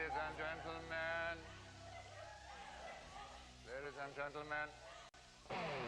Ladies and gentlemen. Ladies and gentlemen.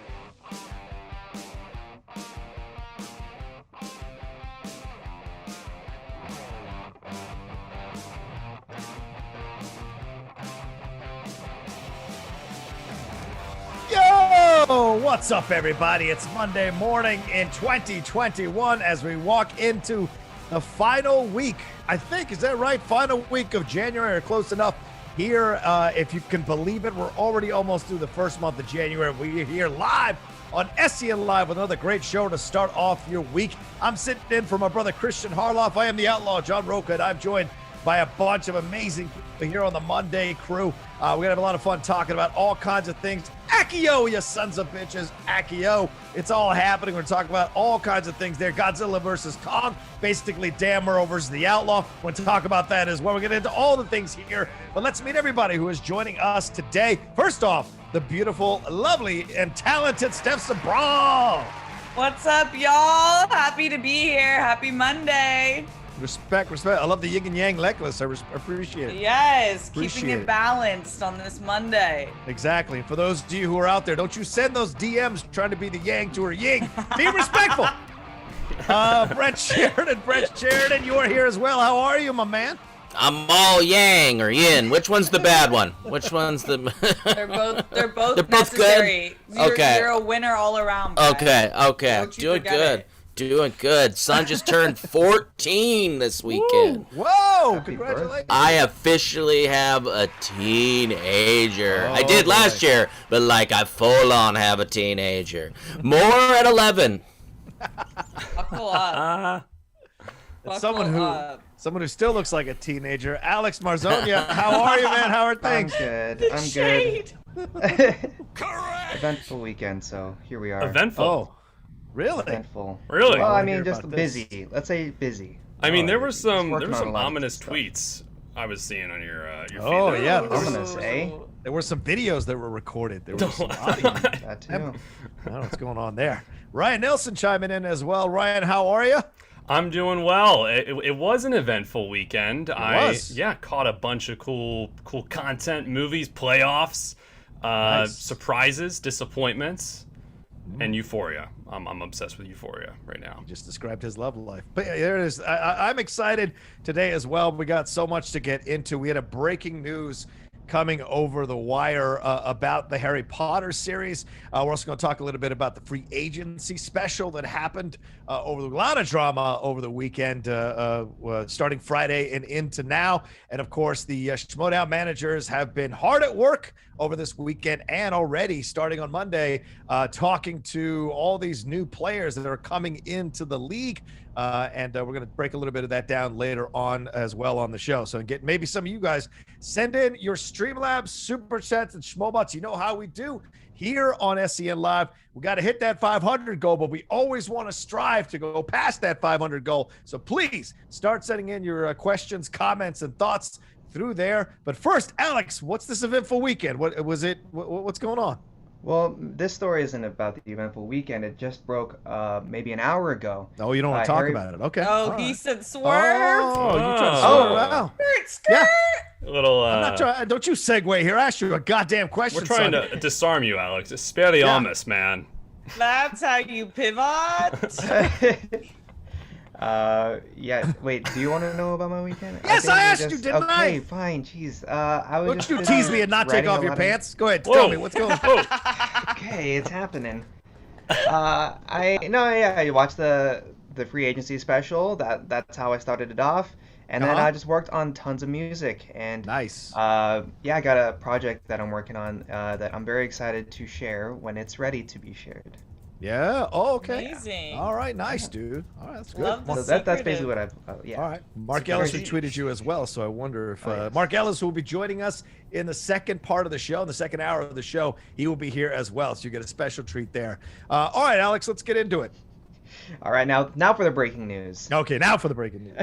Yo! What's up, everybody? It's Monday morning in 2021 as we walk into the final week. I think, is that right? Final week of January, or close enough. Here, if you can believe it, we're already almost through the first month of January. We're here live on SEN Live with another great show to start off your week. I'm sitting in for my brother Christian Harloff. I am the Outlaw, John Rocha, and I'm joined by a bunch of amazing people here on the Monday crew. We're going to have a lot of fun talking about all kinds of things. Accio, you sons of bitches. Accio. It's all happening. We're talking about all kinds of things there. Godzilla versus Kong. Basically, Dan Murrow versus the Outlaw. We're going to talk about that as well. We're going to get into all the things here. But let's meet everybody who is joining us today. First off, the beautiful, lovely, and talented Steph Sabraw. What's up, y'all? Happy to be here. Happy Monday. Respect. I love the yin and yang necklace. I appreciate it. Yes, Appreciate keeping it balanced on this Monday. Exactly. And for those of you who are out there, don't you send those DMs trying to be the yang to her yin. Be respectful. Brett Sheridan, you are here as well. How are you, my man? I'm all yang or yin. Which one's the bad one? Which one's the? They're both necessary. Good? Okay. You're a winner all around. Brett. Okay. Doing good. Doing good. Son just turned 14 this weekend. Whoa! Congratulations. I officially have a teenager. I did last year, but like I full on have a teenager. More at 11. Buckle up. Someone who still looks like a teenager. Alex Marzona, how are you, man? How are things? I'm good. Correct! Eventful weekend, so here we are. Eventful? Oh, really? Eventful. Really? Well, I hear mean, just about busy. this. Let's say busy. I mean, there were some working on a lot of ominous stuff. tweets I was seeing on your feed. Oh, there. yeah. Ominous, eh? There were some videos that were recorded. There was some audio. That too. I don't know what's going on there. Ryan Nilsen chiming in as well. Ryan, how are you? I'm doing well. It was an eventful weekend. I caught a bunch of cool content, movies, playoffs, Nice. surprises, disappointments, and Euphoria. I'm obsessed with Euphoria right now. He just described his love life. But yeah, there it is. I'm excited today as well. We got so much to get into. We had a breaking news coming over the wire about the Harry Potter series. We're also going to talk a little bit about the free agency special that happened over a lot of drama over the weekend, starting Friday and into now. And of course, the Schmoedown managers have been hard at work over this weekend and already starting on Monday, talking to all these new players that are coming into the league. And we're going to break a little bit of that down later on as well on the show. So get maybe some of you guys send in your Streamlabs, Super Chats, and Schmoebots. You know how we do here on SEN Live. We got to hit that 500 goal, but we always want to strive to go past that 500 goal. So please start sending in your questions, comments, and thoughts through there. But first, Alex, what's this eventful weekend? What was it? What's going on? Well, this story isn't about the eventful weekend. It just broke maybe an hour ago. Oh, you don't want to talk about it. Okay. Oh, All he right. said swerve. Oh, you trying to Oh. swerve out. Skirt. Yeah. A little. I'm not trying. Don't you segue here. I asked you a goddamn question. We're trying son. to disarm you, Alex. Expelliarmus, man. That's how you pivot. Yeah. Wait. Do you want to know about my weekend? Yes, think I we asked just- you, didn't I? Okay, fine. Jeez. I was Don't just you busy tease me and not take writing off a your lot of- pants? Go ahead. Whoa. Tell me what's going on. Whoa. Okay, it's happening. I watched the free agency special. That's how I started it off, and then I just worked on tons of music. And Nice. I got a project that I'm working on that I'm very excited to share when it's ready to be shared. Yeah. Oh, okay. Amazing. All right. Nice, dude. All right. That's good. Love the So that's secretive. basically what I've yeah. All right. Mark Ellis retweeted you as well, so I wonder if yes. Mark Ellis, who will be joining us in the second part of the show, in the second hour of the show, he will be here as well, so you get a special treat there. All right, Alex, let's get into it. All right, now for the breaking news. Okay, now for the breaking news.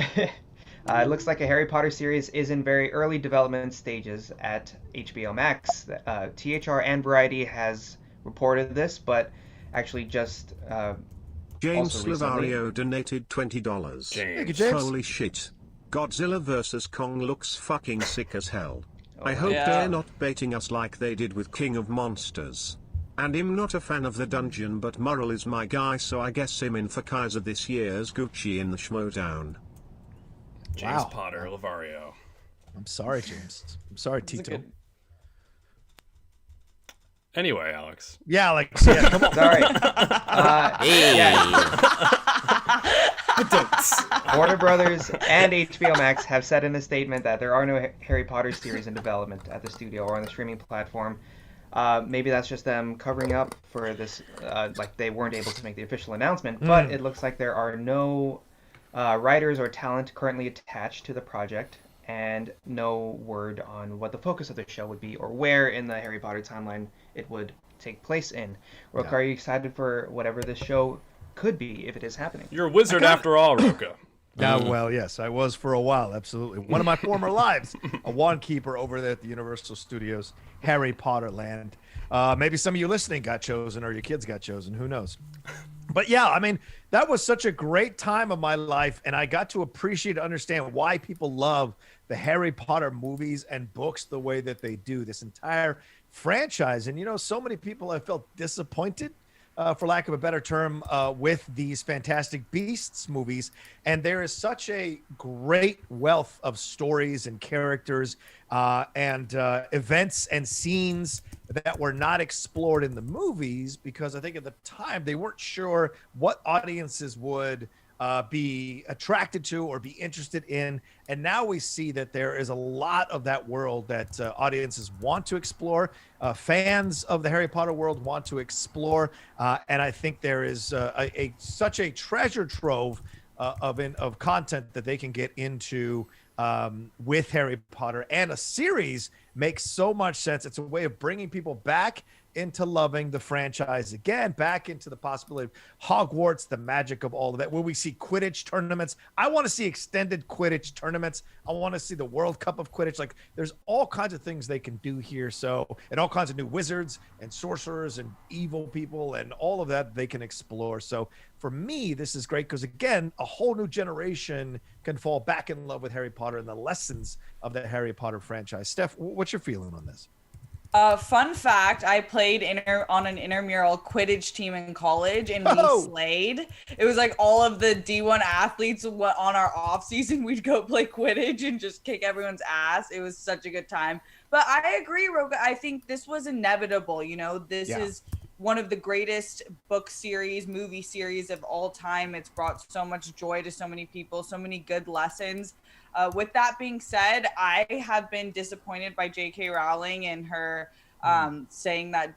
It looks like a Harry Potter series is in very early development stages at HBOMAX. THR and Variety has reported this, but actually just James also recently- Slavario donated $20. Thank you, James. Holy shit. Godzilla vs. Kong looks fucking sick as hell. I hope yeah. they're not baiting us like they did with King of Monsters. And I'm not a fan of the dungeon, but Murrell is my guy, so I guess him in for Kaiser this year's Gucci in the Schmoedown. James Wow. Potter Lavario. I'm sorry, James. I'm sorry, Tito. Anyway, Alex. Yeah, Alex. Yeah, come on. Sorry. Hey. Warner Brothers and HBO Max have said in a statement that there are no Harry Potter series in development at the studio or on the streaming platform. Maybe that's just them covering up for this, like they weren't able to make the official announcement, but it looks like there are no writers or talent currently attached to the project, and no word on what the focus of the show would be or where in the Harry Potter timeline it would take place in. Rocha, are you excited for whatever this show could be if it is happening? You're a wizard after all, Rocha. Well, yes, I was for a while, absolutely. One of my former lives, a wand keeper over there at the Universal Studios, Harry Potter Land. Maybe some of you listening got chosen, or your kids got chosen, who knows? But yeah, I mean, that was such a great time of my life, and I got to appreciate and understand why people love the Harry Potter movies and books the way that they do, this entire franchise. And, you know, so many people have felt disappointed, for lack of a better term, with these Fantastic Beasts movies. And there is such a great wealth of stories and characters and events and scenes that were not explored in the movies, because I think at the time they weren't sure what audiences would be attracted to or be interested in. And now we see that there is a lot of that world that audiences want to explore, fans of the Harry Potter world want to explore, and I think there is such a treasure trove of content that they can get into with Harry Potter, and a series makes so much sense. It's a way of bringing people back into loving the franchise again, back into the possibility of Hogwarts, the magic of all of that. Will we see Quidditch tournaments? I want to see extended Quidditch tournaments. I want to see the World Cup of Quidditch. Like, there's all kinds of things they can do here. So, and all kinds of new wizards and sorcerers and evil people and all of that they can explore. So for me, this is great because, again, a whole new generation can fall back in love with Harry Potter and the lessons of the Harry Potter franchise. Steph, what's your feeling on this? Fun fact, I played on an intramural Quidditch team in college, and we slayed. It was like all of the D1 athletes on our off season, we'd go play Quidditch and just kick everyone's ass. It was such a good time. But I agree, Rocha. I think this was inevitable. You know, this is one of the greatest book series, movie series of all time. It's brought so much joy to so many people, so many good lessons. With that being said, I have been disappointed by J.K. Rowling and her saying that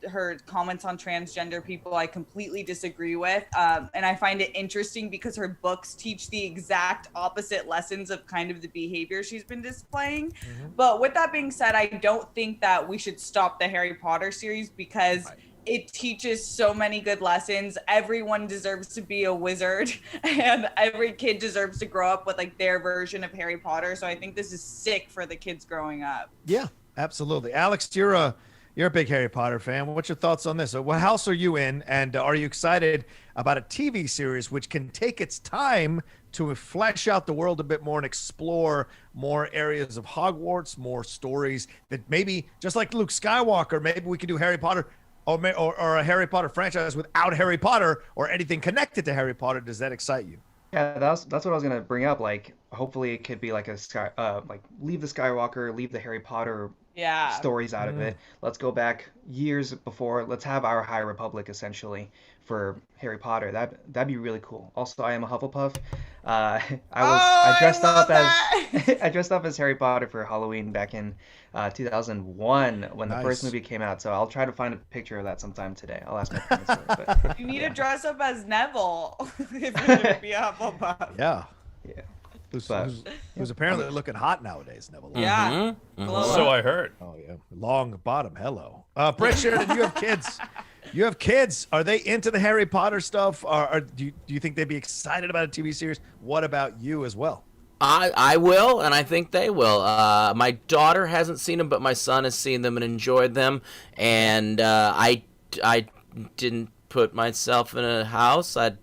her comments on transgender people I completely disagree with. And I find it interesting because her books teach the exact opposite lessons of kind of the behavior she's been displaying. But with that being said, I don't think that we should stop the Harry Potter series because it teaches so many good lessons. Everyone deserves to be a wizard, and every kid deserves to grow up with like their version of Harry Potter. So I think this is sick for the kids growing up. Yeah, absolutely. Alex, you're a big Harry Potter fan. What's your thoughts on this? What house are you in? And are you excited about a TV series which can take its time to flesh out the world a bit more and explore more areas of Hogwarts, more stories that maybe, just like Luke Skywalker, maybe we could do Harry Potter or a Harry Potter franchise without Harry Potter or anything connected to Harry Potter? Does that excite you? Yeah, that's what I was gonna bring up. Like, hopefully it could be like leave the Skywalker, leave the Harry Potter stories out of it. Let's go back years before. Let's have our High Republic essentially for Harry Potter. That'd be really cool. Also, I am a Hufflepuff. I dressed up as Harry Potter for Halloween back in 2001 when the first movie came out. So I'll try to find a picture of that sometime today. I'll ask my parents for it. But, you need to dress up as Neville if you're gonna be a Hufflepuff. Yeah. Who's apparently looking hot nowadays, Neville. Yeah. So I heard. Oh yeah, long bottom. Hello, Brett Sheridan. You have kids. You have kids. Are they into the Harry Potter stuff? Or do you think they'd be excited about a TV series? What about you as well? I will, and I think they will. My daughter hasn't seen them, but my son has seen them and enjoyed them. And I didn't put myself in a house. I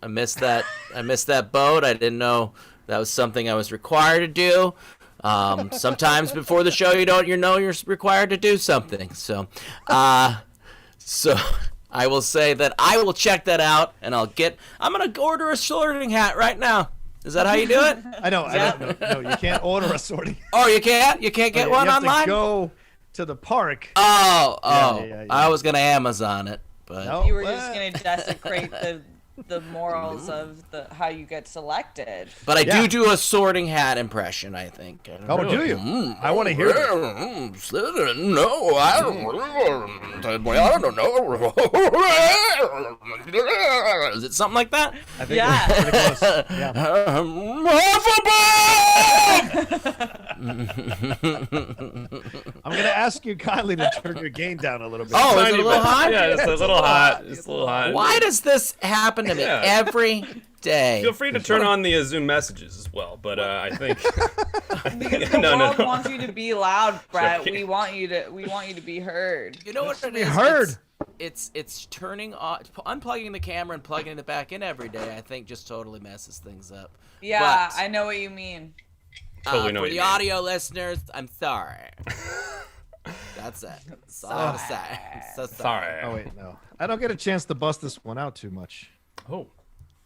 missed that. I missed that boat. I didn't know That was something I was required to do. Sometimes before the show, you're required to do something. So I will say that I will check that out, and I'm gonna order a sorting hat right now. Is that how you do it? I know. No, you can't order a sorting. Oh, you can't? You can't get one you have online? To go to the park. Oh. Yeah. I was gonna Amazon it, but No. You were just gonna desecrate the morals of how you get selected. But I do a sorting hat impression, I think. Do you? I want to hear it. No, I don't know. Is it something like that? I think it's pretty close. I'm going to ask you kindly to turn your gain down a little bit. Oh, is it a little hot? Yeah, it's a little hot. It's a little hot. Why does this happen to me every day? Feel free to turn on the Zoom messages as well, but I think Because the world wants you to be loud, Brett. We want you to be heard. You know what it is? Heard. It's turning off, unplugging the camera and plugging it back in every day. I think just totally messes things up. Yeah, But, I know what you mean. Totally know for what the you mean. audio listeners, I'm sorry. That's it. That's all I have to say. So sorry. Oh, wait, no. I don't get a chance to bust this one out too much. Oh.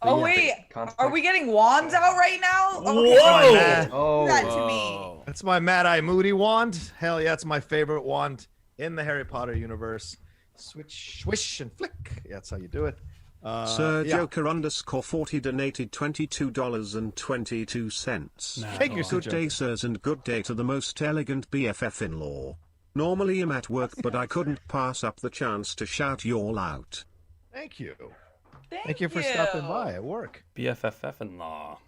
Oh wait, are we getting wands out right now? Whoa! Oh, that to me. That's my Mad Eye Moody wand. Hell yeah, it's my favorite wand in the Harry Potter universe. Switch, swish, and flick. Yeah, that's how you do it. Sir Joker _40 donated $22.22. Thank you, Sir Good day, sirs, and good day to the most elegant BFF in law. Normally I'm at work, but I couldn't pass up the chance to shout y'all out. Thank you. Thank you for stopping by at work. BFFF in law.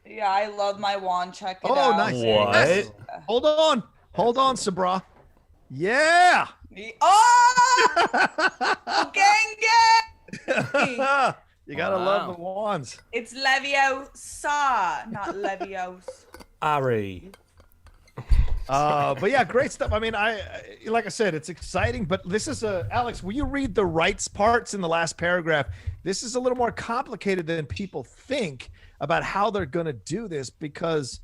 Yeah, I love my wand. Check it out. Oh, nice. What? Yes. Hold on, Sabraw. Yeah. Oh! Gang! You gotta love the wands. It's Leviosa, not Levios. Ari. But yeah, great stuff. I mean, like I said, it's exciting, but this is Alex, will you read the rights parts in the last paragraph? This is a little more complicated than people think about how they're going to do this, because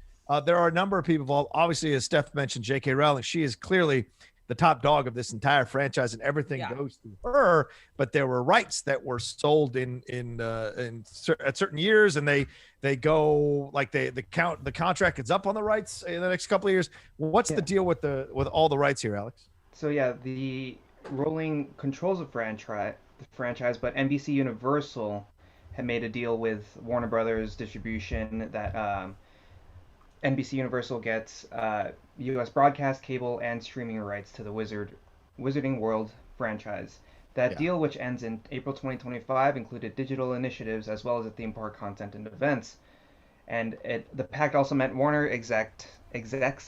there are a number of people involved. Obviously, as Steph mentioned, J.K. Rowling, she is clearly the top dog of this entire franchise, and everything goes through her. But there were rights that were sold at certain years, and they go like the contract is up on the rights in the next couple of years. What's the deal with all the rights here, Alex? So yeah, the Rowling controls the franchise, but NBC Universal had made a deal with Warner Brothers Distribution that NBC Universal gets U.S. broadcast, cable, and streaming rights to the Wizarding World franchise. That deal, which ends in April 2025, included digital initiatives as well as a theme park content and events. And the pact also meant Warner execs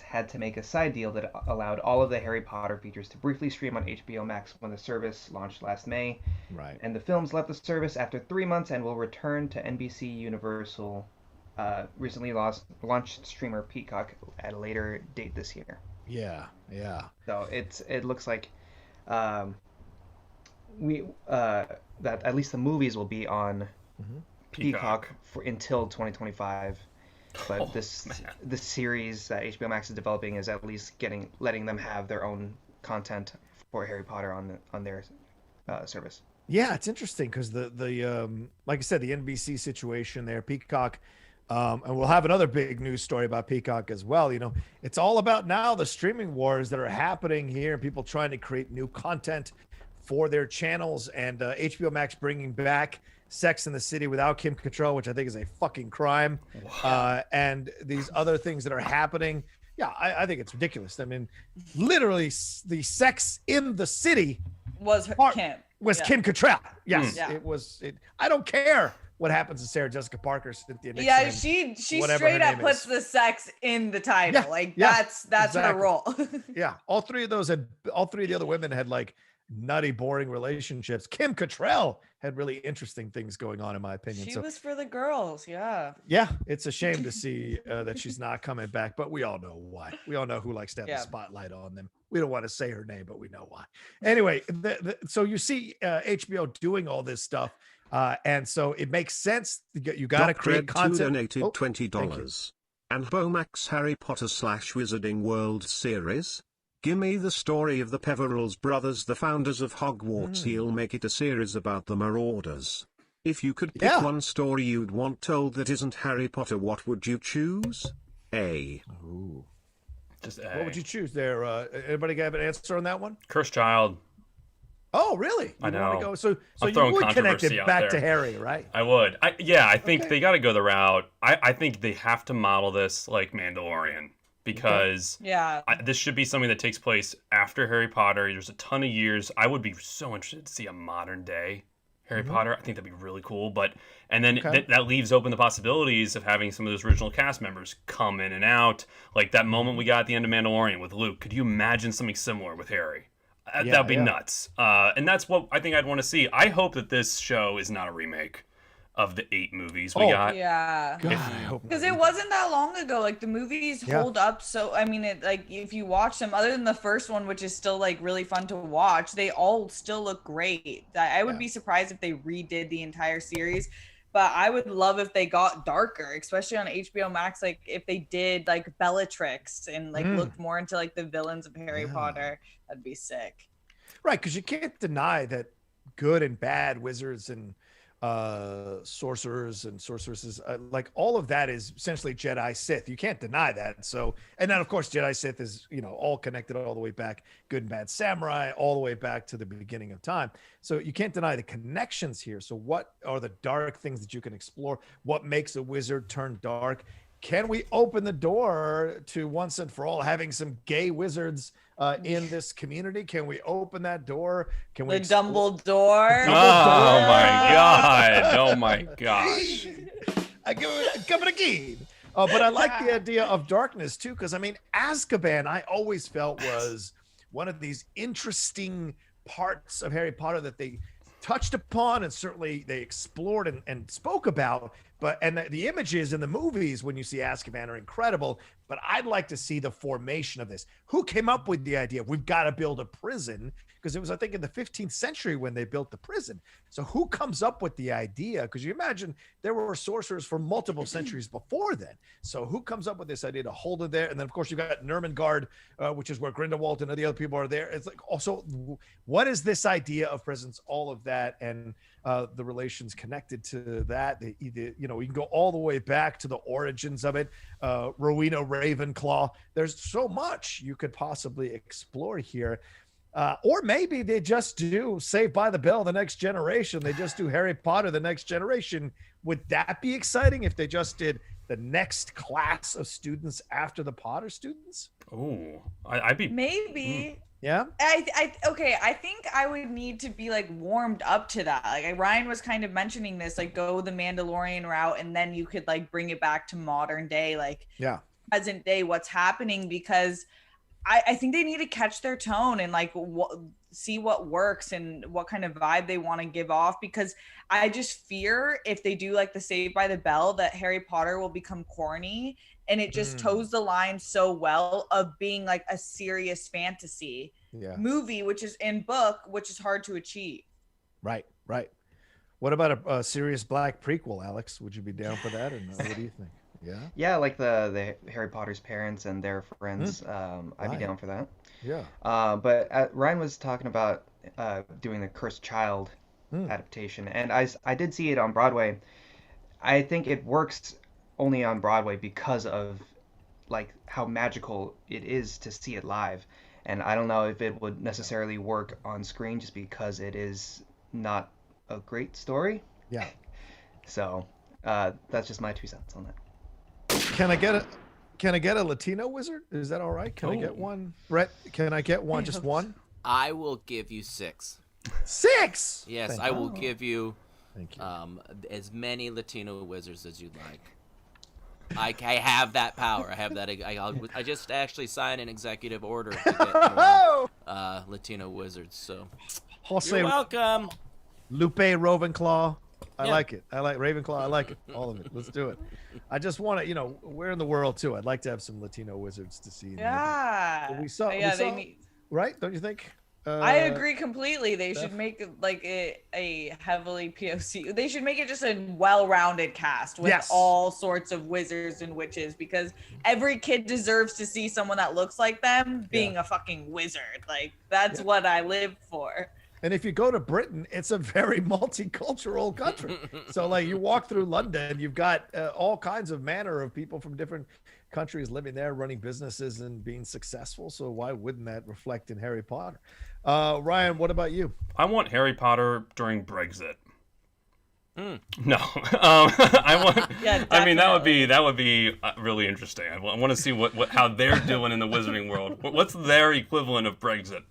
had to make a side deal that allowed all of the Harry Potter features to briefly stream on HBOMAX when the service launched last May. Right. And the films left the service after 3 months and will return to NBC Universal. Recently launched streamer Peacock at a later date this year. Yeah. So it looks like that at least the movies will be on Peacock until 2025. But this series that HBO Max is developing is at least letting them have their own content for Harry Potter on their service. Yeah, it's interesting because the like I said, the NBC situation there, Peacock. And we'll have another big news story about Peacock as well. You know, it's all about now the streaming wars that are happening here, people trying to create new content for their channels, and HBO Max bringing back Sex and the City without Kim Cattrall, which I think is a fucking crime. Wow. And these other things that are happening. Yeah, I think it's ridiculous. I mean, literally the Sex in the City was Kim. Was Kim Cattrall. Yes, Yeah. it was. I don't care what happens to Sarah Jessica Parker, Cynthia Nixon. Yeah, she straight up puts the sex in the title. That's exactly. Her role. Yeah, all three of the other women had like nutty, boring relationships. Kim Cattrall had really interesting things going on, in my opinion. She was for the girls. Yeah, it's a shame to see that she's not coming back, but we all know why. We all know who likes to have the spotlight on them. We don't want to say her name, but we know why. Anyway, so you see HBO doing all this stuff. And so it makes sense. You got to create content. Donated $20. And HBOMAX Harry Potter / Wizarding World series? Gimme the story of the Peverils brothers, the founders of Hogwarts. He'll make it a series about the Marauders. If you could pick one story you'd want told that isn't Harry Potter, what would you choose? A. Ooh. Just A. What would you choose there? Anybody got an answer on that one? Cursed Child. Oh, really? I know. Go, so I'm you would controversy connect it out back there. to Harry, right? I would. I think they got to go the route. I think they have to model this like Mandalorian, because this should be something that takes place after Harry Potter. There's a ton of years. I would be so interested to see a modern day Harry Potter. I think that'd be really cool. And then that leaves open the possibilities of having some of those original cast members come in and out. Like that moment we got at the end of Mandalorian with Luke. Could you imagine something similar with Harry? That'd be nuts. And that's what I think I'd want to see. I hope that this show is not a remake of the 8 movies we got. Yeah. Because it wasn't that long ago. Like the movies hold up. So I mean, if you watch them, other than the first one, which is still like really fun to watch, they all still look great. I would be surprised if they redid the entire series. But I would love if they got darker, especially on HBOMAX. Like if they did like Bellatrix and like looked more into like the villains of Harry Potter, that'd be sick. Right, because you can't deny that good and bad wizards and sorcerers and sorceresses, like all of that is essentially Jedi Sith. You can't deny that. So, and then of course Jedi Sith is, all connected all the way back, good and bad samurai, all the way back to the beginning of time. So you can't deny the connections here. So what are the dark things that you can explore? What makes a wizard turn dark? Can we open the door to once and for all having some gay wizards in this community? Can we open that door? Can we Dumbledore? Oh my god! Oh my gosh! I give it coming again. But I like the idea of darkness too, because I mean, Azkaban, I always felt was one of these interesting parts of Harry Potter that they touched upon and certainly they explored and spoke about. But the images in the movies when you see Azkaban are incredible. But I'd like to see the formation of this. Who came up with the idea? We've got to build a prison, because it was, I think, in the 15th century when they built the prison. So who comes up with the idea? Because you imagine there were sorcerers for multiple centuries before then. So who comes up with this idea to hold it there? And then, of course, you've got Nurmengard, which is where Grindelwald and the other people are there. It's like, also, what is this idea of presence? All of that and the relations connected to that. You can go all the way back to the origins of it. Rowena Ravenclaw. There's so much you could possibly explore here. Or maybe they just do Saved by the Bell, The Next Generation. They just do Harry Potter, The Next Generation. Would that be exciting if they just did the next class of students after the Potter students? Oh, I'd be... Maybe. Yeah. I think I would need to be like warmed up to that. Like Ryan was kind of mentioning this, like go the Mandalorian route, and then you could like bring it back to modern day, like present day, what's happening, because I think they need to catch their tone and like see what works and what kind of vibe they want to give off, because I just fear if they do like the Saved by the Bell that Harry Potter will become corny, and it just toes the line so well of being like a serious fantasy movie, which is in book, which is hard to achieve. Right. What about a serious black prequel, Alex? Would you be down for that? And what do you think? Yeah, like the Harry Potter's parents and their friends. I'd be down for that. Yeah. But Ryan was talking about doing the Cursed Child adaptation, and I did see it on Broadway. I think it works only on Broadway because of like how magical it is to see it live, and I don't know if it would necessarily work on screen just because it is not a great story. Yeah. So that's just my 2 cents on that. Can I get a Latino wizard? Is that all right? Can I get one? Brett, can I get one? Just one? I will give you 6. 6? Yes, I will give you as many Latino wizards as you'd like. I have that power. I have that. I just actually signed an executive order to get more Latino wizards. So Jose, you're welcome. Lupe Ravenclaw. I like it. I like Ravenclaw. I like it. All of it. Let's do it. I just want to, we're in the world too. I'd like to have some Latino wizards to see. Yeah. We saw, they need. right? Don't you think? I agree completely. They should make it like a heavily POC. They should make it just a well-rounded cast with all sorts of wizards and witches, because every kid deserves to see someone that looks like them being a fucking wizard. Like, that's what I live for. And if you go to Britain, it's a very multicultural country. So like you walk through London, you've got all kinds of manner of people from different countries living there, running businesses and being successful. So why wouldn't that reflect in Harry Potter? Ryan, what about you? I want Harry Potter during Brexit. No, I want. I mean, that would be really interesting. I want to see what how they're doing in the Wizarding world. What's their equivalent of Brexit?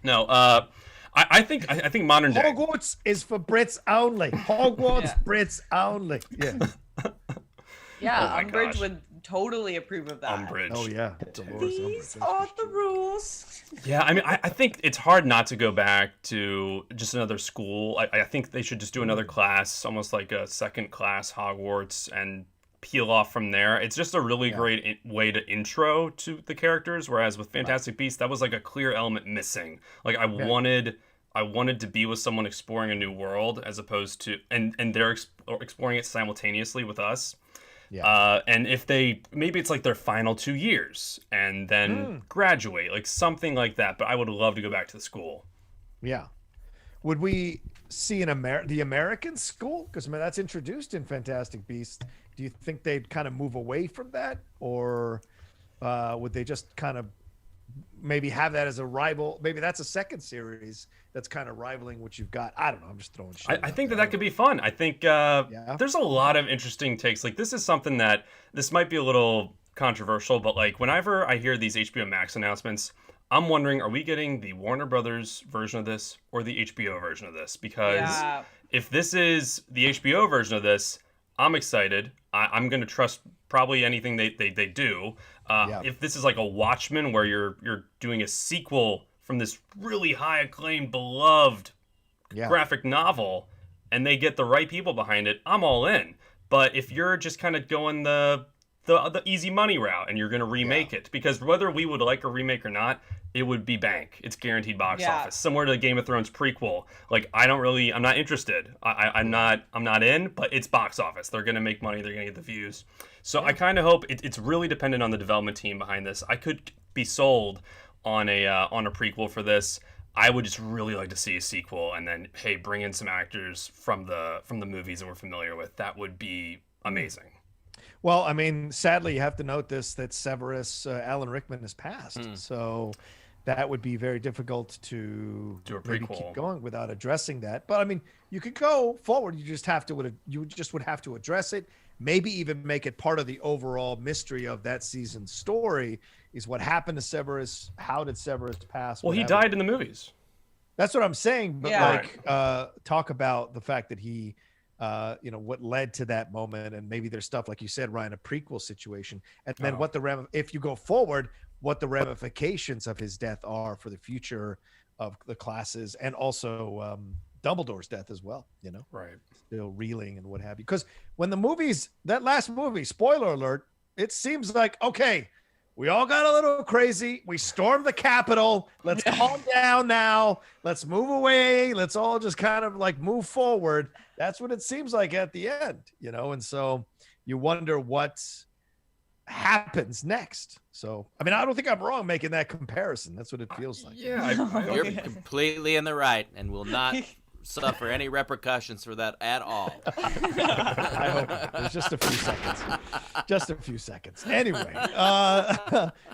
No, I think modern day. Hogwarts is for Brits only. Hogwarts, Brits only. Yeah. Yeah, Umbridge would totally approve of that. Umbridge. Oh yeah. These are the rules. Yeah, I mean, I think it's hard not to go back to just another school. I think they should just do another class, almost like a second class Hogwarts, and peel off from there. It's just a really great way to intro to the characters, whereas with Fantastic Beasts, that was like a clear element missing. Like I wanted to be with someone exploring a new world, as opposed to and they're exploring it simultaneously with us. Yeah. And if maybe it's like their final 2 years and then graduate, like something like that. But I would love to go back to the school. Yeah. Would we see the American school? Because I mean, that's introduced in Fantastic Beasts. Do you think they'd kind of move away from that, or would they just kind of maybe have that as a rival? Maybe that's a second series that's kind of rivaling what you've got. I don't know. I'm just throwing shit. I think that could be fun. I think there's a lot of interesting takes. Like, this is something that this might be a little controversial, but like whenever I hear these HBO Max announcements, I'm wondering, are we getting the Warner Brothers version of this or the HBO version of this? Because if this is the HBO version of this, I'm excited. I'm going to trust probably anything they do. If this is like a Watchmen, where you're doing a sequel from this really high acclaimed, beloved graphic novel, and they get the right people behind it, I'm all in. But if you're just kind of going the easy money route and you're going to remake it, because whether we would like a remake or not, it would be bank. It's guaranteed box office. Similar to the Game of Thrones prequel. Like, I'm not interested. I'm not in, but it's box office. They're going to make money. They're going to get the views. So I kind of hope it's really dependent on the development team behind this. I could be sold on a prequel for this. I would just really like to see a sequel, and then, hey, bring in some actors from the movies that we're familiar with. That would be amazing. Well, I mean, sadly, you have to note that Severus Alan Rickman has passed, so that would be very difficult to do a maybe prequel. Keep going without addressing that. But I mean, you could go forward. You just would have to address it. Maybe even make it part of the overall mystery of that season's story. Is what happened to Severus? How did Severus pass? Well, he died in the movies. That's what I'm saying. But talk about the fact that he. What led to that moment, and maybe there's stuff like you said, Ryan, a prequel situation, and then if you go forward, what the ramifications of his death are for the future of the classes, and also Dumbledore's death as well. Right? Still reeling and what have you. Because when that last movie, spoiler alert, it seems like okay. We all got a little crazy. We stormed the Capitol. Let's calm down now. Let's move away. Let's all just kind of like move forward. That's what it seems like at the end, and so you wonder what happens next. So, I mean, I don't think I'm wrong making that comparison. That's what it feels like. Yeah, you're completely in the right, and will not suffer any repercussions for that at all. I hope there's just a few seconds. Anyway,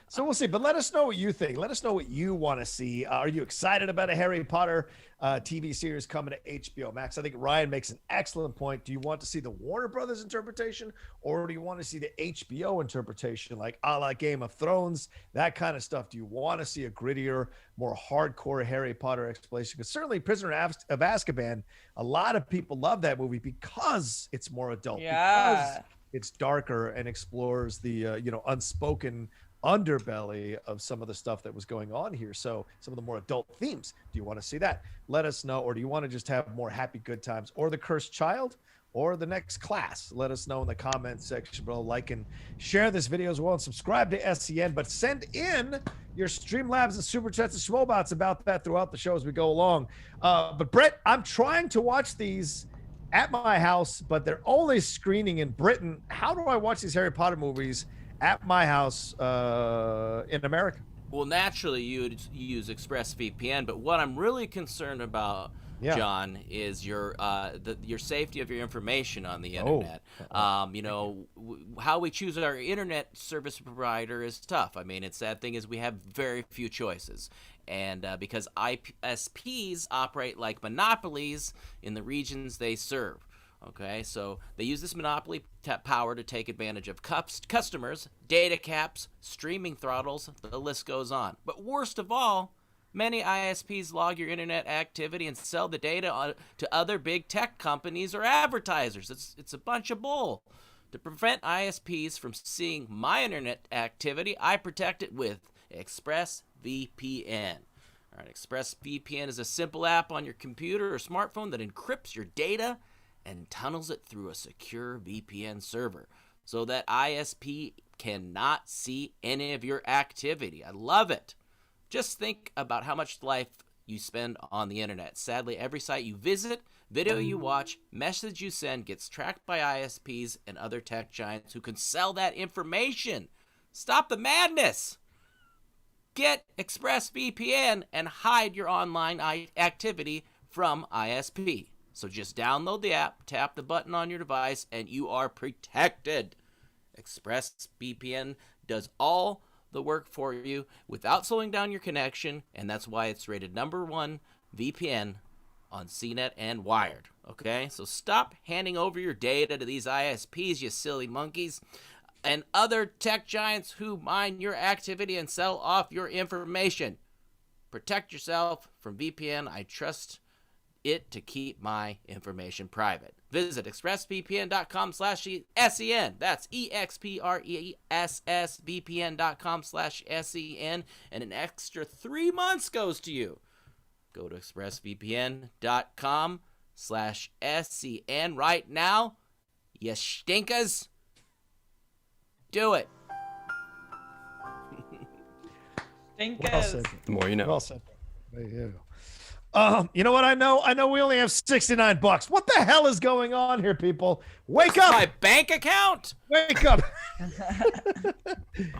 so we'll see. But let us know what you think. Let us know what you want to see. Are you excited about a Harry Potter TV series coming to HBO Max? I think Ryan makes an excellent point. Do you want to see the Warner Brothers interpretation, or do you want to see the HBO interpretation, like a la Game of Thrones, that kind of stuff? Do you want to see a grittier, more hardcore Harry Potter exploration? Because certainly Prisoner of Azkaban, a lot of people love that movie because it's more adult, because it's darker and explores the unspoken underbelly of some of the stuff that was going on here. So some of the more adult themes. Do you want to see that? Let us know. Or do you want to just have more happy good times, or The Cursed Child, or the next class? Let us know in the comments section below. Like and share this video as well, and subscribe to SEN. But send in your Streamlabs and Super Chats and Schmoebots about that throughout the show as we go along. But Brett, I'm trying to watch these at my house, but they're only screening in Britain. How do I watch these Harry Potter movies at my house in America? Well, naturally, you would use ExpressVPN, but what I'm really concerned about, John, is your safety of your information on the internet. You know, how we choose our internet service provider is tough. I mean, it's sad thing is we have very few choices. And because ISPs operate like monopolies in the regions they serve. Okay, so they use this monopoly power to take advantage of customers, data caps, streaming throttles, the list goes on. But worst of all, many ISPs log your internet activity and sell the data to other big tech companies or advertisers. It's a bunch of bull. To prevent ISPs from seeing my internet activity, I protect it with ExpressVPN. All right, ExpressVPN is a simple app on your computer or smartphone that encrypts your data and tunnels it through a secure VPN server so that ISP cannot see any of your activity. I love it. Just think about how much life you spend on the internet. Sadly, every site you visit, video you watch, message you send gets tracked by ISPs and other tech giants who can sell that information. Stop the madness. Get ExpressVPN and hide your online activity from ISP. So just download the app, tap the button on your device, and you are protected. ExpressVPN does all the work for you without slowing down your connection, and that's why it's rated #1 VPN on CNET and Wired. Okay, so stop handing over your data to these ISPs, you silly monkeys, and other tech giants who mine your activity and sell off your information. Protect yourself from VPN. I trust it to keep my information private. Visit expressvpn.com/SEN. That's expressvpn.com/SEN, and an extra 3 months goes to you. Go to expressvpn.com/SEN right now. You stinkers. Do it. Stinkers. Well said. The more you know. Well said. There you go. You know what I know? I know we only have $69. What the hell is going on here, people? Wake up! My bank account. Wake up!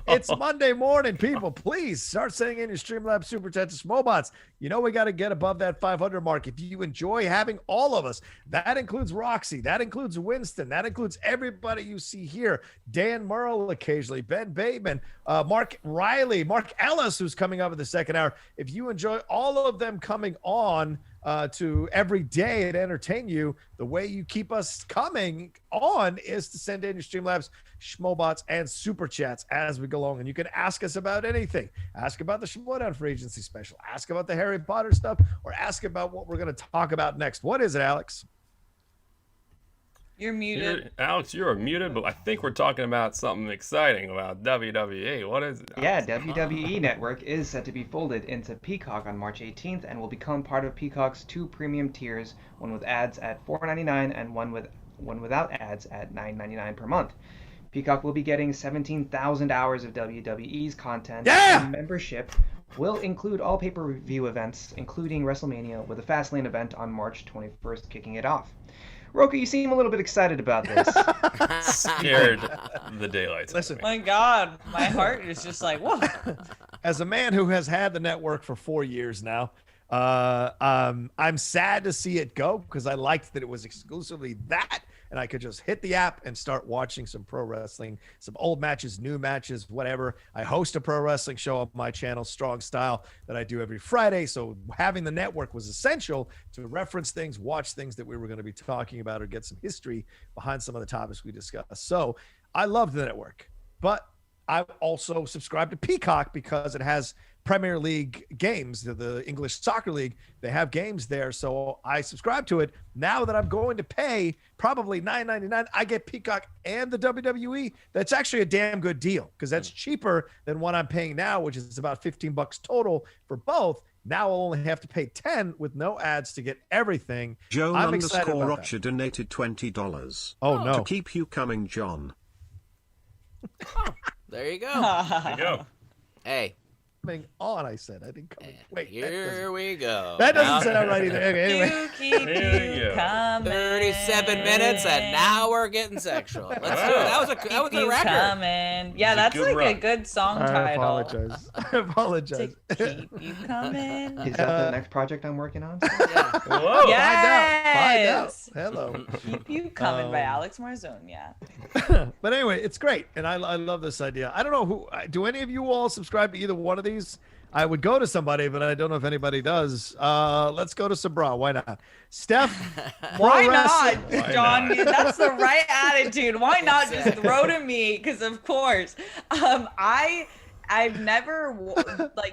It's Monday morning, people. Please start sending in your Streamlabs Super Chats and Schmoebots. You know we got to get above that 500 mark. If you enjoy having all of us, that includes Roxy, that includes Winston, that includes everybody you see here. Dan Merle occasionally, Ben Bateman, Mark Riley, Mark Ellis, who's coming up in the second hour. If you enjoy all of them coming on to every day and entertain you, the way you keep us coming on is to send in your Streamlabs, Schmoebots, and Super Chats as we go along. And you can ask us about anything. Ask about the Schmoedown for Agency special. Ask about the Harry Potter stuff, or ask about what we're going to talk about next. What is it, Alex? You're muted. Alex, you're muted, but I think we're talking about something exciting about WWE. What is it? Yeah, WWE Network is set to be folded into Peacock on March 18th and will become part of Peacock's 2 premium tiers, one with ads at $4.99 and one without ads at $9.99 per month. Peacock will be getting 17,000 hours of WWE's content. Yeah! And membership will include all pay-per-view events, including WrestleMania, with a Fastlane event on March 21st kicking it off. Rocha, you seem a little bit excited about this. Scared the daylights. Listen, My God, my heart is just like, whoa. as a man who has had the network for 4 years now, I'm sad to see it go because I liked that it was exclusively that, and I could just hit the app and start watching some pro wrestling, some old matches, new matches, whatever. I host a pro wrestling show on my channel, Strong Style, that I do every Friday. So having the network was essential to reference things, watch things that we were going to be talking about, or get some history behind some of the topics we discussed. So I love the network, but I also subscribe to Peacock because it has Premier League games, the English Soccer League. They have games there, so I subscribe to it. Now that I'm going to pay probably $9.99, I get Peacock and the WWE. That's actually a damn good deal because that's cheaper than what I'm paying now, which is about $15 total for both. Now I'll only have to pay $10 with no ads to get everything. Joan I'm excited _ about Rocha donated $20. Oh, no. To keep you coming, John. There you go. There you go. Hey. Coming on, I said. I didn't come. Wait, here we go. That doesn't sound right either. Okay, anyway. You keep you coming. 37 minutes, and now we're getting sexual. Let's do it. That was a record. Coming. Yeah, that's like a good song title. I apologize. I apologize. To keep you coming. Is that the next project I'm working on? Yeah. Whoa. Yes. Find out. Hello. Keep You Coming by Alex Marzona. Yeah. But anyway, it's great, and I love this idea. I don't know who. Do any of you all subscribe to either one of these? I would go to somebody, but I don't know if anybody does. Let's go to Sabraw. Why not? Steph? Why not, John? That's the right attitude. Why not just throw to me? Because of course, I've never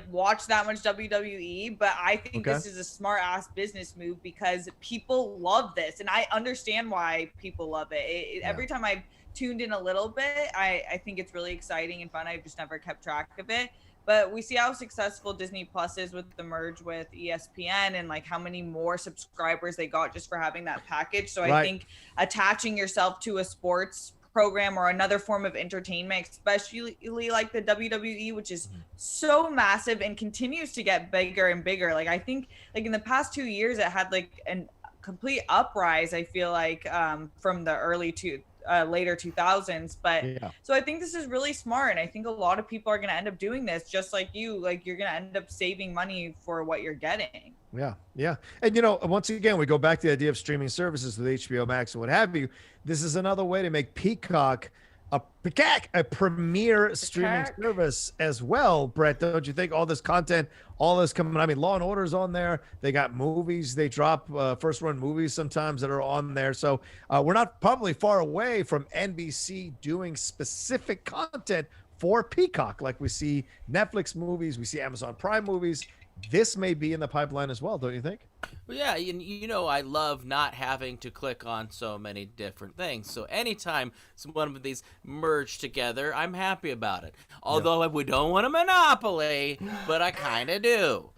watched that much WWE, but I think this is a smart ass business move because people love this, and I understand why people love it. Every time I've tuned in a little bit, I think it's really exciting and fun. I've just never kept track of it. But we see how successful Disney Plus is with the merge with ESPN and like how many more subscribers they got just for having that package. So I think attaching yourself to a sports program or another form of entertainment, especially like the WWE, which is so massive and continues to get bigger and bigger. Like I think like in the past 2 years, it had like a complete uprise, I feel like, from the later 2000s, but so I think this is really smart, and I think a lot of people are going to end up doing this just like you. Like you're going to end up saving money for what you're getting. Yeah. And once again, we go back to the idea of streaming services with HBO Max and what have you. This is another way to make Peacock a premier streaming service as well. Brett, don't you think? All this content, all this coming. I mean, Law and Order's on there. They got movies. They drop first run movies sometimes that are on there. So we're not probably far away from NBC doing specific content for Peacock, like we see Netflix movies, we see Amazon Prime movies. This may be in the pipeline as well, don't you think? Well, yeah, I love not having to click on so many different things. So anytime one of these merge together, I'm happy about it. Although we don't want a monopoly, but I kind of do.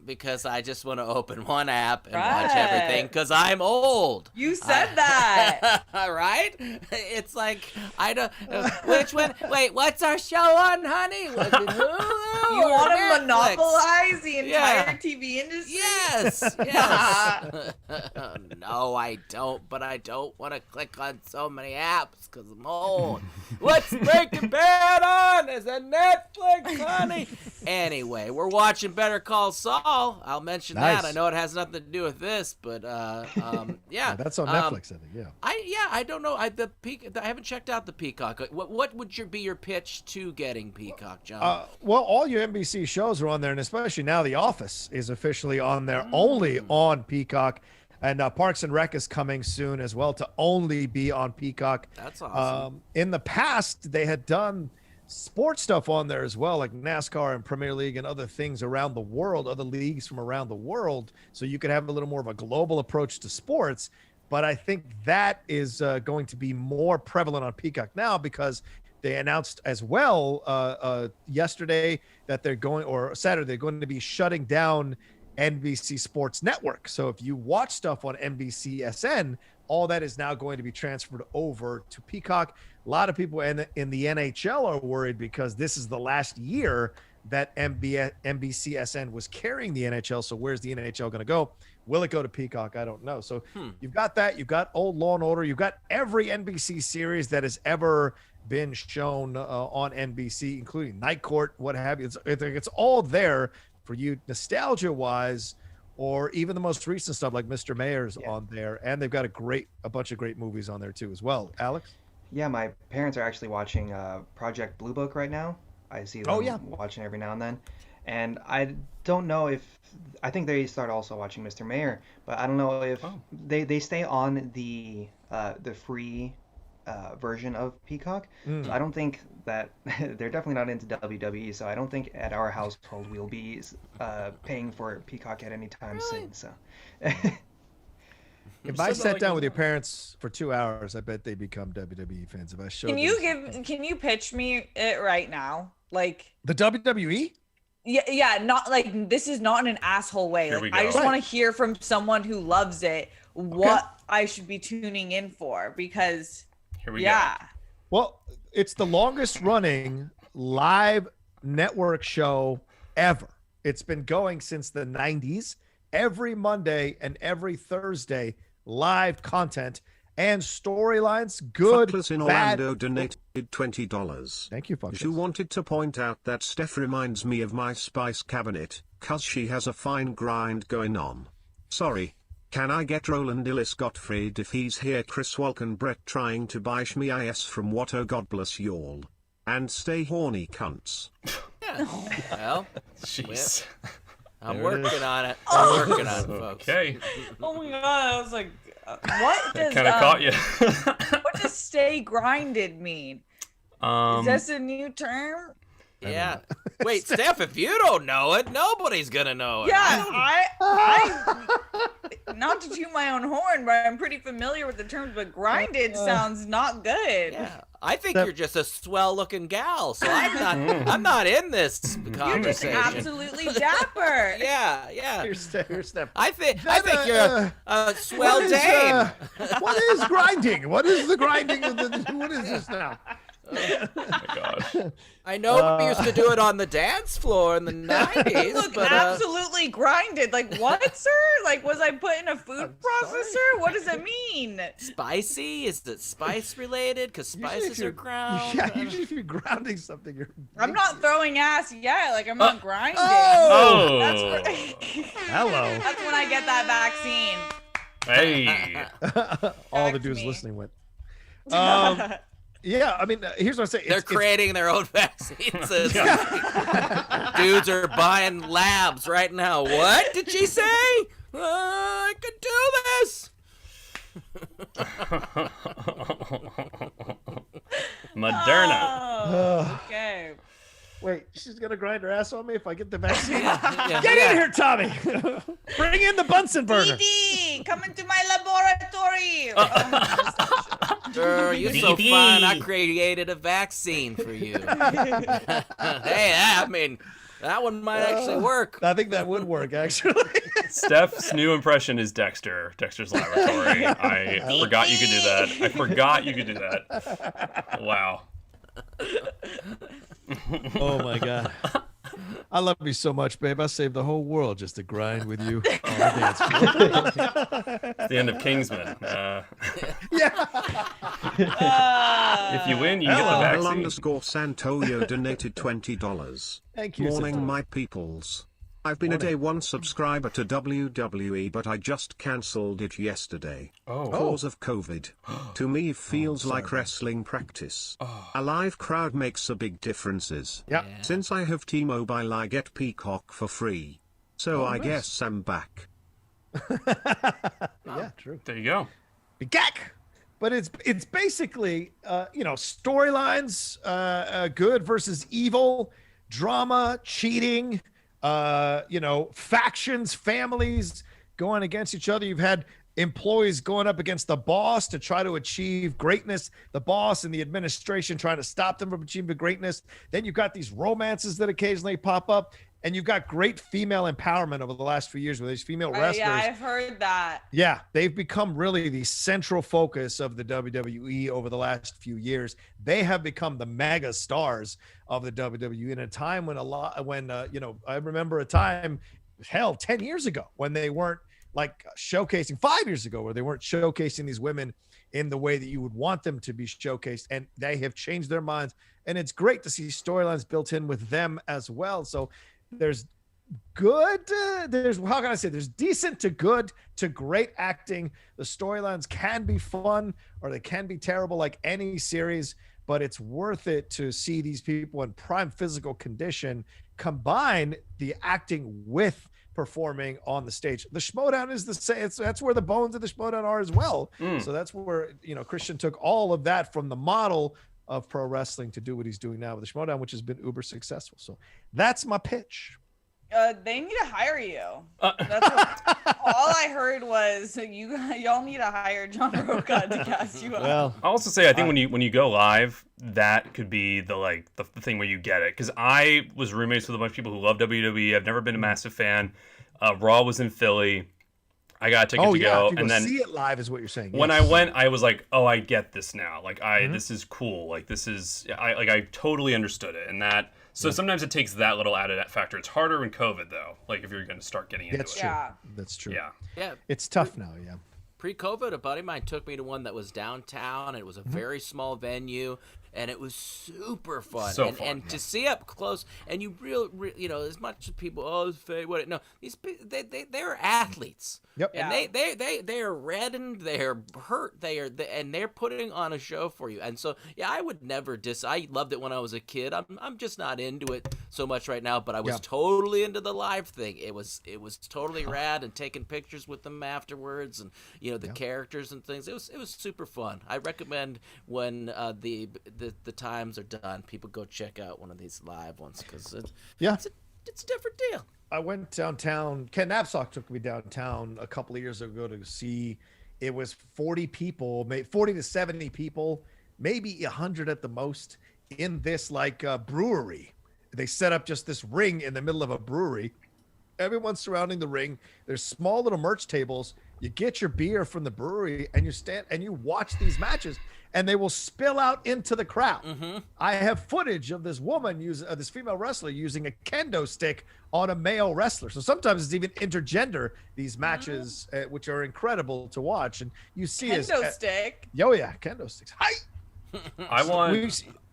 Because I just want to open one app and watch everything because I'm old. You said that. Right? It's like, I don't, which one? Wait, what's our show on, honey? Was it Hulu? You want to Netflix? Monopolize the entire TV industry? Yes. No, I don't, but I don't want to click on so many apps because I'm old. What's Breaking Bad on? Is it Netflix, honey? Anyway, we're watching Better Call Saul. I'll mention that. I know it has nothing to do with this, but yeah, that's on Netflix. I think. I don't know. I haven't checked out the Peacock. What would be your pitch to getting Peacock, John? Well, all your NBC shows are on there, and especially now The Office is officially on there, only on Peacock. And Parks and Rec is coming soon as well to only be on Peacock. That's awesome. In the past, they had done sports stuff on there as well, like NASCAR and Premier League and other things around the world, other leagues from around the world. So you could have a little more of a global approach to sports. But I think that is going to be more prevalent on Peacock now because they announced as well yesterday that Saturday, they're going to be shutting down NBC Sports Network. So if you watch stuff on NBC SN, all that is now going to be transferred over to Peacock. A lot of people in the NHL are worried because this is the last year that NBC SN was carrying the NHL. So where's the NHL going to go? Will it go to Peacock? I don't know. So you've got that. You've got old Law and Order. You've got every NBC series that has ever been shown on NBC, including Night Court, what have you. It's all there for you nostalgia-wise, or even the most recent stuff like Mr. Mayer's on there. And they've got a bunch of great movies on there too as well. Alex? Yeah, my parents are actually watching Project Blue Book right now. I see them watching every now and then. And I don't know I think they start also watching Mr. Mayer, but I don't know if they stay on the free version of Peacock. So I don't think that they're definitely not into WWE. So I don't think at our household we'll be paying for Peacock at any time soon. So if I sat down with your parents for 2 hours, I bet they become WWE fans. If I showed Can you pitch me it right now? Like the WWE? Yeah, not like this is not in an asshole way. Here we Like, I go. just want to hear from someone who loves it what I should be tuning in for, because Here we go. Well, it's the longest running live network show ever. It's been going since the 90s. Every Monday and every Thursday, live content and storylines. Good, Fuckless in bad. Orlando donated $20. Thank you, Fuckless. You wanted to point out that Steph reminds me of my spice cabinet, cause she has a fine grind going on. Sorry. Can I get Roland Ellis Gottfried if he's here? Chris Walken Brett trying to buy me is from what? Oh, God bless y'all. And stay horny, cunts. Yeah. Well, Jeez. I'm There it working is. on it. I'm working on it, folks. Okay. Oh my god, I was like, what does Kind of caught you. what does stay grinded mean? Is this a new term? Yeah. Wait, Steph, if you don't know it, nobody's gonna know it. Yeah, I not to toot my own horn, but I'm pretty familiar with the terms, but grinded sounds not good. Yeah. I think you're just a swell-looking gal, so I'm not in this You're just conversation. absolutely dapper. Yeah. Here's Steph. I think you're a swell What is, dame. what is grinding? What is the grinding of the? What is this now? Oh my gosh. I know we used to do it on the dance floor in the 90s, Look, but absolutely grinded. Like, what, sir? Like, was I put in a food processor? What does it mean? spicy? Is it spice related? Because spices are ground. Yeah, usually if you're grounding something, you're. I'm not throwing ass yet. Like, I'm not grinding. Oh. That's where, Hello. that's when I get that vaccine. Hey. All the Back to dudes me. listening went. Yeah, I mean, here's what I'm saying. They're creating their own vaccines. Dudes are buying labs right now. What did she say? I could do this. Moderna. Oh, okay. Wait, she's gonna grind her ass on me if I get the vaccine. Yeah. Get in here, Tommy. Bring in the Bunsen burner. DD, come into my laboratory. You're so fun. I created a vaccine for you. Hey, I mean, that one might actually work. I think that would work, actually. Steph's new impression is Dexter. Dexter's Laboratory. I forgot you could do that. I forgot you could do that. Wow. Oh my god. I love you so much, babe. I saved the whole world just to grind with you on the dance floor. It's the end of Kingsman. Yeah. If you win, you get the L vaccine. _Santoyo donated $20. Thank you. Morning, sister. my peoples. I've been a day one subscriber to WWE, but I just cancelled it yesterday. Oh. Cause of COVID. To me, feels like wrestling practice. A live crowd makes a big differences. Yeah. Since I have T-Mobile, I get Peacock for free. So I guess I'm back. Yeah, true. There you go. Gak. But it's basically storylines, good versus evil, drama, cheating, factions, families going against each other. You've had employees going up against the boss to try to achieve greatness, the boss and the administration trying to stop them from achieving greatness. Then you've got these romances that occasionally pop up, and you've got great female empowerment over the last few years with these female wrestlers. Yeah, I've heard that. Yeah, they've become really the central focus of the WWE over the last few years. They have become the mega stars of the WWE in a time when I remember a time, 10 years ago when they weren't like showcasing, 5 years ago, where they weren't showcasing these women in the way that you would want them to be showcased. And they have changed their minds. And it's great to see storylines built in with them as well. So there's good, there's decent to good to great acting. The storylines can be fun or they can be terrible, like any series, but it's worth it to see these people in prime physical condition combine the acting with performing on the stage. The Schmoedown is the same. That's where the bones of the Schmoedown are as well. So that's where, Christian took all of that from the model of pro wrestling to do what he's doing now with the Schmoedown, which has been uber successful. So that's my pitch. They need to hire you. That's all I heard was y'all need to hire John Rocha to cast you out. Well, I'll also say I think when you go live, that could be the thing where you get it. Because I was roommates with a bunch of people who love WWE. I've never been a massive fan. Raw was in Philly. I got a ticket to go, and then see it live is what you're saying. When I went, I was like, "Oh, I get this now. Like, this is cool. Like, this is I totally understood it." And that sometimes it takes that little added factor. It's harder in COVID though. Like, if you're going to start getting into That's it. true. That's true. Yeah. It's tough now. Yeah. Pre-COVID, a buddy of mine took me to one that was downtown. And it was a very small venue, and it was super fun. So fun. And to see up close, and you as much as people, it's fake. No, these they're athletes. Yep. And they are reddened, they're hurt, and they're putting on a show for you. And so I would never I loved it when I was a kid. I'm just not into it so much right now, but I was totally into the live thing. It was totally rad, and taking pictures with them afterwards, and the characters and things. It was super fun. I recommend when the times are done, people go check out one of these live ones, because it's a different deal. I went downtown. Ken Knapsack took me downtown a couple of years ago to see. It was 40 people, 40 to 70 people, maybe 100 at the most, in this brewery. They set up just this ring in the middle of a brewery. Everyone's surrounding the ring. There's small little merch tables. You get your beer from the brewery, and you stand and you watch these matches, and they will spill out into the crowd. Mm-hmm. I have footage of this woman this female wrestler using a kendo stick on a male wrestler. So sometimes it's even intergender, these matches, which are incredible to watch. And you see kendo stick. Kendo sticks. Hi.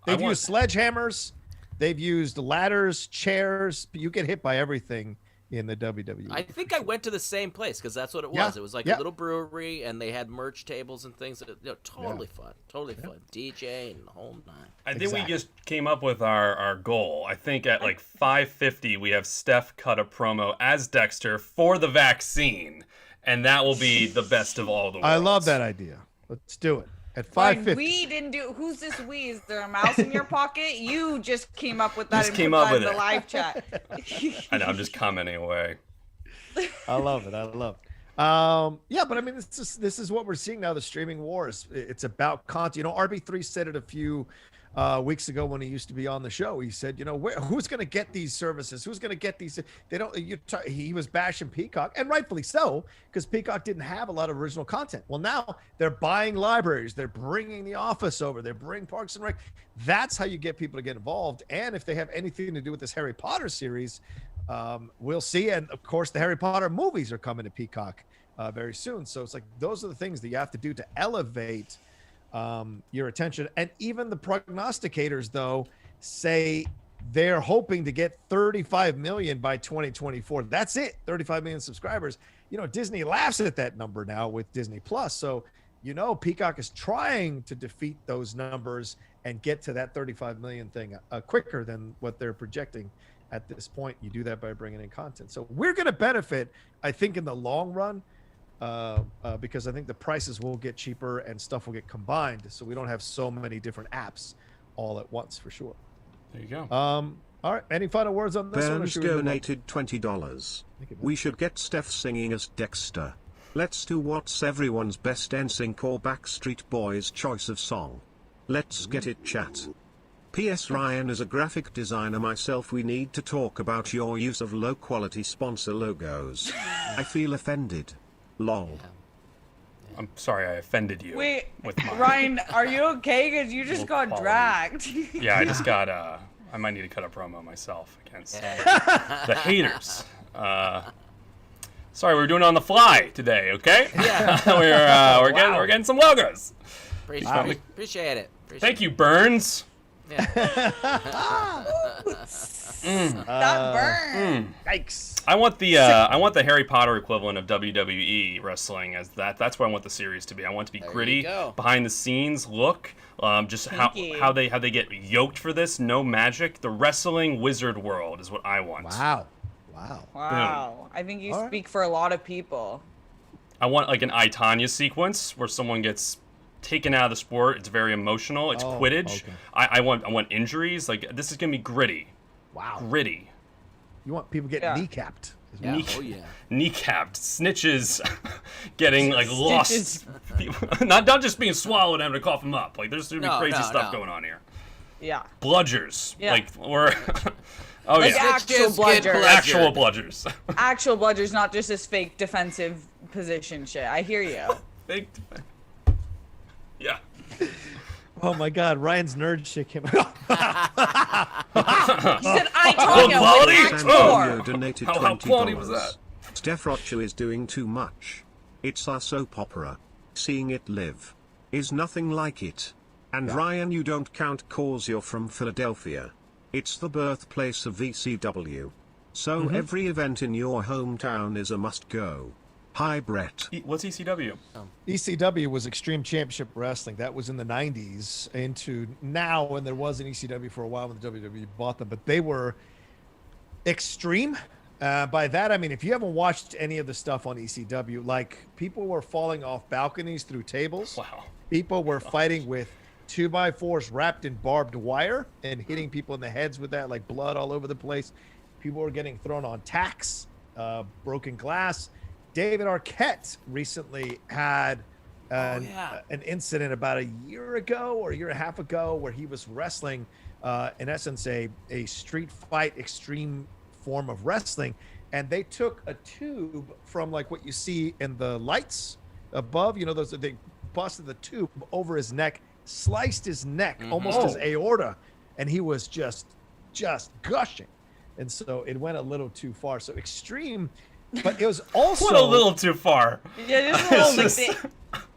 They've used sledgehammers. They've used ladders, chairs. You get hit by everything in the WWE. I think I went to the same place, because that's what it was. Yeah. It was like a little brewery, and they had merch tables and things. Totally fun. Totally fun. DJ and the whole nine. I think we just came up with our goal. I think at 5:50 we have Steph cut a promo as Dexter for the vaccine, and that will be the best of all the worlds. I love that idea. Let's do it. At 5:50. We didn't do. Who's this we? Is there a mouse in your pocket? You just came up with that. Just came up with the it. live chat. I know. I'm just commenting away. I love it. But I mean, this is what we're seeing now. The streaming wars. It's about content. RB3 said it a few weeks ago when he used to be on the show. He said, who's going to get these services? Who's going to get these? They don't. He was bashing Peacock, and rightfully so, because Peacock didn't have a lot of original content. Well, now they're buying libraries. They're bringing The Office over. They're bringing Parks and Rec. That's how you get people to get involved. And if they have anything to do with this Harry Potter series, we'll see. And of course, the Harry Potter movies are coming to Peacock very soon. So it's like those are the things that you have to do to elevate your attention. And even the prognosticators, though, say they're hoping to get 35 million by 2024. That's it. 35 million subscribers. Disney laughs at that number now with Disney Plus. So, Peacock is trying to defeat those numbers and get to that 35 million thing quicker than what they're projecting at this point. You do that by bringing in content. So we're going to benefit, I think, in the long run, because I think the prices will get cheaper and stuff will get combined, so we don't have so many different apps all at once, for sure. There you go. All right. Any final words on this one? Burns donated $20. We should get Steph singing as Dexter. Let's do what's everyone's best NSYNC or Backstreet Boys choice of song. Let's get it, chat. P.S. Ryan, as a graphic designer myself, we need to talk about your use of low-quality sponsor logos. I feel offended. Lol. I'm sorry I offended you. Wait, with mine. Ryan, are you okay? Because you just got dragged. Yeah, I just got, I might need to cut a promo myself against the haters. Sorry, we're doing it on the fly today, okay? Yeah. We're getting some logos. Appreciate it. Thank you, Burns. Yeah. That burn. Yikes. I want the Harry Potter equivalent of WWE wrestling as that. That's what I want the series to be. I want it to be gritty, behind the scenes look. Just how they get yoked for this. No magic. The wrestling wizard world is what I want. Wow. I think you speak for a lot of people. I want like an I, Tonya sequence where someone gets taken out of the sport. It's very emotional. It's Quidditch. Okay. I want injuries. Like, this is gonna be gritty. Wow. Gritty. You want people getting kneecapped. Yeah. Oh yeah. Kneecapped, snitches, getting like lost, not just being swallowed and having to cough them up. Like there's gonna be crazy stuff going on here. Yeah. Bludgers. Yeah. Like we're. Oh like yeah. Actual bludgers. Actual bludgers. Actual bludgers, not just this fake defensive position shit. I hear you. Fake. Yeah. Oh my God, Ryan's nerd shit came out. He said, I told you. Donated How quality was that? Steph Rocha is doing too much. It's a soap opera. Seeing it live is nothing like it. And Ryan, you don't count cause you're from Philadelphia. It's the birthplace of VCW. So every event in your hometown is a must-go. Hi, Brett. What's ECW? ECW was Extreme Championship Wrestling. That was in the 90s into now, and there was an ECW for a while when the WWE bought them, but they were extreme. By that, I mean, if you haven't watched any of the stuff on ECW, like people were falling off balconies through tables. Wow. People were fighting with 2x4s wrapped in barbed wire and hitting people in the heads with that, like blood all over the place. People were getting thrown on tacks, broken glass. David Arquette recently had an incident about a year ago or a year and a half ago where he was wrestling, in essence, a street fight extreme form of wrestling. And they took a tube from like what you see in the lights above, those they busted the tube over his neck, sliced his neck, almost his aorta, and he was just gushing. And so it went a little too far. So extreme, but it was also went a little too far. Yeah,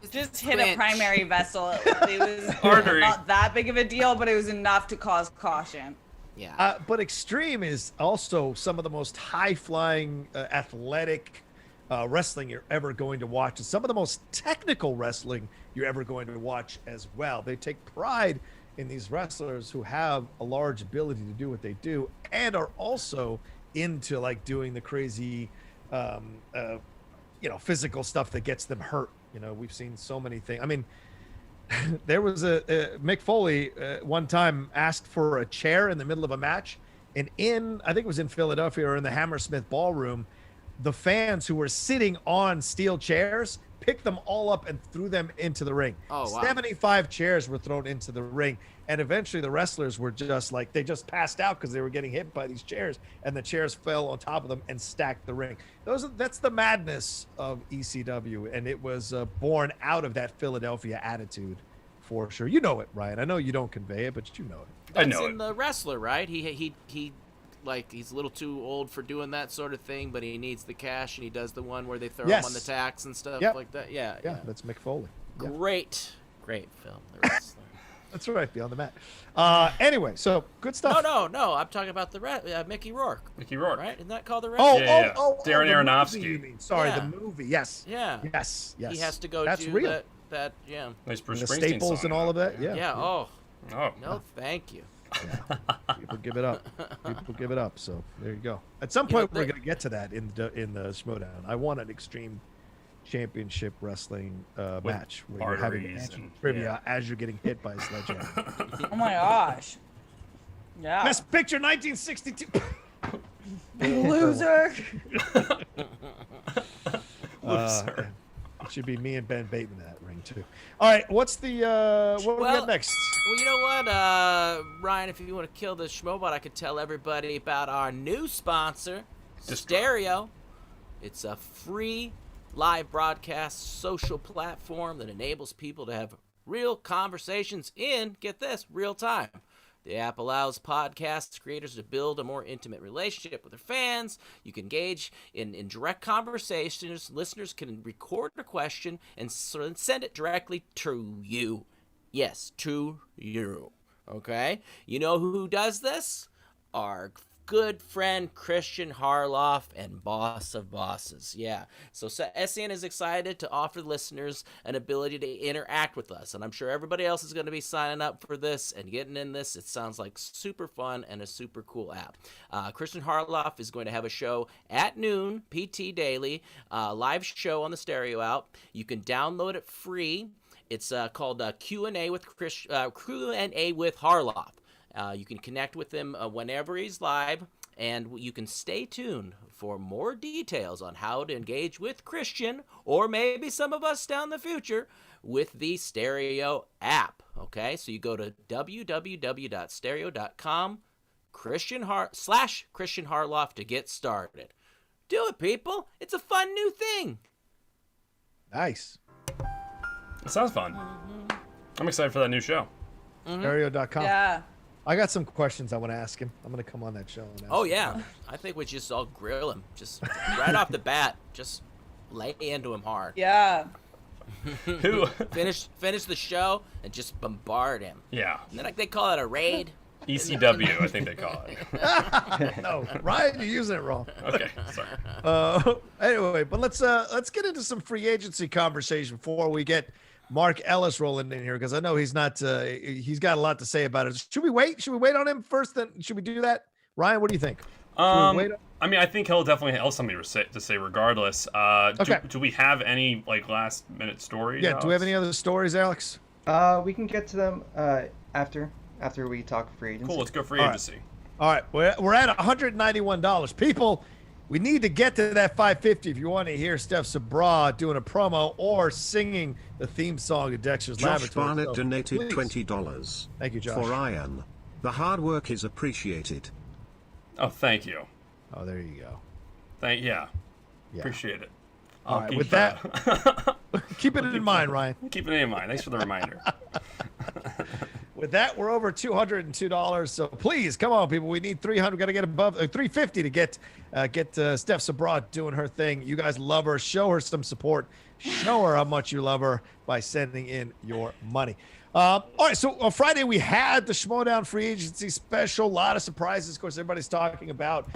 just hit a primary vessel. It was not that big of a deal, but it was enough to cause caution. Yeah. But extreme is also some of the most high-flying, athletic wrestling you're ever going to watch, and some of the most technical wrestling you're ever going to watch as well. They take pride in these wrestlers who have a large ability to do what they do and are also into like doing the crazy physical stuff that gets them hurt. We've seen so many things. I mean, there was a Mick Foley one time asked for a chair in the middle of a match, and I think it was in Philadelphia or in the Hammersmith Ballroom, the fans who were sitting on steel chairs picked them all up and threw them into the ring. Oh, wow. 75 chairs were thrown into the ring, and eventually the wrestlers were just like, they just passed out because they were getting hit by these chairs, and the chairs fell on top of them and stacked the ring. That's the madness of ECW, and it was born out of that Philadelphia attitude for sure. You know it, Ryan. I know you don't convey it, but you know it. I know That's in The Wrestler, right? He like he's a little too old for doing that sort of thing, but he needs the cash, and he does the one where they throw him on the tax and stuff like that. Yeah, that's Mick Foley. Great film, The Wrestler. That's right, Beyond the Mat. Anyway, so good stuff. No. I'm talking about Mickey Rourke. Mickey Rourke, right? Isn't that called The Wrestler? Darren Aronofsky. You mean? Sorry, the movie. Yes. Yeah. Yes. He has to go That's to real. that. Yeah. Nice Bruce And the Springsteen Staples song, and all of that. Yeah. Yeah. Oh. Oh. No, thank you. Yeah. People give it up. So there you go. At some point, we're going to get to that in the Schmoedown. I want an Extreme Championship Wrestling match where you're having trivia as you're getting hit by a sledgehammer. Oh my gosh. Yeah. Best Picture 1962. Loser. Loser. It should be me and Ben Bateman in that ring too. All right, what's the what do we got next? Well, you know what, Ryan, if you want to kill the Schmoebot, I could tell everybody about our new sponsor, Stereo. It's a free live broadcast social platform that enables people to have real conversations in, get this, real time. The app allows podcast creators to build a more intimate relationship with their fans. You can engage in direct conversations. Listeners can record a question and send it directly to you. Yes, to you. Okay? You know who does this? Our good friend Christian Harloff and boss of bosses. Yeah. So SEN is excited to offer listeners an ability to interact with us. And I'm sure everybody else is going to be signing up for this and getting in this. It sounds like super fun and a super cool app. Christian Harloff is going to have a show at noon, PT Daily, live show on the Stereo app. You can download it free. It's called Q&A with Harloff. You can connect with him whenever he's live. And you can stay tuned for more details on how to engage with Christian, or maybe some of us down the future, with the Stereo app. Okay, so you go to www.stereo.com Christian Harloff to get started. Do it, people. It's a fun new thing. Nice. It sounds fun. I'm excited for that new show. Stereo.com. Yeah. I got some questions I want to ask him. I'm going to come on that show. And ask Oh, him yeah. questions. I think we just all grill him. Just right off the bat, just lay into him hard. Yeah. Who? Finish the show and just bombard him. Yeah. And then they call it a raid. ECW, I think they call it. No, Ryan, you're using it wrong. Okay, sorry. Anyway, but let's get into some free agency conversation before we get Mark Ellis rolling in here, because I know he's not he's got a lot to say about it. Should we wait? Should we wait on him first? Then should we do that? Ryan, what do you think? I mean, I think he'll definitely have something to say regardless. Okay. Do we have any like last minute stories? Yeah. Alex? Do we have any other stories, Alex? We can get to them after we talk free agency. Cool. Let's go free All right. agency. All right, we're at $191. People, we need to get to that 550 if you want to hear Steph Sabraw doing a promo or singing the theme song to Dexter's Josh Laboratory. Barnett So, donated please. $20. Thank you, Josh. For Ryan. The hard work is appreciated. Oh, thank you. Oh, there you go. Yeah. Yeah. Appreciate it. All I'll right, keep, with that, keep it in mind, Ryan. keeping it in mind. Thanks for the reminder. With that, we're over $202. So please, come on, people. We need 300. Got to get above 350 to get Steph Sabraw doing her thing. You guys love her. Show her some support. Show her how much you love her by sending in your money. All right, so on Friday we had the Schmoedown free agency special. A lot of surprises. Of course, everybody's talking about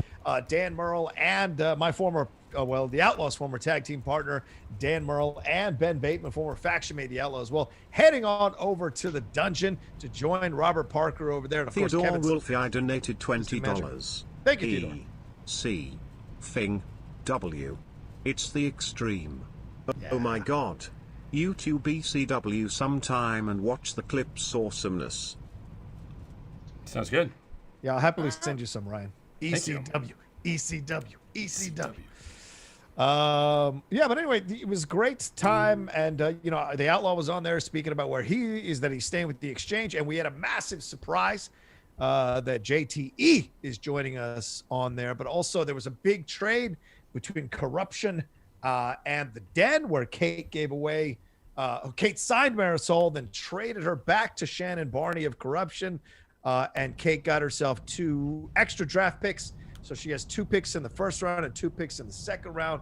Dan Murrell and my former, the Outlaws' former tag team partner, Dan Murrell, and Ben Bateman, former faction mate, the Outlaws. Well, heading on over to the dungeon to join Robert Parker over there. And of course, Theodore Kevin. Wolfie, I donated $20. Thank you, Theodore. C. Thing. W. It's the extreme. Yeah. Oh my god. YouTube ECW sometime and watch the clips. Awesomeness. Sounds good. Yeah, I'll happily send you some, Ryan. Thank you. ECW. Yeah, but anyway, it was a great time, and the Outlaw was on there speaking about where he is, that he's staying with the Exchange, and we had a massive surprise that JTE is joining us on there, but also there was a big trade between Corruption and the Den, where Kate signed Marisol, then traded her back to Shannon Barney of Corruption, and Kate got herself 2 extra draft picks. So she has 2 picks in the first round and 2 picks in the second round.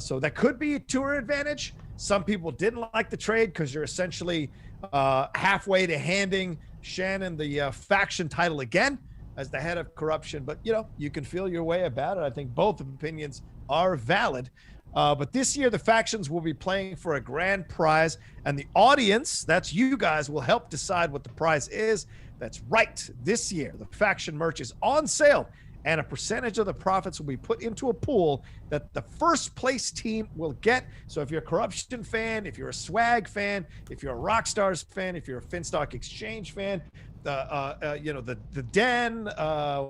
So that could be to her advantage. Some people didn't like the trade because you're essentially halfway to handing Shannon the faction title again as the head of Corruption. But, you can feel your way about it. I think both opinions are valid. But this year, the factions will be playing for a grand prize, and the audience, that's you guys, will help decide what the prize is. That's right. This year, the faction merch is on sale, and a percentage of the profits will be put into a pool that the first place team will get. So if you're a Corruption fan, if you're a Swag fan, if you're a Rockstars fan, if you're a Finstock Exchange fan, the Den,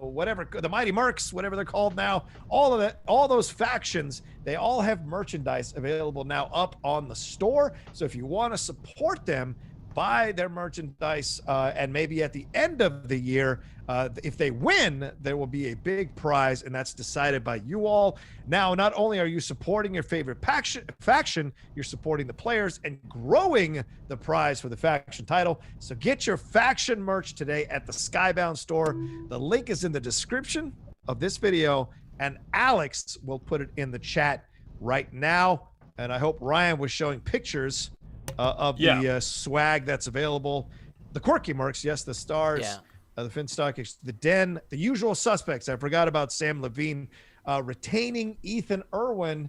whatever, the Mighty Mercs, whatever they're called now, all those factions, they all have merchandise available now up on the store. So if you want to support them, buy their merchandise, and maybe at the end of the year, if they win, there will be a big prize, and that's decided by you all. Now, not only are you supporting your favorite faction, you're supporting the players and growing the prize for the faction title. So get your faction merch today at the Skybound store. The link is in the description of this video, and Alex will put it in the chat right now. And I hope Ryan was showing pictures of the swag that's available. The quirky mercs, yes, the stars. Yeah. The Finstock, the Den, the usual suspects. I forgot about Sam Levine retaining Ethan Irwin,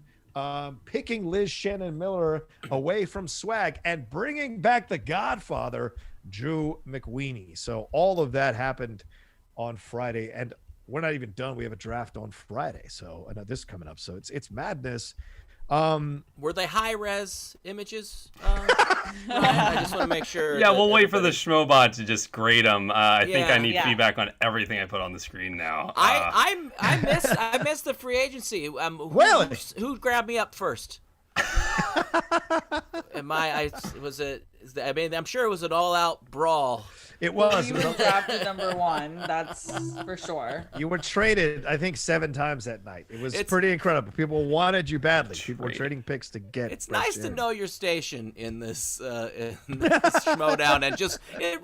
picking Liz Shannon Miller away from swag, and bringing back the Godfather, Drew McWeeny. So all of that happened on Friday, and we're not even done. We have a draft on Friday, so this is coming up. So it's madness. Were they high-res images? I just want to make sure. Yeah, we'll wait for the Schmoebot to just grade them. I think I need feedback on everything I put on the screen now. I missed the free agency. Who grabbed me up first? I'm sure it was an all-out brawl. It was. You were drafted #1. That's for sure. You were traded, I think, 7 times that night. It's pretty incredible. People wanted you badly. People were trading picks to get. It's nice to know your station in this Schmoedown, and just it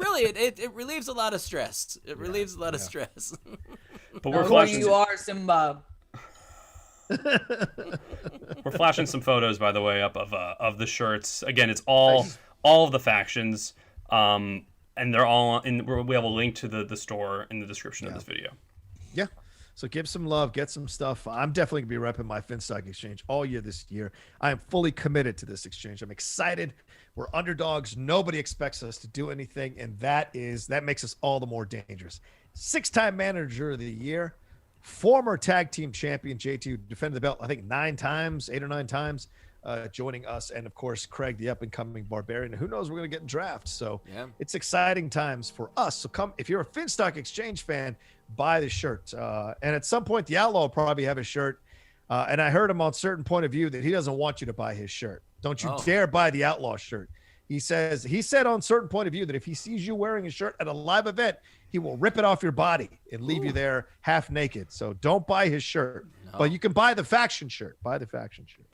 relieves a lot of stress. It relieves a lot of stress. But we're flashing. You are Simba. We're flashing some photos, by the way, up of the shirts. Again, it's all of the factions. And they're all we have a link to the store in the description of this video. Yeah. So give some love, get some stuff. I'm definitely going to be repping my Finstock exchange all year this year. I am fully committed to this exchange. I'm excited. We're underdogs. Nobody expects us to do anything, and that makes us all the more dangerous. 6-time manager of the year, former tag team champion J2, defended the belt, I think 8 or 9 times. Joining us, and of course Craig, the up-and-coming barbarian. Who knows, we're going to get in draft, so it's exciting times for us. So come, if you're a Finstock Exchange fan, buy the shirt, and at some point the Outlaw will probably have a shirt, and I heard him on Certain Point of View that he doesn't want you to buy his shirt. Don't you dare buy the Outlaw shirt. He said on Certain Point of View that if he sees you wearing a shirt at a live event, he will rip it off your body and leave you there half naked. So don't buy his shirt. No. But you can buy the faction shirt. Buy the faction shirt.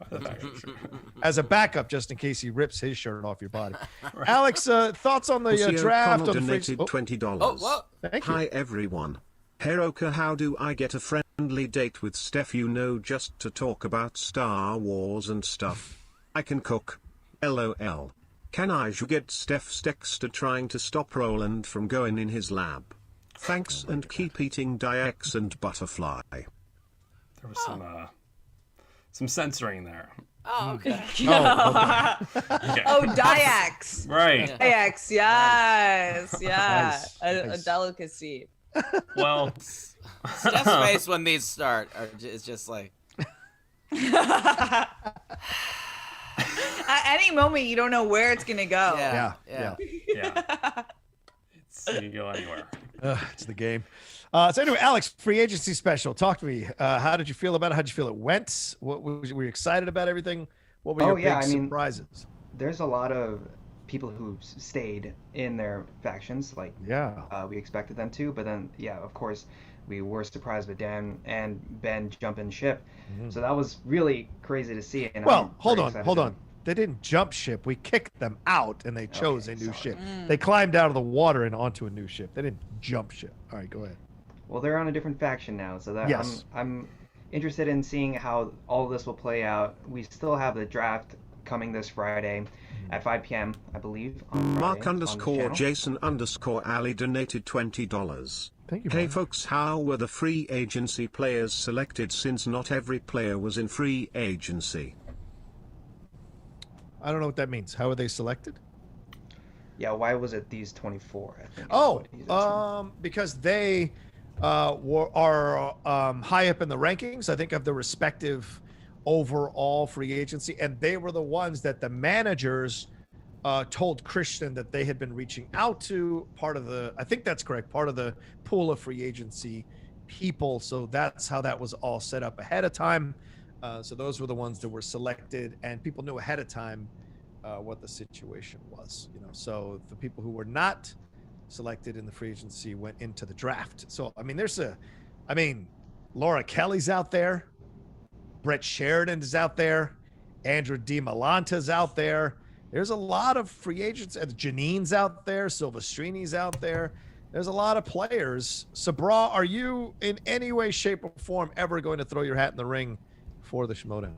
As a backup, just in case he rips his shirt off your body. Right. Alex, thoughts on the draft? Donated $20. Oh, well, thank you. Hi, everyone. Heroka, how do I get a friendly date with Steph, just to talk about Star Wars and stuff? I can cook. LOL. Can I get Steph's Dexter trying to stop Roland from going in his lab? Thanks, and keep eating Diex and butterfly. There was some censoring there. Oh, okay. Okay. Oh, Diex. Right. Diex, yes. Yeah. Nice. A delicacy. Well, Steph's face when these start is just like... At any moment, you don't know where it's going to go. Yeah. You can go anywhere. It's the game. So anyway, Alex, free agency special. Talk to me. How did you feel about it? How did you feel it went? Were you excited about everything? What were your big surprises? There's a lot of people who stayed in their factions. We expected them to. But then, of course, we were surprised with Dan and Ben jumping ship. Mm-hmm. So that was really crazy to see. And hold on. They didn't jump ship. We kicked them out, and they chose a new ship. They climbed out of the water and onto a new ship. They didn't jump ship. All right, go ahead. Well, they're on a different faction now, so that I'm interested in seeing how all of this will play out. We still have the draft coming this Friday at 5 p.m., I believe. Mark_Jason_Ali donated $20. Thank you. Hey folks, how were the free agency players selected, since not every player was in free agency? I don't know what that means. How are they selected? Yeah, why was it these 24? I think because they are high up in the rankings, I think, of the respective overall free agency, and they were the ones that the managers told Christian that they had been reaching out to, part of the pool of free agency people. So that's how that was all set up ahead of time. So those were the ones that were selected, and people knew ahead of time what the situation was. So the people who were not selected in the free agency went into the draft. So Laura Kelly's out there, Brett Sheridan is out there, Andrew DiMalanta's out there. There's a lot of free agents. Janine's out there, Silvestrini's out there. There's a lot of players. Sabraw, are you in any way, shape, or form ever going to throw your hat in the ring for the Schmoedown?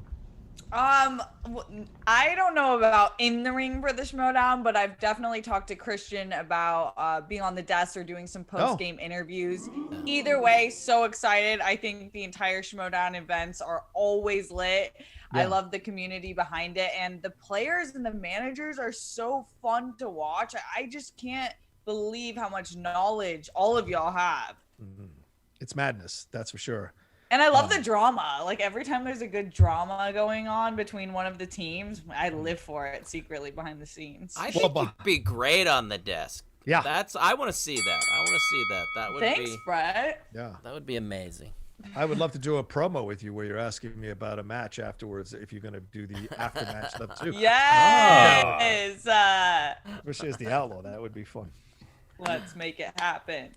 I don't know about in the ring for the Schmoedown, but I've definitely talked to Christian about being on the desk or doing some post-game interviews. Either way, so excited. I think the entire Schmoedown events are always lit. Yeah. I love the community behind it, and the players and the managers are so fun to watch. I just can't believe how much knowledge all of y'all have. It's madness, that's for sure. And I love the drama. Like every time there's a good drama going on between one of the teams, I live for it secretly behind the scenes. I think you'd be great on the desk. Yeah. I want to see that. That would Thanks, Brett. Yeah. That would be amazing. I would love to do a promo with you where you're asking me about a match afterwards if you're going to do the after-match stuff too. Yes. Especially as the Outlaw. That would be fun. Let's make it happen.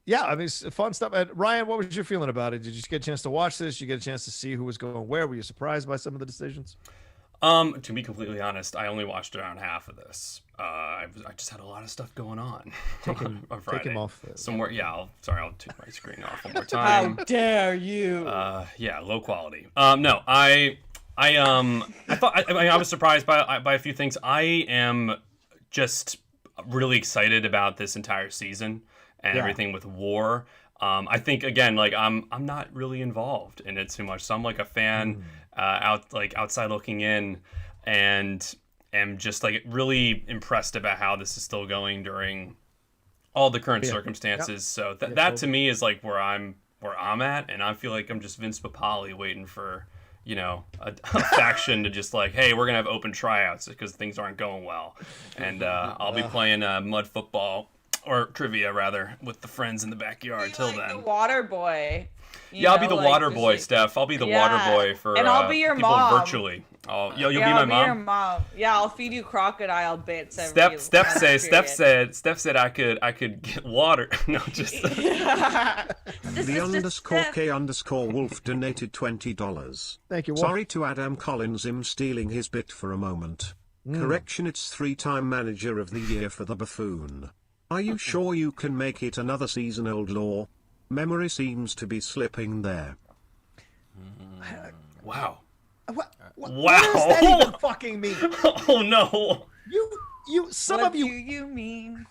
Yeah, I mean, it's fun stuff. And Ryan, what was your feeling about it? Did you get a chance to watch this? Did you get a chance to see who was going where? Were you surprised by some of the decisions? To be completely honest, I only watched around half of this. I just had a lot of stuff going on. Take him off. Somewhere, yeah. I'll take my screen off one more time. How dare you? Yeah, low quality. No, I thought I was surprised by a few things. I am just really excited about this entire season and everything with war. I think again, like I'm not really involved in it too much, so I'm like a fan outside looking in, and am just like really impressed about how this is still going during all the current circumstances. So that to me is like where I'm at, and I feel like I'm just Vince Papale waiting for a faction to just like, hey, we're gonna have open tryouts because things aren't going well, and I'll be playing mud football. Or trivia, rather, with the friends in the backyard till then. The water boy. I'll be the water boy, Steph. I'll be the water boy for and I'll be your people mom. virtually. You'll be my mom? Your mom. Yeah, I'll feed you crocodile bits every Steph said I could get water. No, just the _K_Wolf donated $20. Thank you, Wolf. Sorry to Adam Collins him stealing his bit for a moment. Correction, it's 3-time manager of the year for the buffoon. Are you sure you can make it another season, old law? Memory seems to be slipping there. Wow. What does that even fucking mean? Oh no. What do you mean?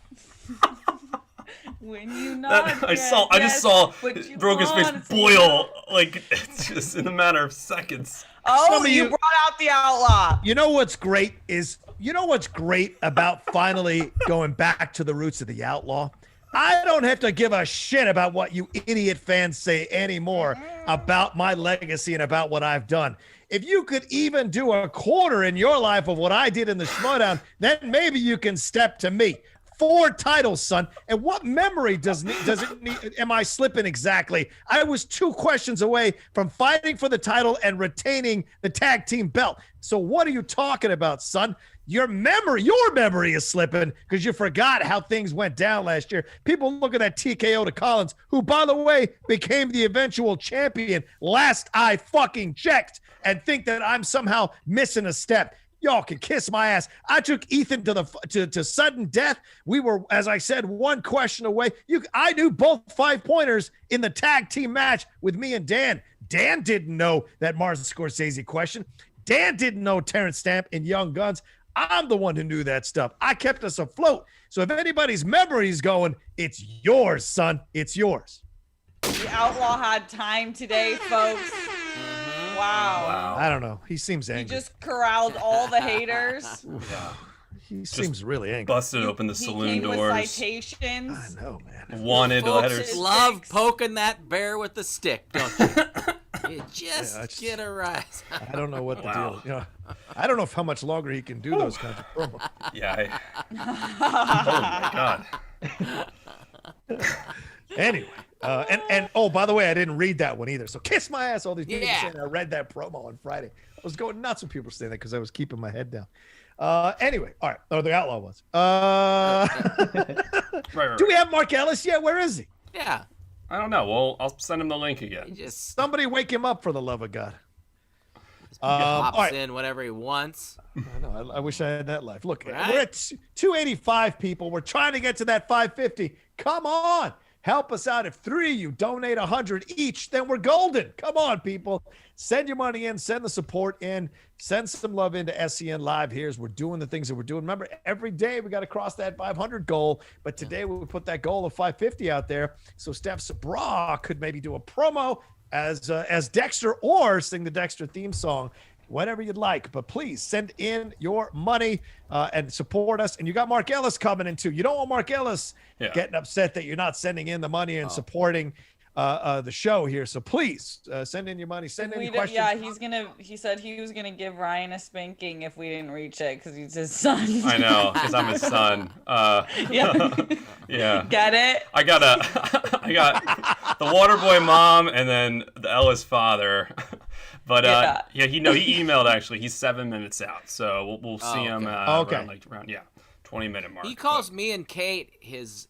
When you not I just saw Brogan's face boil like just in a matter of seconds. Oh, you brought out the Outlaw. You know what's great about finally going back to the roots of the Outlaw? I don't have to give a shit about what you idiot fans say anymore about my legacy and about what I've done. If you could even do a quarter in your life of what I did in the Schmoedown, then maybe you can step to me. 4 titles, son. And what memory does it need? Am I slipping exactly? I was 2 questions away from fighting for the title and retaining the tag team belt. So what are you talking about, son? Your memory is slipping because you forgot how things went down last year. People look at that TKO to Collins, who, by the way, became the eventual champion last I fucking checked, and think that I'm somehow missing a step. Y'all can kiss my ass. I took Ethan to sudden death. We were, as I said, 1 question away. I knew both 5-pointers in the tag team match with me and Dan. Dan didn't know that Martin Scorsese question. Dan didn't know Terrence Stamp in Young Guns. I'm the one who knew that stuff. I kept us afloat. So if anybody's memory is going, it's yours, son. It's yours. The Outlaw had time today, folks. Wow. I don't know. He seems angry. He just corralled all the haters. Yeah. He seems really angry. Busted open the saloon doors. With citations. I know, man. Wanted letters. Love poking that bear with the stick, don't you? You just get a rise. I don't know what the deal. I don't know how much longer he can do those kinds of promos. Yeah. Oh my god. Anyway, and oh, by the way, I didn't read that one either. So kiss my ass. All these people saying I read that promo on Friday. I was going nuts when people were saying that because I was keeping my head down. Anyway, all right. Oh, the Outlaw was. Right. Do we have Mark Ellis yet? Where is he? Yeah. I don't know. Well, I'll send him the link again. Somebody wake him up for the love of God. Pops in whatever he wants. I know. I wish I had that life. Look, we're at 285 people. We're trying to get to that 550. Come on. Help us out. If 3 of you donate 100 each, then we're golden. Come on, people. Send your money in. Send the support in. Send some love into SEN Live here as we're doing the things that we're doing. Remember, every day we got to cross that 500 goal. But today we put that goal of 550 out there. So Steph Sabraw could maybe do a promo as Dexter or sing the Dexter theme song. Whatever you'd like, but please send in your money and support us. And you got Mark Ellis coming in too. You don't want Mark Ellis getting upset that you're not sending in the money and supporting. the show here. So please send in your money, send in your questions. Yeah, he said he was gonna give Ryan a spanking if we didn't reach it because he's his son. I know, because I'm his son. Yeah. Get it? I got the Waterboy mom and then the Ellis father. But he emailed actually. He's 7 minutes out, so we'll see him around 20-minute mark. He calls me and Kate his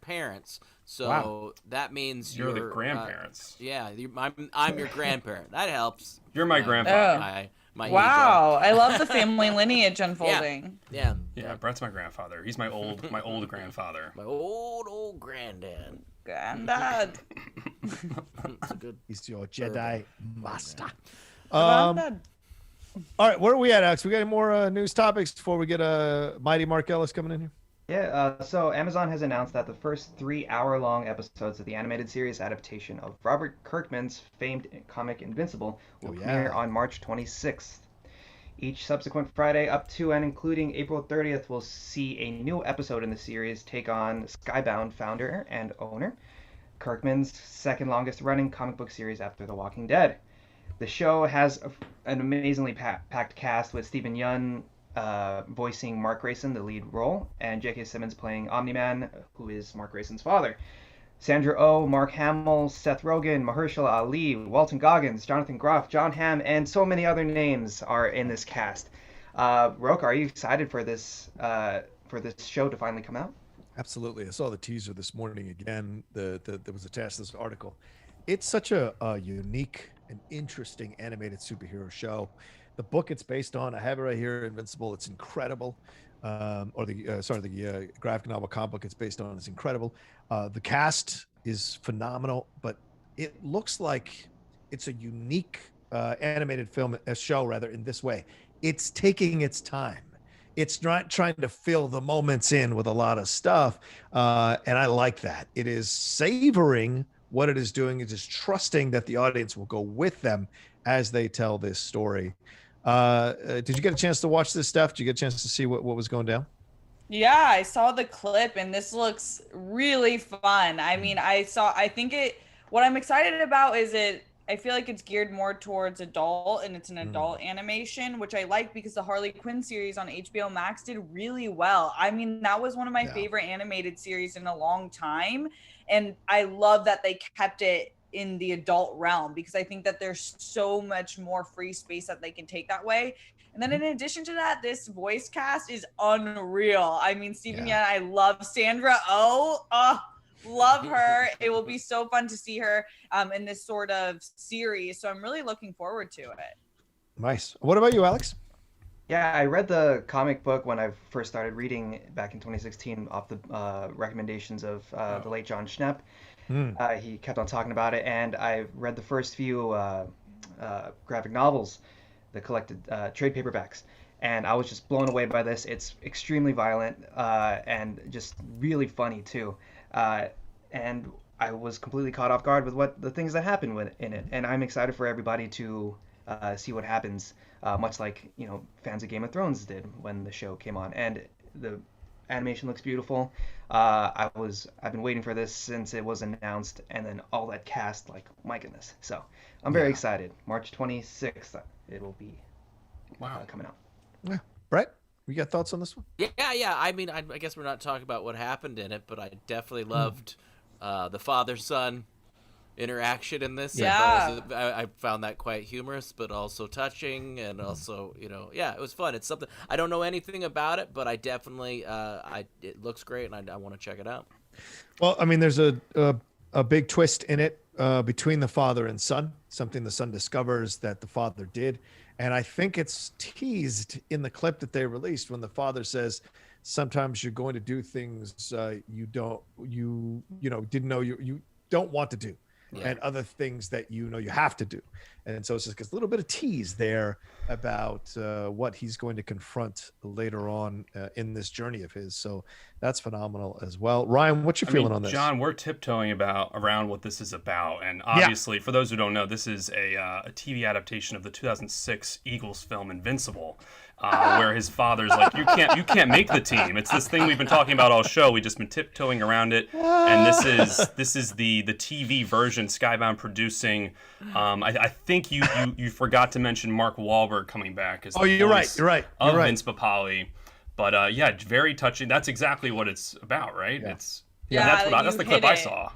parents. So that means you're the grandparents. I'm your grandparent. That helps. You're my grandfather. Wow, I love the family lineage unfolding. Yeah. Brett's my grandfather. He's my old grandfather. My old granddad. Granddad. He's your Jedi master. All right, where are we at, Alex? We got any more news topics before we get Mighty Mark Ellis coming in here? Yeah, so Amazon has announced that the first 3-hour-long episodes of the animated series adaptation of Robert Kirkman's famed comic Invincible will premiere on March 26th. Each subsequent Friday up to and including April 30th will see a new episode in the series take on Skybound founder and owner, Kirkman's second longest running comic book series after The Walking Dead. The show has an amazingly packed cast with Stephen Yeun voicing Mark Grayson, the lead role, and J.K. Simmons playing Omni-Man, who is Mark Grayson's father. Sandra Oh, Mark Hamill, Seth Rogen, Mahershala Ali, Walton Goggins, Jonathan Groff, John Hamm, and so many other names are in this cast. Rocha, are you excited for this show to finally come out? Absolutely. I saw the teaser this morning again. That was attached to this article. It's such a unique and interesting animated superhero show. The book it's based on, I have it right here, Invincible. It's incredible. The graphic novel comic book it's based on is incredible. The cast is phenomenal, but it looks like it's a unique animated show in this way. It's taking its time. It's not trying to fill the moments in with a lot of stuff, and I like that. It is savoring what it is doing. It is trusting that the audience will go with them as they tell this story. Did you get a chance to watch this stuff? Did you get a chance to see what was going down? Yeah, I saw the clip and this looks really fun. I mean, what I'm excited about is I feel like it's geared more towards adult and it's an adult animation, which I like because the Harley Quinn series on HBOMAX did really well. I mean, that was one of my favorite animated series in a long time. And I love that they kept it in the adult realm because I think that there's so much more free space that they can take that way. And then in addition to that, this voice cast is unreal. I mean, Stephen Yeun, I love Sandra Oh. Love her. It will be so fun to see her in this sort of series. So I'm really looking forward to it. Nice. What about you, Alex? Yeah, I read the comic book when I first started reading back in 2016 off the recommendations of the late John Schnepp. He kept on talking about it, and I read the first few graphic novels, the collected trade paperbacks, and I was just blown away by this. It's extremely violent and just really funny too. And I was completely caught off guard with what the things that happen in it, and I'm excited for everybody to see what happens. Much like fans of Game of Thrones did when the show came on, and the animation looks beautiful. I've been waiting for this since it was announced, and then all that cast, like, my goodness. So I'm very excited. March 26th, it'll be coming out. Yeah, Brett, you got thoughts on this one? Yeah. I mean, I guess we're not talking about what happened in it, but I definitely loved the father-son interaction in this. Yeah. I found that quite humorous, but also touching, and also, it was fun. It's something I don't know anything about it, but I definitely it looks great, and I want to check it out. Well, I mean, there's a big twist in it between the father and son, something the son discovers that the father did, and I think it's teased in the clip that they released when the father says, sometimes you're going to do things you didn't know you don't want to do. And other things that you have to do. And so it's just a little bit of tease there about what he's going to confront later on in this journey of his. So that's phenomenal as well. Ryan, what's your feeling on this? John, we're tiptoeing around what this is about. And obviously, for those who don't know, this is a TV adaptation of the 2006 Eagles film Invincible. where his father's like, you can't make the team. It's this thing we've been talking about all show. We've just been tiptoeing around it, and this is the TV version Skybound producing. I think you forgot to mention Mark Wahlberg coming back as the voice of Vince Papali. But yeah, very touching. That's exactly what it's about, right? Yeah. That's the clip I saw.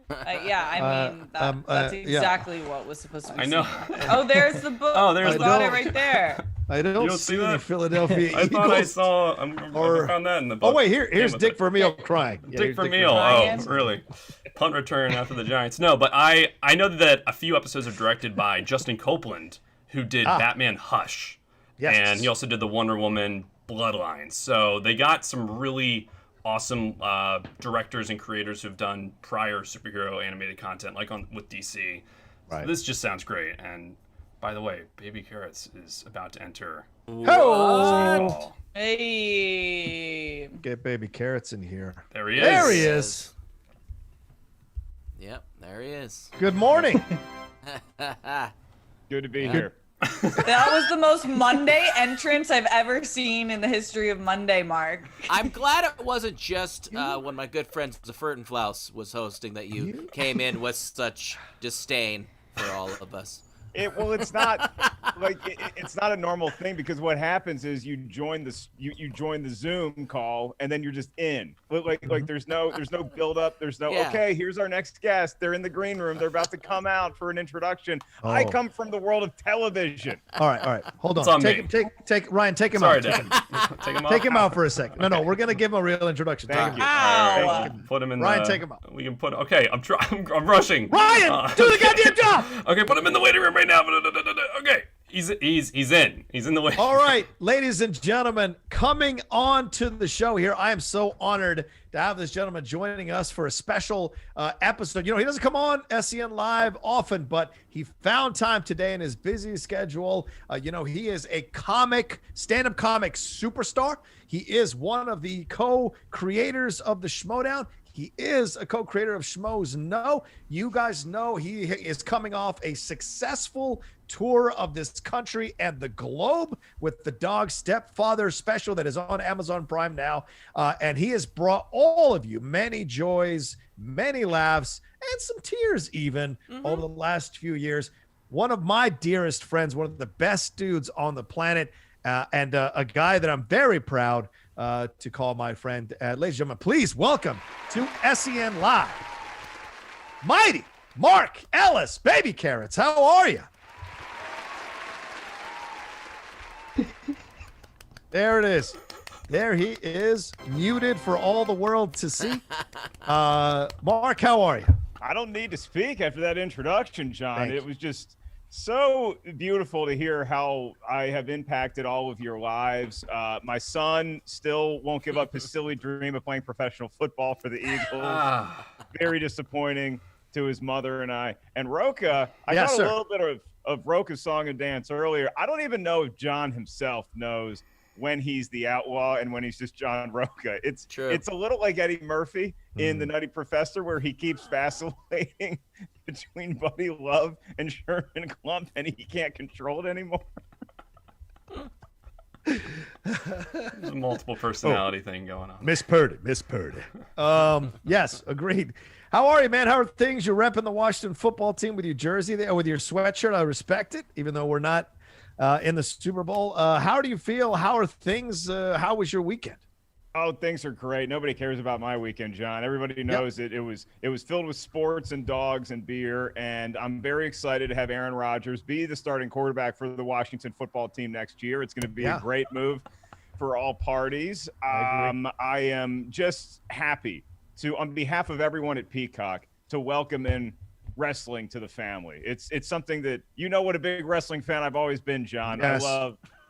That's exactly what was supposed to be. I know. Oh, there's the book. Oh, there's I got it right there. I don't see any Philadelphia I thought I Eagles. saw. I found that in the book. Oh wait, here's Dick Vermeil crying. Yeah, Dick Vermeil. Oh, really? Punt return after the Giants. No, but I know that a few episodes are directed by Justin Copeland, who did Batman Hush. Yes. And he also did the Wonder Woman Bloodlines. So they got some really awesome directors and creators who've done prior superhero animated content, like with DC. Right. So this just sounds great. And by the way, Baby Carrots is about to enter. Oh! Hey! Get Baby Carrots in here. There he is. There he is. Yep, there he is. Good morning. Good to be here. That was the most Monday entrance I've ever seen in the history of Monday, Mark. I'm glad it wasn't just when my good friend Zafurtenflaus was hosting that you came in with such disdain for all of us. It's not like it's not a normal thing, because what happens is you join the Zoom call and then you're just in. Like there's no build up. There's no okay. Here's our next guest. They're in the green room. They're about to come out for an introduction. Oh. I come from the world of television. All right. Hold It's on. on me. Take Ryan. Take him Sorry, out. Dad. Take him off. Take him out for a second. No, we're gonna give him a real introduction. Thank you. Ow. Put him in. Ryan, take him out. We can put. Okay, I'm rushing. Ryan, do the goddamn job. Okay, put him in the waiting room right now. Okay, he's in. He's in the waiting. All right, ladies and gentlemen, coming on to the show here, I am so honored to have this gentleman joining us for a special episode. You know, he doesn't come on SEN Live often, but he found time today in his busy schedule. He is a stand-up comic superstar. He is one of the co-creators of the Schmoedown. He is a co-creator of Schmoes Know. You guys know he is coming off a successful tour of this country and the globe with the Dog Stepfather special that is on Amazon Prime now. And he has brought all of you many joys, many laughs, and some tears even over the last few years. One of my dearest friends, one of the best dudes on the planet, and a guy that I'm very proud to call my friend. Ladies and gentlemen, please welcome to SEN Live, Mighty Mark Ellis. Baby Carrots, how are you? There it is. There he is, muted for all the world to see. Mark, how are you? I don't need to speak after that introduction, John. Thank you. It was just so beautiful to hear how I have impacted all of your lives. My son still won't give up his silly dream of playing professional football for the Eagles. Very disappointing to his mother and I. And Rocha, I got a little bit of Rocha's song and dance earlier. I don't even know if John himself knows when he's the outlaw and when he's just John Rocha. It's true. It's a little like Eddie Murphy in The Nutty Professor, where he keeps vacillating between Buddy Love and Sherman Klump, and he can't control it anymore. There's a multiple personality thing going on. Miss Purdy. Yes, agreed. How are you, man? How are things? You're repping the Washington football team with your jersey there, with your sweatshirt. I respect it, even though we're not in the Super Bowl. How do you feel? How are things? How was your weekend? Oh, things are great. Nobody cares about my weekend, John. Everybody knows it was filled with sports and dogs and beer, and I'm very excited to have Aaron Rodgers be the starting quarterback for the Washington football team next year. It's going to be a great move for all parties. I am just happy to, on behalf of everyone at Peacock, to welcome in wrestling to the family. It's something that, you know what a big wrestling fan I've always been, John. Yes.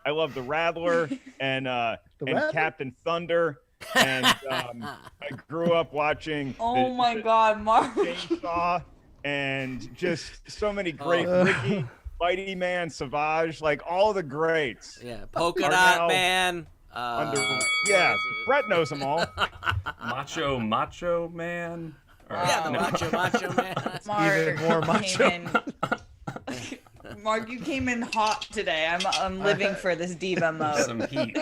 I love the Rattler and Captain Thunder, and I grew up watching. Oh my God, Mark! Chainsaw, and just so many great Ricky, Mighty Man, Savage, like all the greats. Yeah, Polka Dot Man. Brett knows them all. Macho Man. The Macho Man. Mark Even more macho. Mark, you came in hot today. I'm living for this diva mode. Some heat.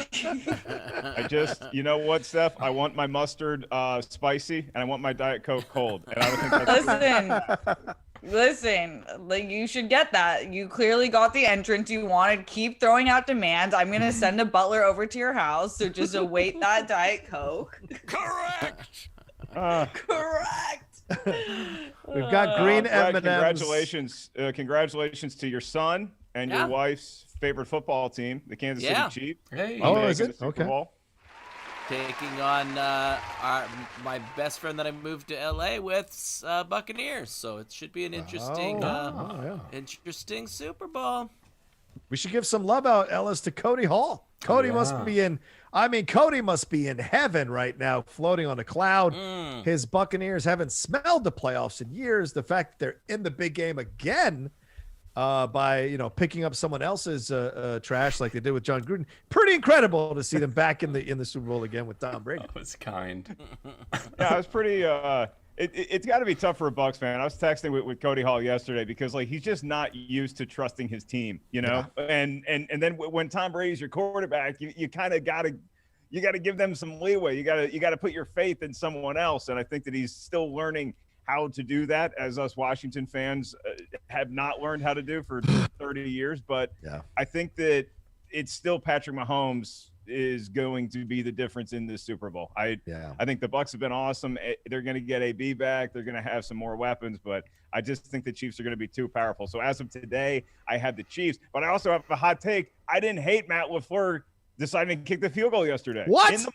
You know what, Steph? I want my mustard spicy, and I want my Diet Coke cold. And I don't think that's Listen, like, you should get that. You clearly got the entrance you wanted. Keep throwing out demands. I'm gonna send a butler over to your house, so just await that Diet Coke. Correct. Correct. We've got green Brad, M&Ms. Congratulations to your son and your wife's favorite football team, the Kansas City Chiefs. Hey. Oh, is it? Okay. Bowl. Taking on my best friend that I moved to LA with, Buccaneers. So it should be an interesting, interesting Super Bowl. We should give some love out, Ellis, to Cody Hall. Cody must be in heaven right now, floating on a cloud. His Buccaneers haven't smelled the playoffs in years. The fact that they're in the big game again by picking up someone else's trash like they did with John Gruden, pretty incredible to see them back in the Super Bowl again with Tom Brady. That was kind. Yeah, it was pretty. It's got to be tough for a Bucs fan. I was texting with Cody Hall yesterday because he's just not used to trusting his team, and then when Tom Brady's your quarterback, you kind of got to give them some leeway. You got to put your faith in someone else, and I think that he's still learning how to do that, as us Washington fans have not learned how to do for 30 years. But I think that it's still Patrick Mahomes is going to be the difference in this Super Bowl. I think the Bucs have been awesome. They're going to get AB back. They're going to have some more weapons, but I just think the Chiefs are going to be too powerful. So as of today, I have the Chiefs, but I also have a hot take. I didn't hate Matt LaFleur deciding to kick the field goal yesterday. What?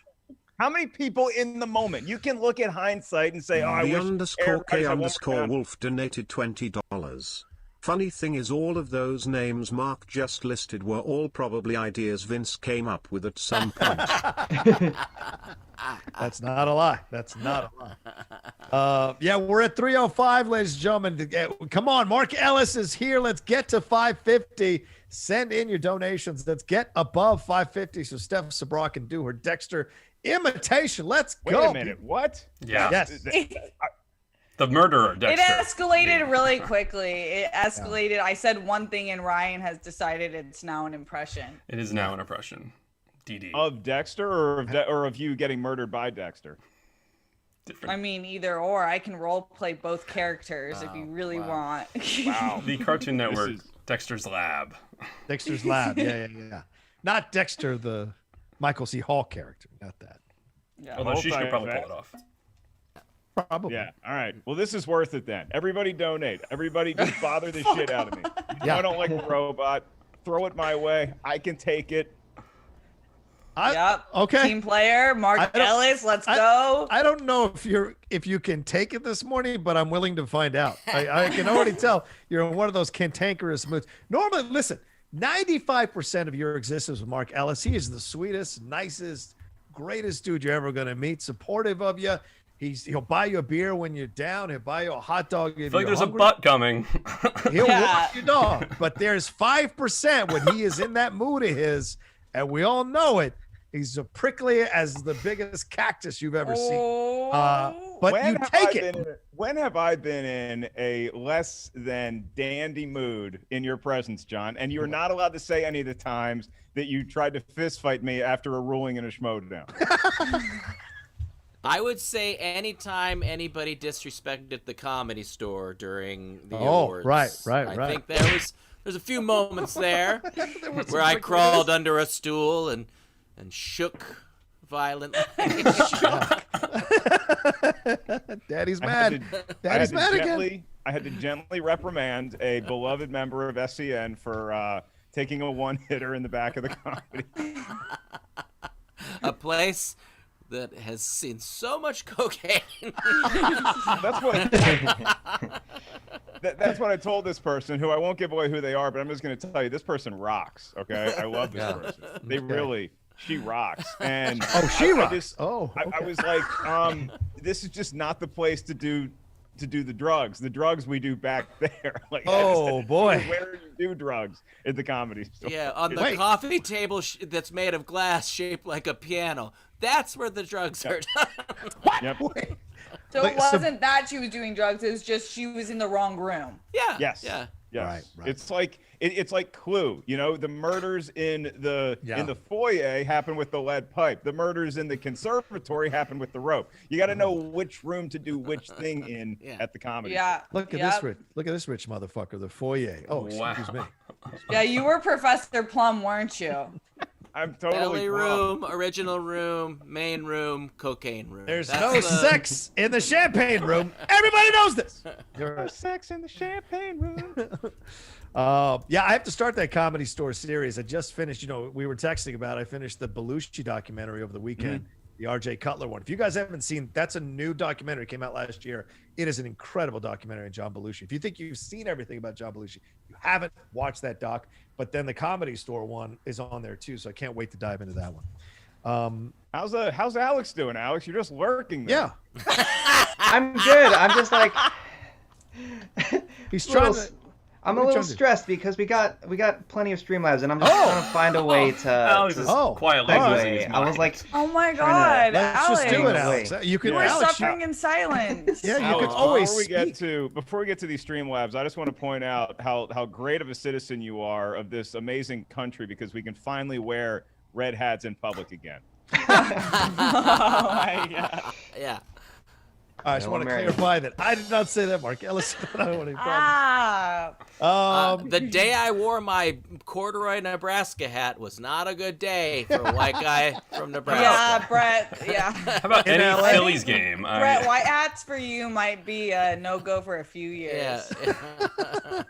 How many people in the moment? You can look at hindsight and say, I wish _K_Wolf donated $20. Funny thing is, all of those names Mark just listed were all probably ideas Vince came up with at some point. That's not a lie. We're at 3:05, ladies and gentlemen. Come on, Mark Ellis is here. Let's get to 550. Send in your donations. Let's get above 550 so Steph Sabraw can do her Dexter imitation. Let's go. Wait a minute. What? Yeah. Yes. The murderer, Dexter. It escalated really quickly. It escalated. I said one thing, and Ryan has decided it's now an impression. It is now an impression. DD. Of Dexter or of you getting murdered by Dexter? Different. I mean, either or. I can role play both characters if you really want. Wow. The Cartoon Network, Dexter's Lab. Dexter's Lab. Yeah. Not Dexter, the Michael C. Hall character. Not that. Yeah. Although she could probably pull it off. Probably. Yeah. All right. Well, this is worth it then. Everybody donate. Everybody just bother the shit out of me. I don't like the robot. Throw it my way. I can take it. Okay. Team player, Mark Ellis, let's go. I don't know if you can take it this morning, but I'm willing to find out. I can already tell you're in one of those cantankerous moods. Normally, listen, 95% of your existence with Mark Ellis, he is the sweetest, nicest, greatest dude you're ever going to meet, supportive of you. He'll buy you a beer when you're down. He'll buy you a hot dog if you're there's hungry. a butt coming. He'll walk your dog. But there's 5% when he is in that mood of his, and we all know it. He's as prickly as the biggest cactus you've ever seen. But you take it. When have I been in a less than dandy mood in your presence, John? And you're not allowed to say any of the times that you tried to fist fight me after a ruling in a Schmoedown. I would say anytime anybody disrespected the Comedy Store during the awards. Right. I think there's a few moments there where I crawled under a stool and shook violently. Daddy's mad. Daddy's mad again. I had to gently reprimand a beloved member of SEN for taking a one-hitter in the back of the comedy. A place that has seen so much cocaine. That's what I told this person, who I won't give away who they are, but I'm just going to tell you, this person rocks, okay? I love this person. She rocks. And she rocks. I was like, this is just not the place to do the drugs. The drugs we do back there. Like, boy. Where you do drugs at the Comedy Store. Yeah, on the coffee table that's made of glass shaped like a piano. That's where the drugs are done. What? Yep. So it wasn't that she was doing drugs. It was just she was in the wrong room. Yeah. Yes. Yeah. Yes. Right. It's like it's like Clue. You know, the murders in the foyer happen with the lead pipe. The murders in the conservatory happen with the rope. You got to know which room to do which thing in at the comedy. Yeah. Look at this rich. Look at this rich motherfucker. The foyer. Oh, excuse me. Yeah, you were Professor Plum, weren't you? I'm totally Belly room, original room, main room, cocaine room. There's no sex in the champagne room. Everybody knows this. No sex in the champagne room. Yeah, I have to start that Comedy Store series. I just finished, you know, we were texting about I finished the Belushi documentary over the weekend, the RJ Cutler one. If you guys haven't seen, that's a new documentary, came out last year. It is an incredible documentary on John Belushi. If you think you've seen everything about John Belushi, you haven't watched that doc, but then the Comedy Store one is on there too, so I can't wait to dive into that one. How's Alex doing, Alex? You're just lurking there. Yeah. I'm good. I'm just like He's trying to... I'm a little stressed because we got plenty of Streamlabs, and I'm just trying to find a way to. Alex is quietly losing his mind. I was like, oh my God, let's Alex. just do it, Alex. You can. We're Alex, suffering in silence. Yeah, you Alex, can always before we get to these Streamlabs, I just want to point out how great of a citizen you are of this amazing country, because we can finally wear red hats in public again. Oh my God. Yeah. I just want to clarify that I did not say that, Mark Ellis. I don't want any problem. The day I wore my corduroy Nebraska hat was not a good day for a white guy from Nebraska. Yeah, Brett. Yeah. How about any Phillies game? Brett, white hats for you might be a no-go for a few years. Yeah.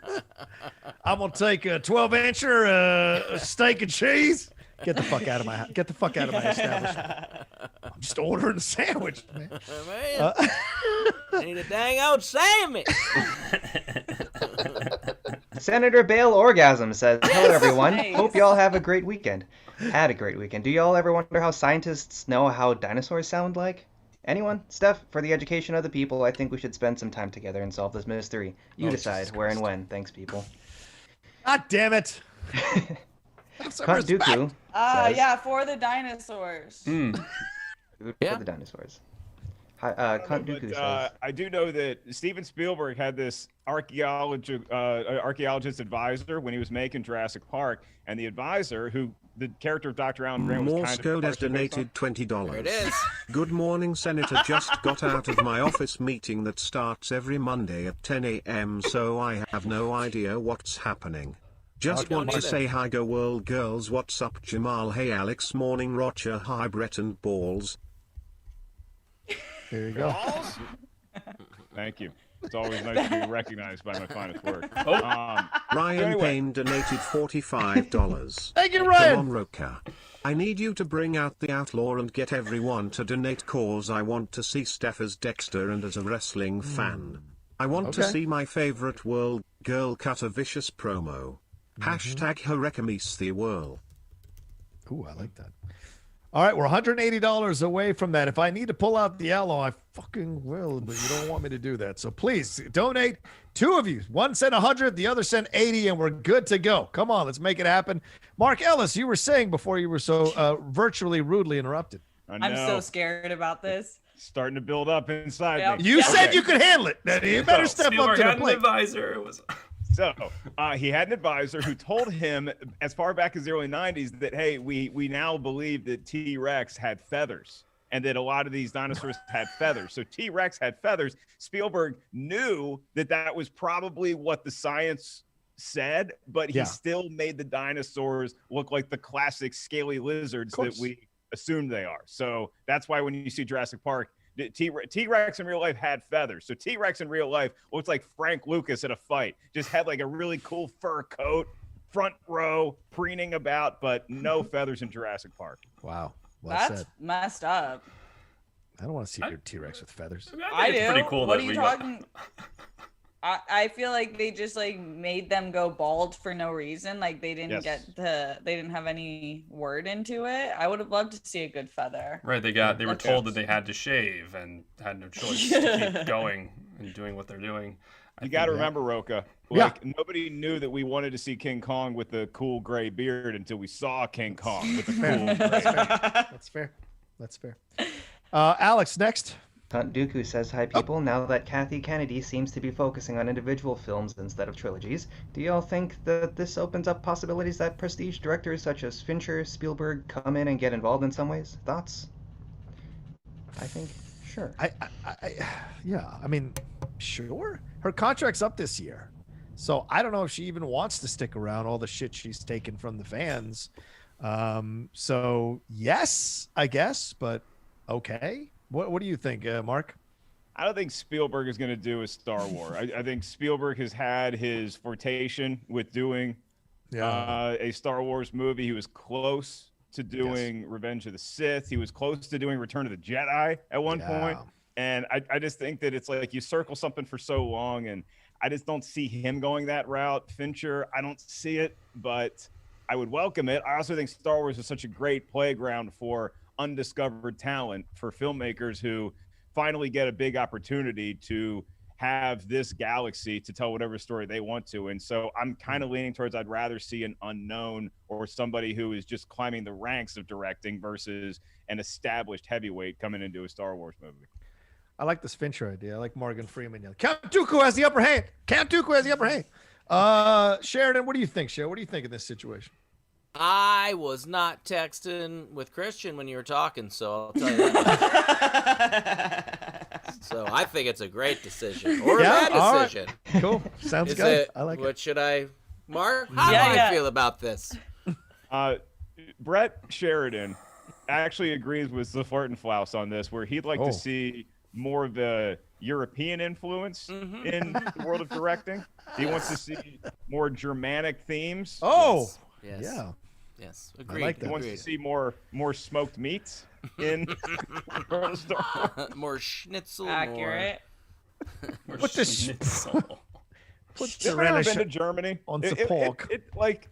I'm gonna take a 12-incher, a steak and cheese. Get the fuck out of my house. Get the fuck out of my establishment. I'm just ordering a sandwich, man. I need a dang old sandwich. Senator Bale Orgasm says, hello everyone. Nice. Hope y'all have a great weekend. Had a great weekend. Do y'all ever wonder how scientists know how dinosaurs sound like? Anyone? Steph, for the education of the people, I think we should spend some time together and solve this mystery. You decide where and when. Thanks, people. God damn it. Count Dooku says, yeah, for the dinosaurs. Food for the dinosaurs. Count Dooku says, I do know that Steven Spielberg had this archaeologist advisor when he was making Jurassic Park, and the advisor, who the character of Dr. Alan Grant was Morse code has donated $20. There it is. Good morning, Senator. Just got out of my office meeting that starts every Monday at 10 a.m., so I have no idea what's happening. Just want to say hi, go world girls. What's up, Jamal? Hey, Alex. Morning, Rocha. Hi, Brett and Balls. There you go. Thank you. It's always nice to be recognized by my finest work. Ryan Payne donated $45. Thank you, Ryan. John Rocha. I need you to bring out the outlaw and get everyone to donate, cause I want to see Steph as Dexter, and as a wrestling fan, I want to see my favorite world girl cut a vicious promo. Hashtag Herekemes the Whirl. Ooh, I like that. All right, we're $180 away from that. If I need to pull out the outlaw, I fucking will, but you don't want me to do that. So please donate. Two of you. One sent 100, the other sent 80, and we're good to go. Come on, let's make it happen. Mark Ellis, you were saying before you were so virtually rudely interrupted. I'm so scared about this. Starting to build up inside me. You said you could handle it. You better step up to the plate. Advisor. It was... So he had an advisor who told him as far back as the early 90s that, hey, we now believe that T-Rex had feathers, and that a lot of these dinosaurs had feathers. So T-Rex had feathers. Spielberg knew that that was probably what the science said, but he still made the dinosaurs look like the classic scaly lizards that we assumed they are. So that's why when you see Jurassic Park, T-Rex in real life had feathers. So T-Rex in real life looks like Frank Lucas at a fight. Just had like a really cool fur coat, front row, preening about, but no feathers in Jurassic Park. Wow. Well That's said. messed up. I don't want to see your T-Rex with feathers. I do. It's pretty cool. What are you talking? I feel like they just like made them go bald for no reason. Like they didn't they didn't have any word into it. I would have loved to see a good feather. Right, they were told that they had to shave and had no choice to keep going and doing what they're doing. You got to remember, Rocha, nobody knew that we wanted to see King Kong with the cool gray beard until we saw King Kong with the cool gray beard. That's fair. Alex, next. Dooku says, hi people, now that Kathy Kennedy seems to be focusing on individual films instead of trilogies, do y'all think that this opens up possibilities that prestige directors such as Fincher, Spielberg come in and get involved in some ways? Thoughts? I think, sure. Yeah, I mean, sure. Her contract's up this year. So I don't know if she even wants to stick around all the shit she's taken from the fans. So yes, I guess, but okay. What do you think, Mark? I don't think Spielberg is going to do a Star Wars. I think Spielberg has had his flirtation with doing a Star Wars movie. He was close to doing Revenge of the Sith. He was close to doing Return of the Jedi at one point. And I just think that it's like you circle something for so long, and I just don't see him going that route. Fincher, I don't see it, but I would welcome it. I also think Star Wars is such a great playground for undiscovered talent, for filmmakers who finally get a big opportunity to have this galaxy to tell whatever story they want to. And so I'm kind of leaning towards I'd rather see an unknown or somebody who is just climbing the ranks of directing versus an established heavyweight coming into a Star Wars movie. I like this Fincher idea. I like Morgan Freeman. Count Dooku has the upper hand. Count Dooku has the upper hand. Sheridan, what do you think, Sheridan? What do you think in this situation? I was not texting with Christian when you were talking, so I'll tell you that. So I think it's a great decision or a bad decision. Right. Cool. Sounds good. I like it. What should I, Mark? How do I feel about this? Brett Sheridan actually agrees with Zafart and Flaus on this, where he'd like to see more of the European influence in the world of directing. He wants to see more Germanic themes. Yes. Yeah. Yes, agreed. I like that. He wants to see more smoked meats in more schnitzel. Accurate. Put the schnitzel. Put the relish been to Germany on the pork. Like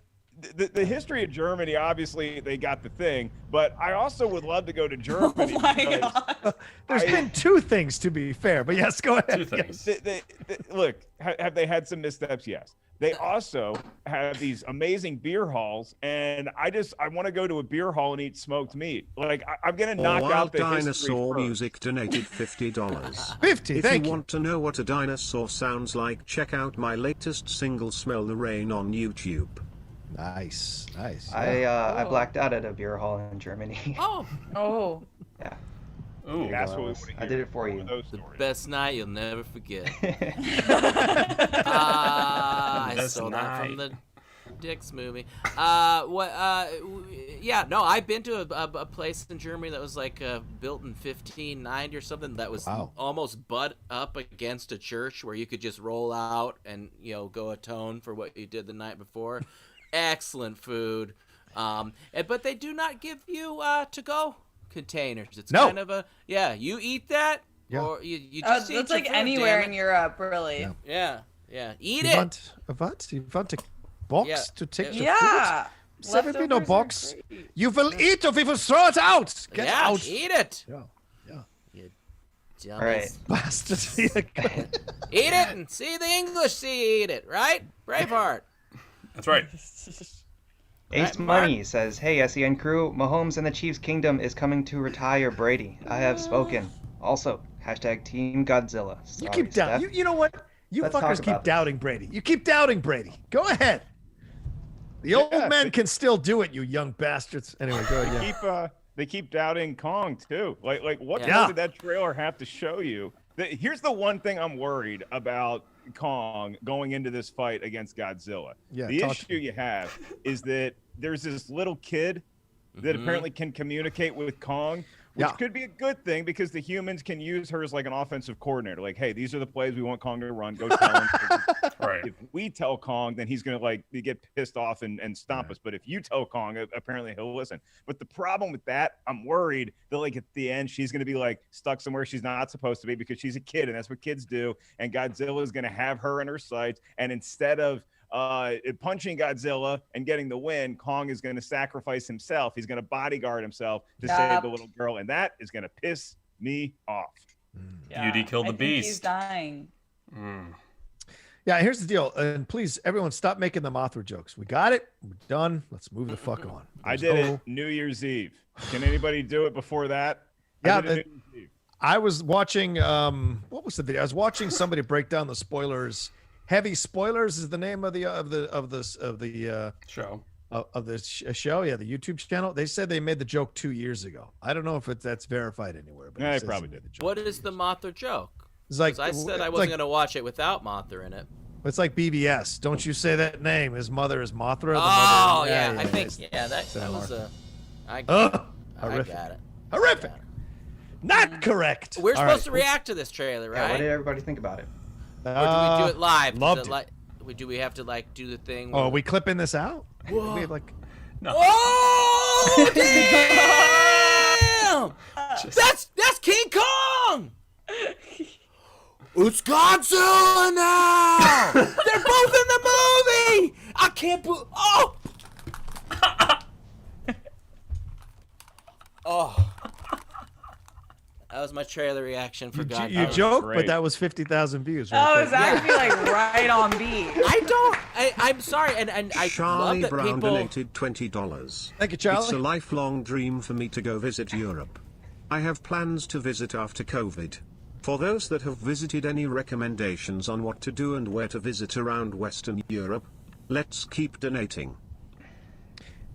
the history of Germany, obviously they got the thing, but I also would love to go to Germany. Oh my God. There's been two things, to be fair, but yes, go ahead. Two things. Look, have they had some missteps? Yes. They also have these amazing beer halls, and I want to go to a beer hall and eat smoked meat. Like I'm gonna knock out the Dinosaur history Music donated $50. 50. If Thank you you. want to know what a dinosaur sounds like, check out my latest single "Smell the Rain" on YouTube. Nice. I blacked out at a beer hall in Germany. Oh. Yeah. Ooh, that's what we want to hear. I did it for you. The best night you'll never forget. I stole that from the Dix movie. Yeah, no, I've been to a place in Germany that was like built in 1590 or something that was almost butt up against a church where you could just roll out and go atone for what you did the night before. Excellent food, but they do not give you to-go containers. It's kind of a you eat that or you just eat that's like food, anywhere in Europe, really. Yeah. Eat you it. Want a what? You want a box to take the food? There will be no box. You will eat or we will throw it out. Get out. Eat it. Yeah. You dummies. All right. Bastard. Eat it and see the English see you eat it, right? Braveheart. That's right. Ace Money says, hey, SEN crew, Mahomes and the Chiefs Kingdom is coming to retire Brady. I have spoken. Also, hashtag Team Godzilla. You keep doubting. You know what? You fuckers keep doubting Brady. You keep doubting Brady. Go ahead. The old men can still do it, you young bastards. Anyway, go ahead. They keep doubting Kong, too. Like what more did that trailer have to show you? Here's the one thing I'm worried about Kong going into this fight against Godzilla. The issue you have is that there's this little kid that apparently can communicate with Kong, which could be a good thing because the humans can use her as like an offensive coordinator. Like, hey, these are the plays we want Kong to run. Go tell him. Right. If we tell Kong, then he's going to like get pissed off and stomp us. But if you tell Kong, apparently he'll listen. But the problem with that, I'm worried that like at the end, she's going to be like stuck somewhere she's not supposed to be because she's a kid and that's what kids do. And Godzilla is going to have her in her sights. And instead of punching Godzilla and getting the win, Kong is going to sacrifice himself. He's going to bodyguard himself to save the little girl. And that is going to piss me off. Beauty killed the beast. He's dying. Yeah, here's the deal. And please, everyone, stop making the Mothra jokes. We got it. We're done. Let's move the fuck on. I did it New Year's Eve. Can anybody do it before that? Yeah, I was watching what was the video? I was watching somebody break down the spoilers. Heavy Spoilers is the name of the show. Of the show, yeah, the YouTube channel. They said they made the joke 2 years ago. I don't know if that's verified anywhere, but yeah, they probably did. What is the Mothra joke? It's like I said I wasn't gonna watch it without Mothra in it. It's like BBS. Don't you say that name? His mother is Mothra. Oh yeah, I think that was a. I got it. Horrific. Not correct. We're supposed to react to this trailer, right? Yeah, what did everybody think about it? Or do we do it live? Loved it. Do we have to do the thing? Oh, are we clipping this out? Whoa. We have like. No. Oh damn! That's King Kong. It's Godzilla now. They're both in the movie. I can't believe. Oh. Oh. That was my trailer reaction for Godzilla. You joke, but that was 50,000 views. Right that was actually like right on beat. I'm sorry, and I Charlie love that Brown people... donated $20. Thank you, Charlie. It's a lifelong dream for me to go visit Europe. I have plans to visit after COVID. For those that have visited, any recommendations on what to do and where to visit around Western Europe? Let's keep donating.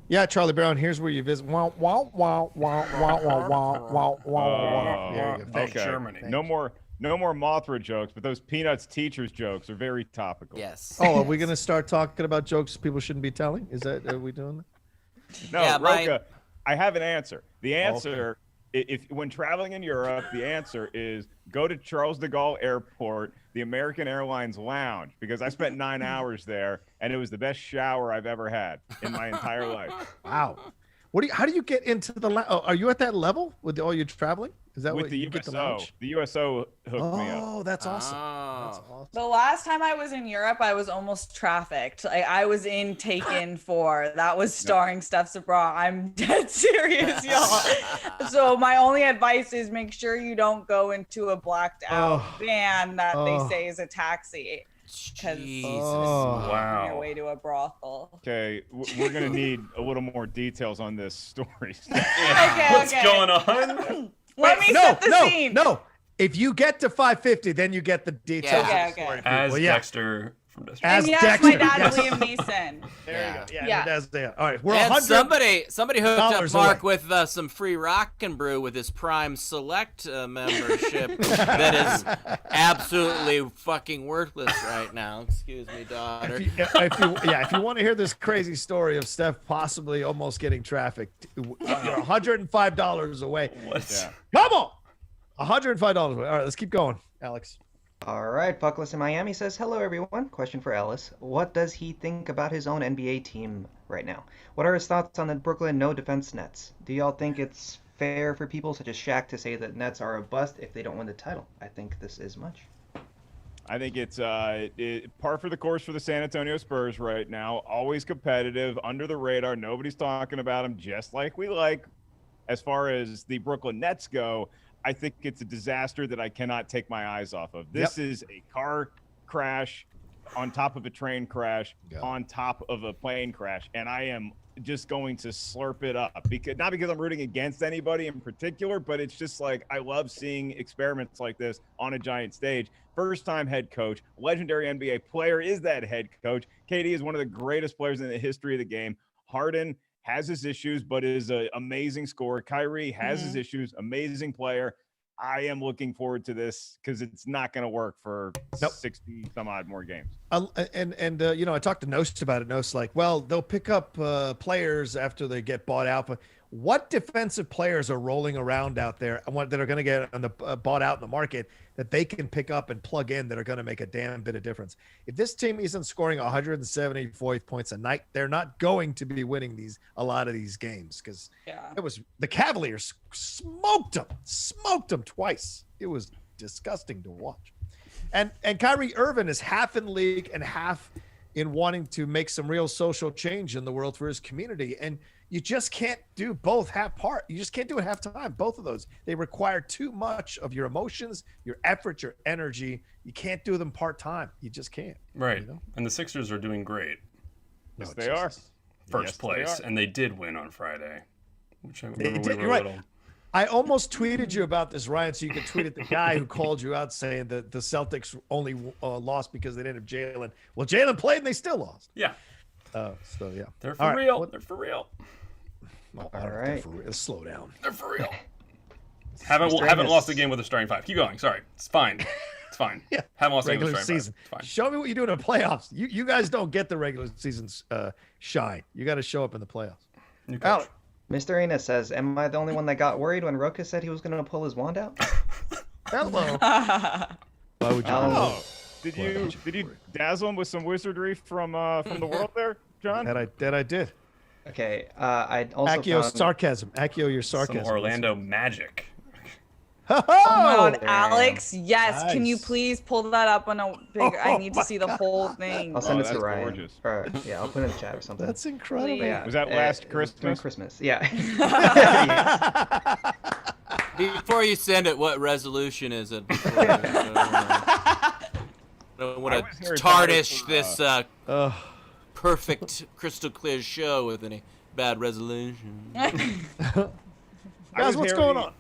Yeah, Charlie Brown, here's where you visit. Wow, wow, wow, wow, wow, wow, wow, wow, wow. There you go. Okay. Germany. No more Mothra jokes, but those Peanuts teachers jokes are very topical. Yes. Oh, are we going to start talking about jokes people shouldn't be telling? Are we doing that? No, Yeah, Rocha, I have an answer. The answer, if when traveling in Europe, the answer is go to Charles de Gaulle Airport, the American Airlines Lounge, because I spent 9 hours there, and it was the best shower I've ever had in my entire life. Wow. How do you get into the are you at that level with all your traveling? Is that with what the you get the USO? lounge? The USO hooked me up. Oh, that's awesome. Oh. That's awesome. The last time I was in Europe, I was almost trafficked. I was in Taken 4. That was starring Steph Sabraw. I'm dead serious, y'all. So my only advice is make sure you don't go into a blacked out van that they say is a taxi. Jesus. Wow. On your way to a brothel. Okay, we're gonna need a little more details on this story. What's going on? Let me set the scene. No. If you get to 550, then you get the details. Yeah. of the story. As Well, yeah. Dexter from Dexter. As And yes, Dexter. my dad, Yes. Liam Neeson. There you go. Yeah. Yeah. That's there. All right. We're And 100. somebody hooked up Mark away. with some free Rock and Brew with his Prime Select membership that is absolutely fucking worthless right now. Excuse me, daughter. If you want to hear this crazy story of Steph possibly almost getting trafficked, you're $105 away. What? Yeah. Come on. $105 away. All right, let's keep going, Alex. All right, Buckless in Miami says, hello, everyone. Question for Ellis. What does he think about his own NBA team right now? What are his thoughts on the Brooklyn no-defense Nets? Do y'all think it's fair for people such as Shaq to say that Nets are a bust if they don't win the title? I think this is much. I think it's par for the course for the San Antonio Spurs right now. Always competitive, under the radar. Nobody's talking about them, just like we like. As far as the Brooklyn Nets go, I think it's a disaster that I cannot take my eyes off of. This is a car crash on top of a train crash on top of a plane crash, and I am just going to slurp it up. Not because I'm rooting against anybody in particular, but it's just like I love seeing experiments like this on a giant stage. First-time head coach, legendary NBA player is that head coach. KD is one of the greatest players in the history of the game. Harden has his issues, but is an amazing scorer. Kyrie has his issues, amazing player. I am looking forward to this because it's not going to work for 60 some odd more games. I talked to Nost about it. Nost like, well, they'll pick up players after they get bought out. But what defensive players are rolling around out there and that are going to get on the bought out in the market that they can pick up and plug in that are going to make a damn bit of difference? If this team isn't scoring 174 points a night, they're not going to be winning a lot of these games because it was the Cavaliers smoked them twice. It was disgusting to watch. And Kyrie Irving is half in league and half in wanting to make some real social change in the world for his community. And you just can't do both half-part. You just can't do it half-time, both of those. They require too much of your emotions, your effort, your energy. You can't do them part-time. You just can't. Right. You know? And the Sixers are doing great. Yes, they are. First place. And they did win on Friday. Which I remember you're right. I almost tweeted you about this, Ryan, so you could tweet at the guy who called you out saying that the Celtics only lost because they didn't have Jalen. Well, Jalen played and they still lost. Yeah. So yeah, they're for real. They're for real. All right. For real. Slow down. They're for real. haven't lost a game with a starting five. Keep going. Sorry, it's fine. It's fine. Yeah. Haven't lost a game with regular a starting season. five. It's fine. Show me what you do in the playoffs. You guys don't get the regular season's shine. You got to show up in the playoffs. Alex. Mr. Arena says, am I the only one that got worried when Rocha said he was going to pull his wand out? Hello. Why would you? Did you dazzle him with some wizardry from the world there, John? That I did. Okay. I also Accio sarcasm. Accio, your sarcasm. Some Orlando magic. Oh my God, Alex! Yes, nice. Can you please pull that up on a big? I need to see the whole thing. I'll send it to Ryan. Gorgeous. Or, yeah, I'll put it in the chat or something. That's incredible. Yeah, was that last Christmas? During Christmas, yeah. Before you send it, what resolution is it? I don't want to tarnish this perfect, crystal clear show with any bad resolution. Guys, what's going on?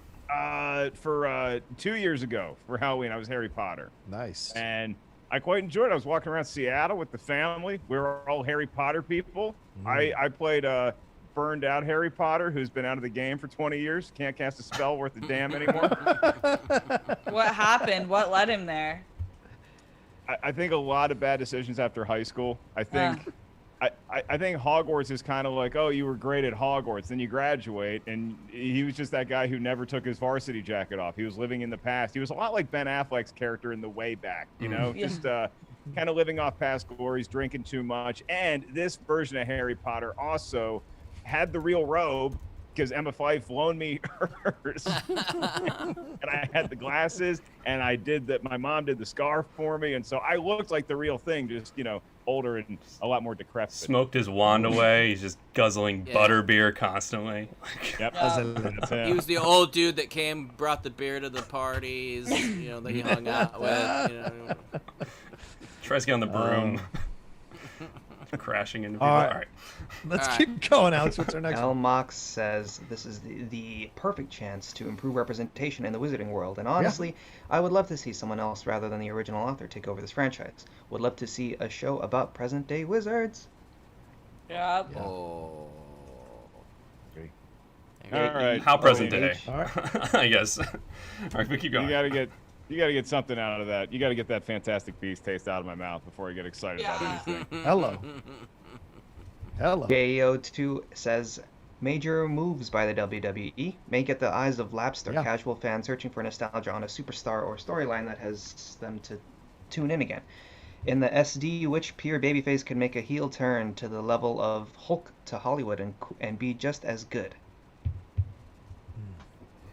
For 2 years ago for Halloween, I was Harry Potter. Nice. And I quite enjoyed it. I was walking around Seattle with the family. We were all Harry Potter people. I played burned out Harry Potter, who's been out of the game for 20 years. Can't cast a spell worth a damn anymore. What happened? What led him there? I think a lot of bad decisions after high school. I think Hogwarts is kind of like, oh, you were great at Hogwarts, then you graduate, and he was just that guy who never took his varsity jacket off. He was living in the past. He was a lot like Ben Affleck's character in The Way Back, you know, just kind of living off past glories, drinking too much. And this version of Harry Potter also had the real robe, because Emma Fyfe loaned me hers, and I had the glasses, and I did that. My mom did the scarf for me, and so I looked like the real thing, just older and a lot more decrepit. Smoked his wand away. He's just guzzling butterbeer constantly. Yep. He was the old dude that brought the beer to the parties, that he hung out with. Tries to get on the broom. Crashing into people. All right. Let's keep going, Alex. What's our next one? Mox says this is the perfect chance to improve representation in the wizarding world. And honestly, I would love to see someone else rather than the original author take over this franchise. Would love to see a show about present-day wizards. Yep. Oh. All right. How present day? All right. I guess. All right, we keep going. You gotta get something out of that. You gotta get that Fantastic Beast taste out of my mouth before I get excited about anything. Hello. JO2 says, major moves by the WWE may get the eyes of lapsed or casual fans searching for nostalgia on a superstar or storyline that has them to tune in again. In the SD, which pure babyface could make a heel turn to the level of Hulk to Hollywood and be just as good?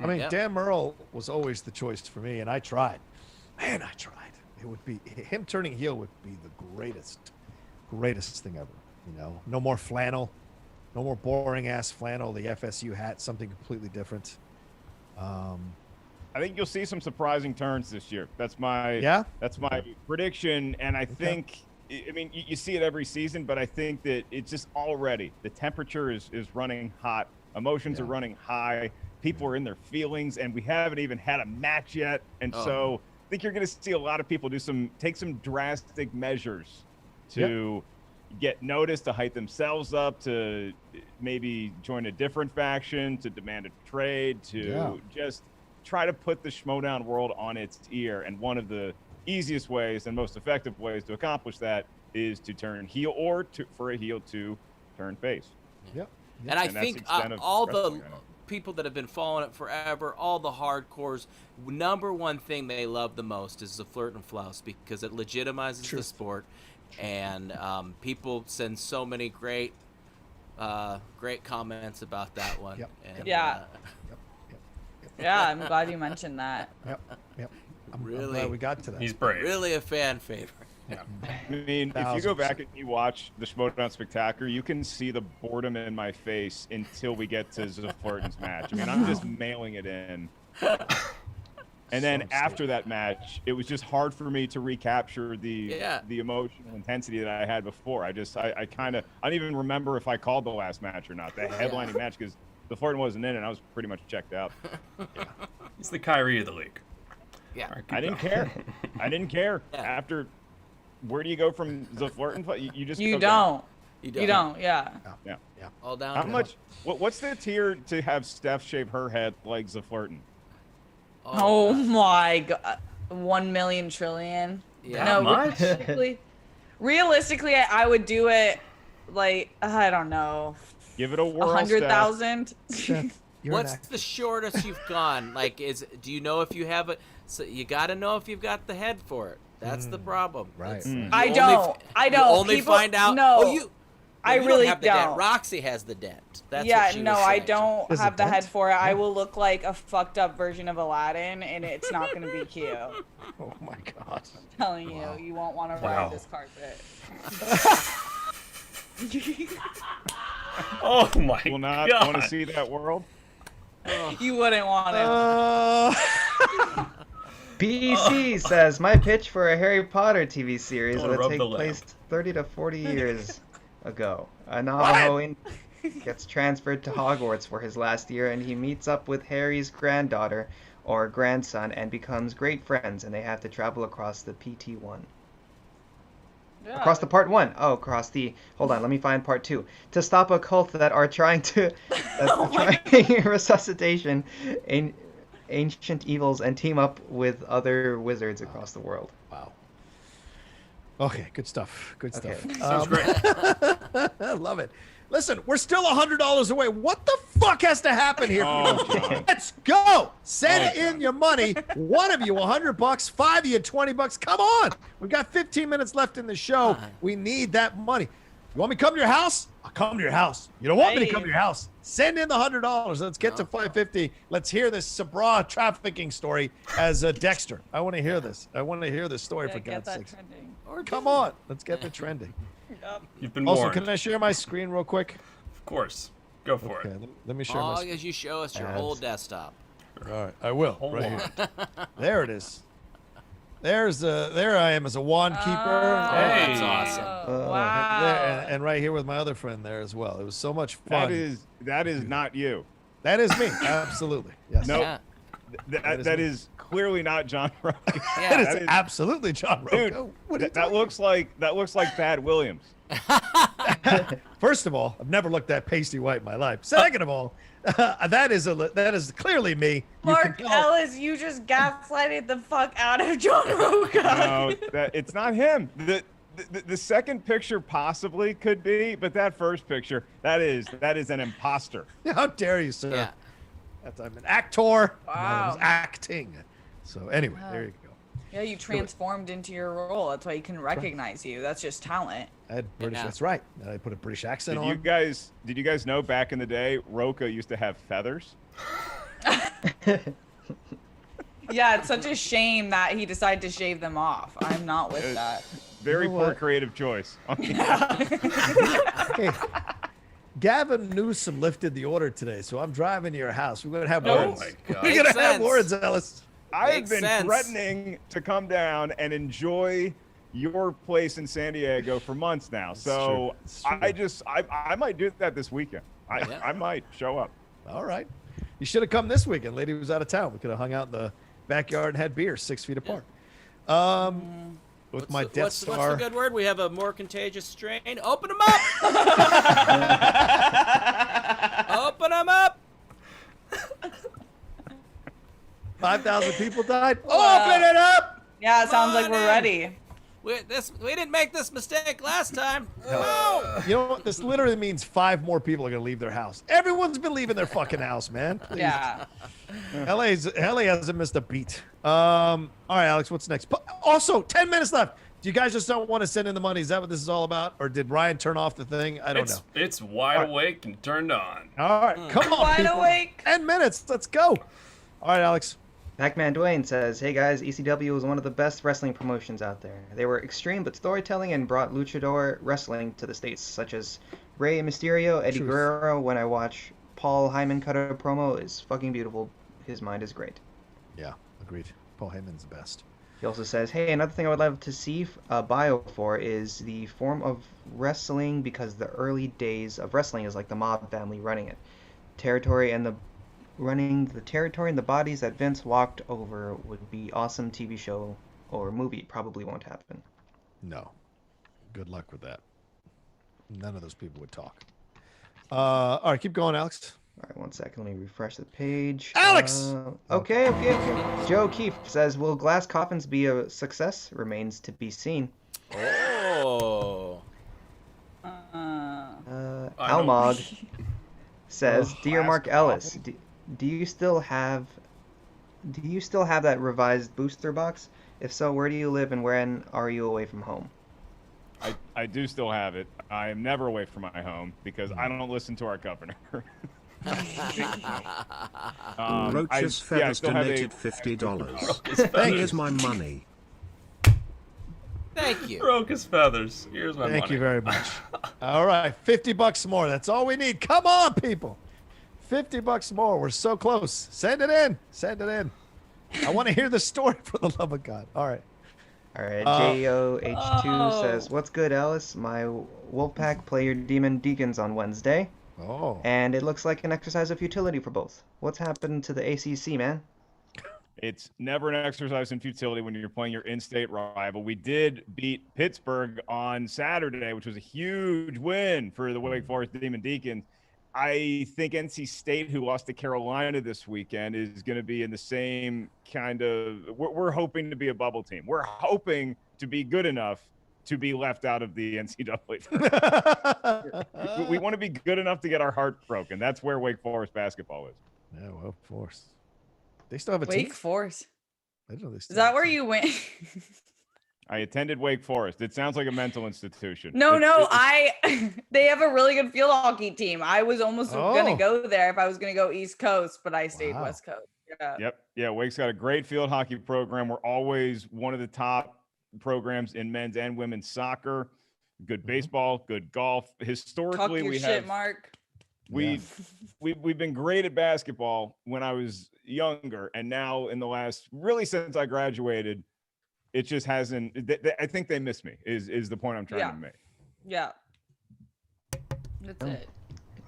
I mean, Dan Murrell was always the choice for me, and I tried. Man, I tried. It would be him turning heel would be the greatest thing ever. No more flannel, no more boring ass flannel. The FSU hat, something completely different. I think you'll see some surprising turns this year. That's my prediction, and I think. I mean, you see it every season, but I think that it's just already the temperature is running hot. Emotions are running high. People are in their feelings, and we haven't even had a match yet. And so I think you're going to see a lot of people take some drastic measures to get noticed, to hype themselves up, to maybe join a different faction, to demand a trade, to just try to put the Schmoedown world on its ear. And one of the easiest ways and most effective ways to accomplish that is to turn heel or for a heel to turn face. Yep. And I think all the people that have been following it forever, all the hardcores, number one thing they love the most is the flirt and flouse, because it legitimizes the sport, and people send so many great comments about that one. Yep. And, I'm glad you mentioned that. Yep. I'm glad we got to that. He's brave. Really a fan favorite. Yeah. I mean, if you go back and you watch the Schmoedown Spectacular, you can see the boredom in my face until we get to Zaflurton's match. I mean, I'm just mailing it in. And then after that match, it was just hard for me to recapture the emotional intensity that I had before. I don't even remember if I called the last match or not, the headlining match, because Zaflorton wasn't in it, I was pretty much checked out. Yeah. He's the Kyrie of the league. Yeah. Right, I didn't care. I didn't care. Yeah. After, where do you go from Zaflorton? You just You go down. don't. You don't. Yeah. Yeah. All down. How much? What's the tier to have Steph shave her head like Zaflorton? Oh my god. 1 million trillion. Yeah. No, Much? realistically, I would do it like, I don't know, Give it a whirl. 100,000. What's the shortest you've gone? Like, do you know if you have it? So you got to know if you've got the head for it. That's the problem. Right. I don't. You only People- find out. No. Oh, you really don't have the dent. don't. Roxy has the dent. That's Yeah, what she no, was I saying. don't There's a have the head dent? for it. I will look like a fucked up version of Aladdin, and it's not going to be cute. Oh my God. I'm telling you, you won't want to Wow. ride this carpet. Oh my Will not God. want to see that world. You wouldn't want it. BEC says, my pitch for a Harry Potter TV series Wanna would rub take the lamp. place 30 to 40 years ago. A Navajo gets transferred to Hogwarts for his last year, and he meets up with Harry's granddaughter or grandson and becomes great friends, and they have to travel across the PT1. Yeah. Across the part 1. Oh, across the... Hold on, let me find part 2. To stop a cult that are trying to... trying resuscitation, ancient evils, and team up with other wizards across the world. Wow. Okay, good stuff. Good stuff. Okay. Sounds great. I love it. Listen, we're still $100 away. What the fuck has to happen here? Oh, John. Let's go. Send in your money. One of you $100, 5 of you $20. Come on. We've got 15 minutes left in the show. We need that money. You want me to come to your house? I'll come to your house. You don't want me to come to your house? Send in the $100. Let's get to 550. Let's hear this Sabraw trafficking story as Dexter. I want to hear this. I want to hear this story for Get God's that sake. trending. Come on. Let's get it trending. You've been Also, warned. can I share my screen real quick? Of course. Go for Okay, it. let me share my Long screen. as you show us your Ads. whole desktop. All right, I will. Hold Right on. here. There it is. There I am as a wand keeper. Hey. That's awesome. Wow. There, and right here with my other friend there as well. It was so much fun. That is not you. That is me. Absolutely. Yes. Nope. Yeah. That is clearly not John Rocha. Yeah. That is that is- absolutely John Rocha. Dude, What are you that looks like Thad Williams. First of all, I've never looked that pasty white in my life. Second of all, that is clearly me. You Mark can tell. Ellis, you just gaslighted the fuck out of John Rocha. No, it's not him. The second picture possibly could be, but that first picture, that is an imposter. How dare you, sir? Yeah. I'm an actor. I Wow. was acting. So anyway, there you go. Yeah, you transformed into your role. That's why you can recognize you. That's just talent. I had British. Yeah. That's right. I put a British accent Did on. you guys know back in the day, Rocha used to have feathers? Yeah, it's such a shame that he decided to shave them off. I'm not with that. Very You know poor what? creative choice. Hey, Gavin Newsom lifted the order today, so I'm driving to your house. We're gonna have Oh words. my God. We're gonna Makes have sense. words, Ellis. I've Makes been sense. threatening to come down and enjoy your place in San Diego for months now. So true. It's true. I might do that this weekend. Yeah. I might show up. All right. You should have come this weekend. Lady was out of town. We could have hung out in the backyard and had beer 6 feet apart. With my Death What's Star. the good word? We have a more contagious strain. Open them up! Open them up! 5,000 people died. Wow. Open it up. Yeah, it sounds like we're on in. ready. We didn't make this mistake last time. No. You know what? This literally means 5 more people are going to leave their house. Everyone's been leaving their fucking house, man. Please. Yeah. LA hasn't missed a beat. All right, Alex, what's next? But also, 10 minutes left. Do you guys just don't want to send in the money? Is that what this is all about? Or did Ryan turn off the thing? I don't know. It's wide awake and turned on. All right, come on, Wide people. awake. 10 minutes. Let's go. All right, Alex. Pac-Man Dwain says, hey guys, ECW was one of the best wrestling promotions out there. They were extreme but storytelling and brought luchador wrestling to the States, such as Rey Mysterio, Eddie Truth. Guerrero. When I watch Paul Heyman cut a promo, is fucking beautiful. His mind is great. Yeah, agreed. Paul Heyman's the best. He also says, hey, another thing I would love to see a bio for is the form of wrestling, because the early days of wrestling is like the mob family running it. territory and the bodies that Vince walked over would be awesome TV show or movie. Probably won't happen. No. Good luck with that. None of those people would talk. All right, keep going, Alex. All right, 1 second. Let me refresh the page. Alex! Okay. Joe Keefe says, will glass coffins be a success? Remains to be seen. Oh. Almog says, dear Mark Ellis, do you still have that revised booster box? If so, where do you live and when are you away from home? I do still have it. I am never away from my home because I don't listen to our governor. Rocha's Feathers donated $50. Here's my money. Thank you. Rocha's Feathers. Here's my money. Thank you very much. All right, $50 more. That's all we need. Come on, people. $50 more. We're so close. Send it in. I want to hear the story, for the love of God. All right. All right, JOH2 says, what's good, Ellis? My Wolfpack play your Demon Deacons on Wednesday. Oh. And it looks like an exercise of futility for both. What's happened to the ACC, man? It's never an exercise in futility when you're playing your in-state rival. We did beat Pittsburgh on Saturday, which was a huge win for the Wake Forest Demon Deacons. I think NC State, who lost to Carolina this weekend, is going to be in the same kind of – we're hoping to be a bubble team. We're hoping to be good enough to be left out of the NCAA. We want to be good enough to get our heart broken. That's where Wake Forest basketball is. Yeah, Wake Forest. They still have a team? Wake Forest. I didn't know they Is still that have a where team. you went? I attended Wake Forest. It sounds like a mental institution. No, they have a really good field hockey team. I was almost gonna go there if I was gonna go East Coast, but I stayed West Coast. Yeah. Yep. Yeah, Wake's got a great field hockey program. We're always one of the top programs in men's and women's soccer. Good baseball, good golf. Historically, Talk your shit, Mark. We've been great at basketball when I was younger, and now in the last, really since I graduated, it just hasn't. I think they miss me. Is the point I'm trying to make? Yeah. That's it.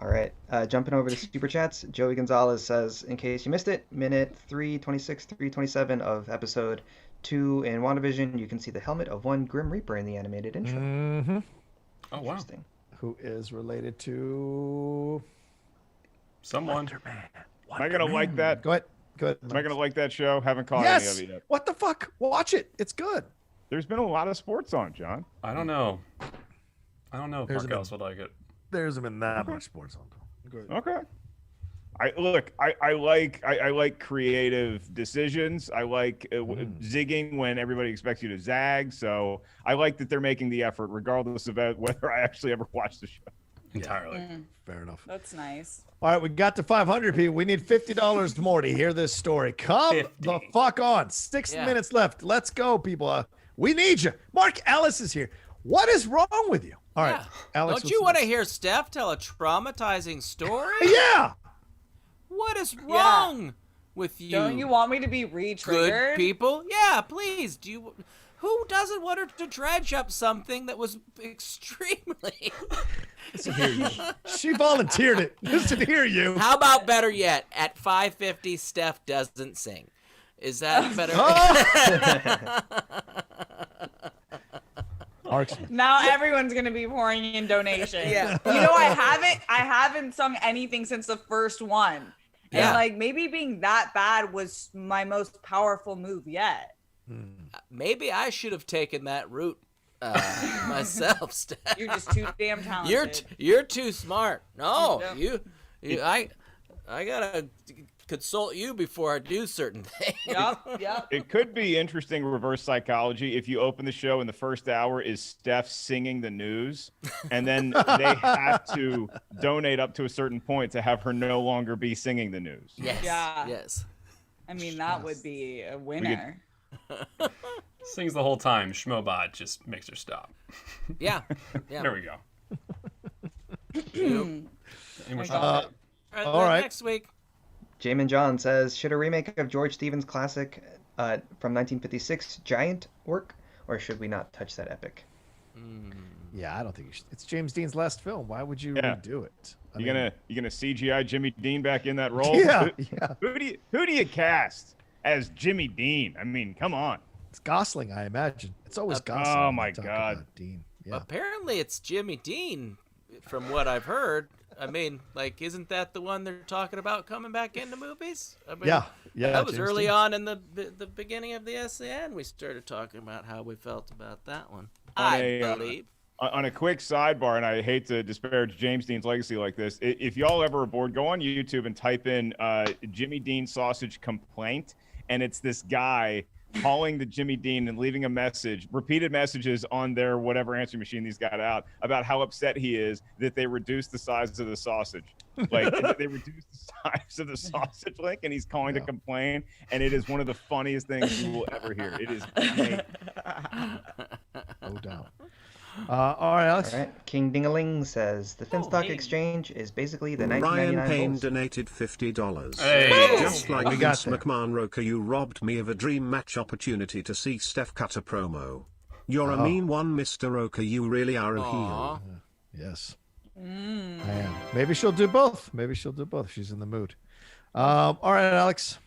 All right. Jumping over to Super Chats, Joey Gonzalez says, in case you missed it, minute 326, 327 of episode 2 in WandaVision, you can see the helmet of one Grim Reaper in the animated intro. Mm-hmm. Oh, wow. Interesting. Who is related to someone. Wonder Man. Am I going to like that? Go ahead. Am I going to like that show? Haven't caught any of it yet. What the fuck? Watch it. It's good. There's been a lot of sports on, John. I don't know if Mark Ellis would like it. There hasn't been that much sports on. Good. Okay. I like creative decisions. I like zigging when everybody expects you to zag. So I like that they're making the effort, regardless of whether I actually ever watch the show. Entirely. Fair enough. That's nice. All right, we got to 500 people. We need $50 more to hear this story. Come 50. the fuck on. 6 minutes left. Let's go, people. We need you. Mark Ellis is here. What is wrong with you? All right, Alex. Don't you want to hear Steph tell a traumatizing story? Yeah. What is wrong with you? Don't you want me to be re-triggered? Good people? Yeah, please. Who doesn't want her to dredge up something that was extremely... Listen here, you. She volunteered it. Listen here, you. How about better yet, at 5:50, Steph doesn't sing. Is that better? Now everyone's gonna be pouring in donations. Yeah. You know, I haven't sung anything since the first one. And like maybe being that bad was my most powerful move yet. Maybe I should have taken that route myself, Steph. You're just too damn talented. You're too smart. No, I gotta consult you before I do certain things. Yep. It could be interesting reverse psychology if you open the show and the first hour is Steph singing the news, and then they have to donate up to a certain point to have her no longer be singing the news. Yes. Yeah. Yes. I mean, that would be a winner. Sings the whole time. Schmoebot just makes her stop. Yeah. There we go. Any more All right. Next week. Jamin John says, should a remake of George Stevens' classic from 1956 Giant work, or should we not touch that epic? Yeah, I don't think you should. It's James Dean's last film. Why would you redo it? You gonna CGI Jimmy Dean back in that role? Yeah. Who do you cast as Jimmy Dean? I mean, come on. It's Gosling, I imagine. It's always Gosling. Oh my God, Dean. Yeah. Apparently, it's Jimmy Dean, from what I've heard. I mean, like, isn't that the one they're talking about coming back into movies? I mean, yeah. That was James early Dean. on in the beginning of the SEN. We started talking about how we felt about that one. I believe. On a quick sidebar, and I hate to disparage James Dean's legacy like this, if y'all ever are bored, go on YouTube and type in Jimmy Dean sausage complaint, and it's this guy calling the Jimmy Dean and leaving a message, repeated messages on their whatever answering machine these got out, about how upset he is that they reduced the size of the sausage. Like, they reduced the size of the sausage link, and he's calling to complain, and it is one of the funniest things you will ever hear. It is amazing. No doubt. All right, Alex. All right. King Dingaling says the Finstock Exchange is basically the 1999 Ryan Payne Bulls. donated $50. Hey. Just like We got Vince there. McMahon, Rocha, you robbed me of a dream match opportunity to see Steph cut a promo. You're a mean one, Mr. Rocha. You really are a heel. Yes. I am. Maybe she'll do both. She's in the mood. All right, Alex.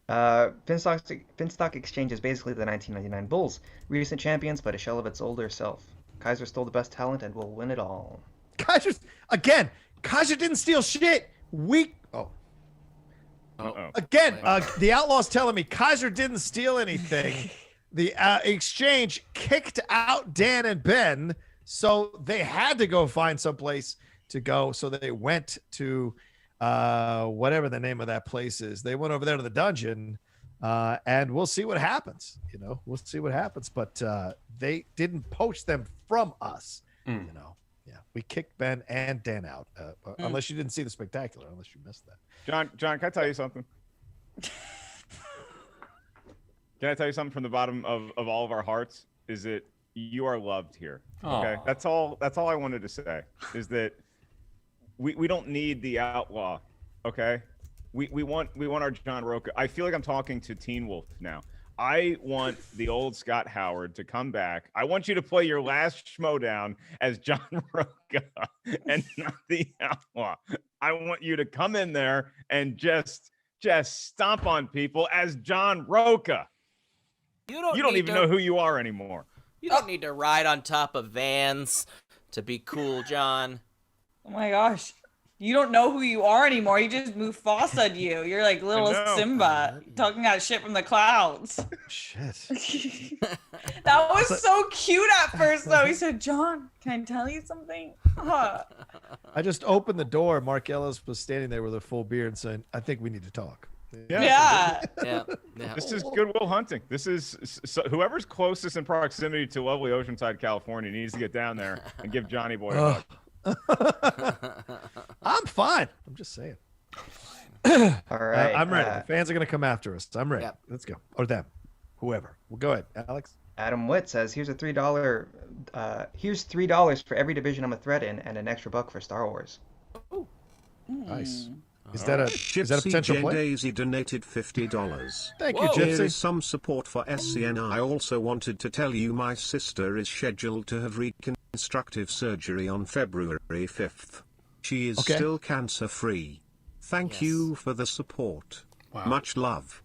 Finstock Exchange is basically the 1999 Bulls. Recent champions, but a shell of its older self. Kaiser stole the best talent and will win it all. Kaiser didn't steal shit. Again, the Outlaw's telling me Kaiser didn't steal anything. The Exchange kicked out Dan and Ben, so they had to go find someplace to go. So they went to whatever the name of that place is. They went over there to the dungeon, and we'll see what happens. We'll see what happens. But they didn't poach them from us. We kicked Ben and Dan out. Unless you didn't see the spectacular, unless you missed that. John, can I tell you something? Can I tell you something from the bottom of all of our hearts? Is that you are loved here. Okay, that's all I wanted to say. Is that we don't need the Outlaw. Okay, we want our John Rocha. I feel like I'm talking to Teen Wolf now. I want the old Scott Howard to come back. I want you to play your last Schmoedown as John Rocha and not the Outlaw. I want you to come in there and just stomp on people as John Rocha. You don't even know who you are anymore. You don't need to ride on top of vans to be cool, John. Oh my gosh. You don't know who you are anymore. You just Mufasa'd you. You're like little Simba talking out shit from the clouds. Shit. That was so cute at first, though. He said, John, can I tell you something? I just opened the door. Mark Ellis was standing there with a full beard and saying, I think we need to talk. Yeah. This is Goodwill Hunting. This is whoever's closest in proximity to lovely Oceanside, California needs to get down there and give Johnny Boy a hug. I'm fine. I'm just saying. All right. I'm ready. The fans are going to come after us. I'm ready. Yep. Let's go. Or them. Whoever. Well, go ahead, Alex. Adam Witt says, here's $3 for every division I'm a threat in and an extra $1 for Star Wars. Nice. Is that a potential play? Daisy donated $50. Thank you, Here Gypsy. is some support for SCN. I also wanted to tell you my sister is scheduled to have reconstructive surgery on February 5th. She is still cancer-free. Thank you for the support. Wow. Much love.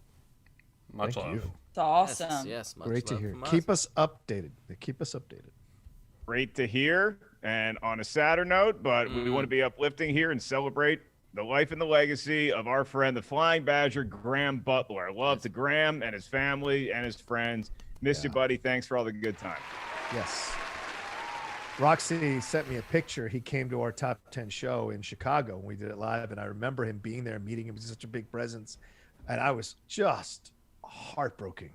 Much love. It's awesome. Yes, much Great to love hear. from us. Keep us updated. Keep us updated. Great to hear. And on a sadder note, but we want to be uplifting here and celebrate the life and the legacy of our friend, the Flying Badger, Graham Butler. Love to Graham and his family and his friends. Miss you, buddy. Thanks for all the good times. Yes. Roxy sent me a picture. He came to our top 10 show in Chicago when we did it live, and I remember him being there, meeting him. He was such a big presence, and I was just broken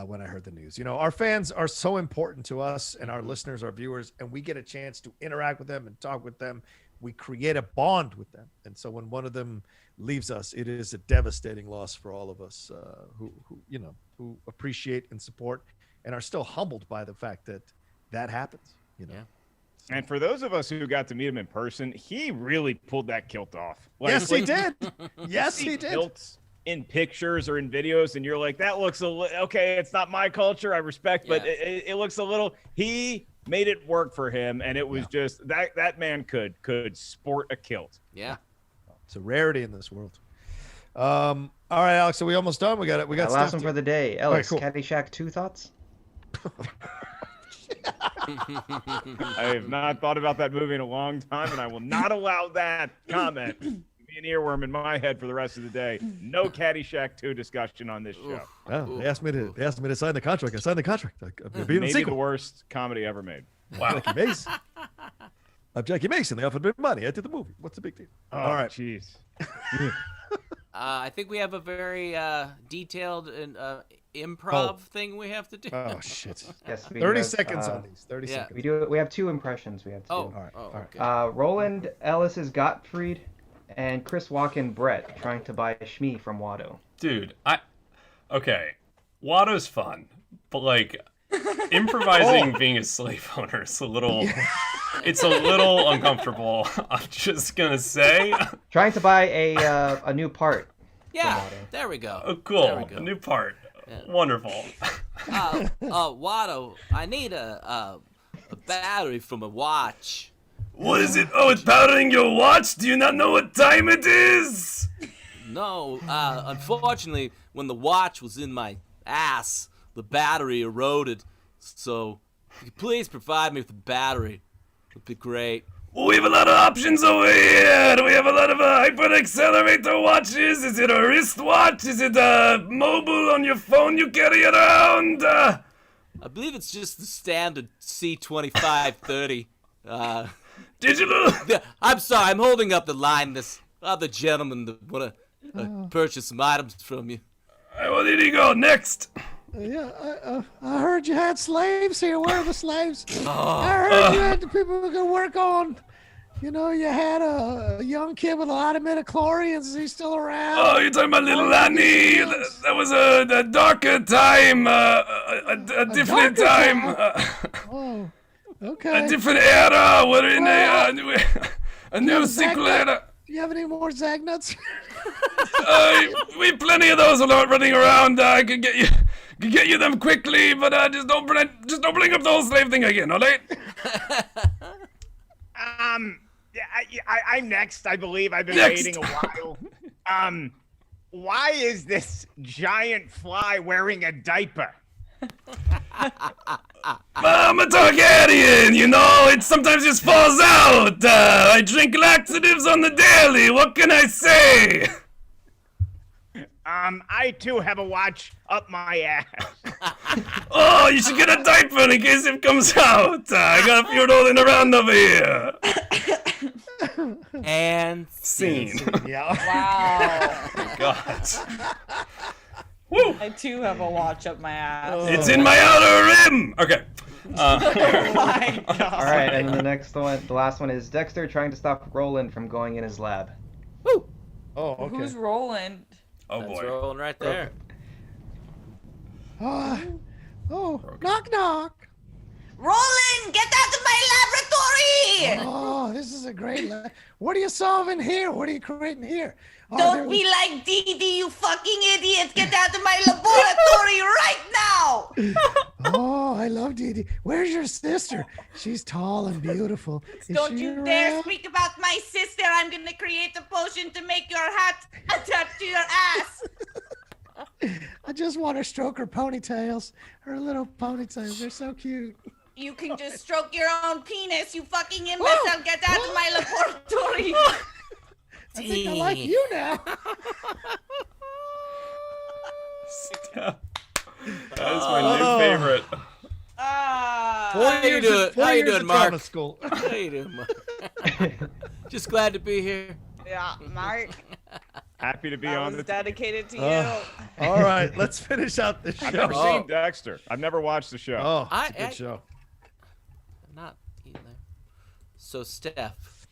when I heard the news. Our fans are so important to us and our listeners, our viewers, and we get a chance to interact with them and talk with them. We create a bond with them, and so when one of them leaves us, it is a devastating loss for all of us who appreciate and support and are still humbled by the fact that happens. And for those of us who got to meet him in person, he really pulled that kilt off. Yes, he did. Yes, he did. Kilts in pictures or in videos, and you're like, that looks okay. It's not my culture. I respect, but it looks a little. He made it work for him, and it was just that man could sport a kilt. Yeah, it's a rarity in this world. All right, Alex, are we almost done? We got last one for the day. Ellis, right, cool. Caddyshack 2 thoughts? I have not thought about that movie in a long time, and I will not allow that comment to be an earworm in my head for the rest of the day. No Caddyshack 2 discussion on this show. Oh, they asked me to sign the contract. I signed the contract. Maybe the worst comedy ever made. Wow. Jackie Mason. I'm Jackie Mason. They offered me money. I did the movie. What's the big deal? All right, jeez. I think we have a very detailed and improv thing we have to do. Oh shit! Yes, 30 seconds on these. 30 seconds. We have 2 impressions we have to do. All right. Okay. Roland Ellis is Gottfried, and Chris Walken Brett trying to buy Shmi from Watto. Dude, okay, Watto's fun, but like improvising being a slave owner is a little. It's a little uncomfortable. I'm just gonna say. Trying to buy a new part. Yeah, there we go. Oh, cool. There we go. A new part. Yeah. Wonderful. Watto, I need a battery from a watch. What is it? Oh, it's powering your watch? Do you not know what time it is? No, unfortunately, when the watch was in my ass, the battery eroded. So, if you could please provide me with a battery. It'd be great. Well, we have a lot of options over here. We have a lot of hyper accelerator watches. Is it a wristwatch? Is it a mobile on your phone you carry around? I believe it's just the standard C2530. Digital? I'm sorry, I'm holding up the line. This other gentleman that want to purchase some items from you. Well, there you go. Next. Yeah, I heard you had slaves here. Where are the slaves? I heard you had the people who could work on. You know, you had a young kid with a lot of midichlorians. Is he still around? Oh, you're talking about little Annie. That was a darker time, a different time. Oh, okay. A different era. We're in a new sequel era. Do you have any more Zagnuts? We have plenty of those running around. I could get you them quickly, but just don't bring up the whole slave thing again, all right? I'm next. I belive I've been waiting a while. Why is this giant fly wearing a diaper? I'm a Targaryen, you know. It sometimes just falls out. I drink laxatives on the daily. What can I say? I too have a watch up my ass. Oh, you should get a diaper in case it comes out. I got a few rolling around over here. And scene. Yeah. Wow. God. Woo. I too have a watch up my ass. It's in my outer rim. Okay. Oh my God. All right, and the last one is Dexter trying to stop Roland from going in his lab. Woo. Oh, okay. Who's Roland? Oh That's boy. rolling right there. Knock knock. Roland, get out of my laboratory! Oh, this is a great lab. What are you solving here? What are you creating here? Don't be like Dee Dee, you fucking idiot! Get out of my laboratory right now! Oh, I love Dee Dee. Where's your sister? She's tall and beautiful. Don't you dare speak about my sister! I'm gonna create a potion to make your hat attached to your ass! I just want to stroke her ponytails. Her little ponytails. They're so cute. You can just stroke your own penis, you fucking imbecile! Get out of my laboratory! I think I like you now. That is my new favorite. How you doing? How you doing, Mark? How you doing, Mark? Just glad to be here. Yeah, Mark. Happy to be That on was the dedicated to you. All right, let's finish out the show. I've never seen Dexter. I've never watched the show. Oh, it's a good show. Not either. So, Steph.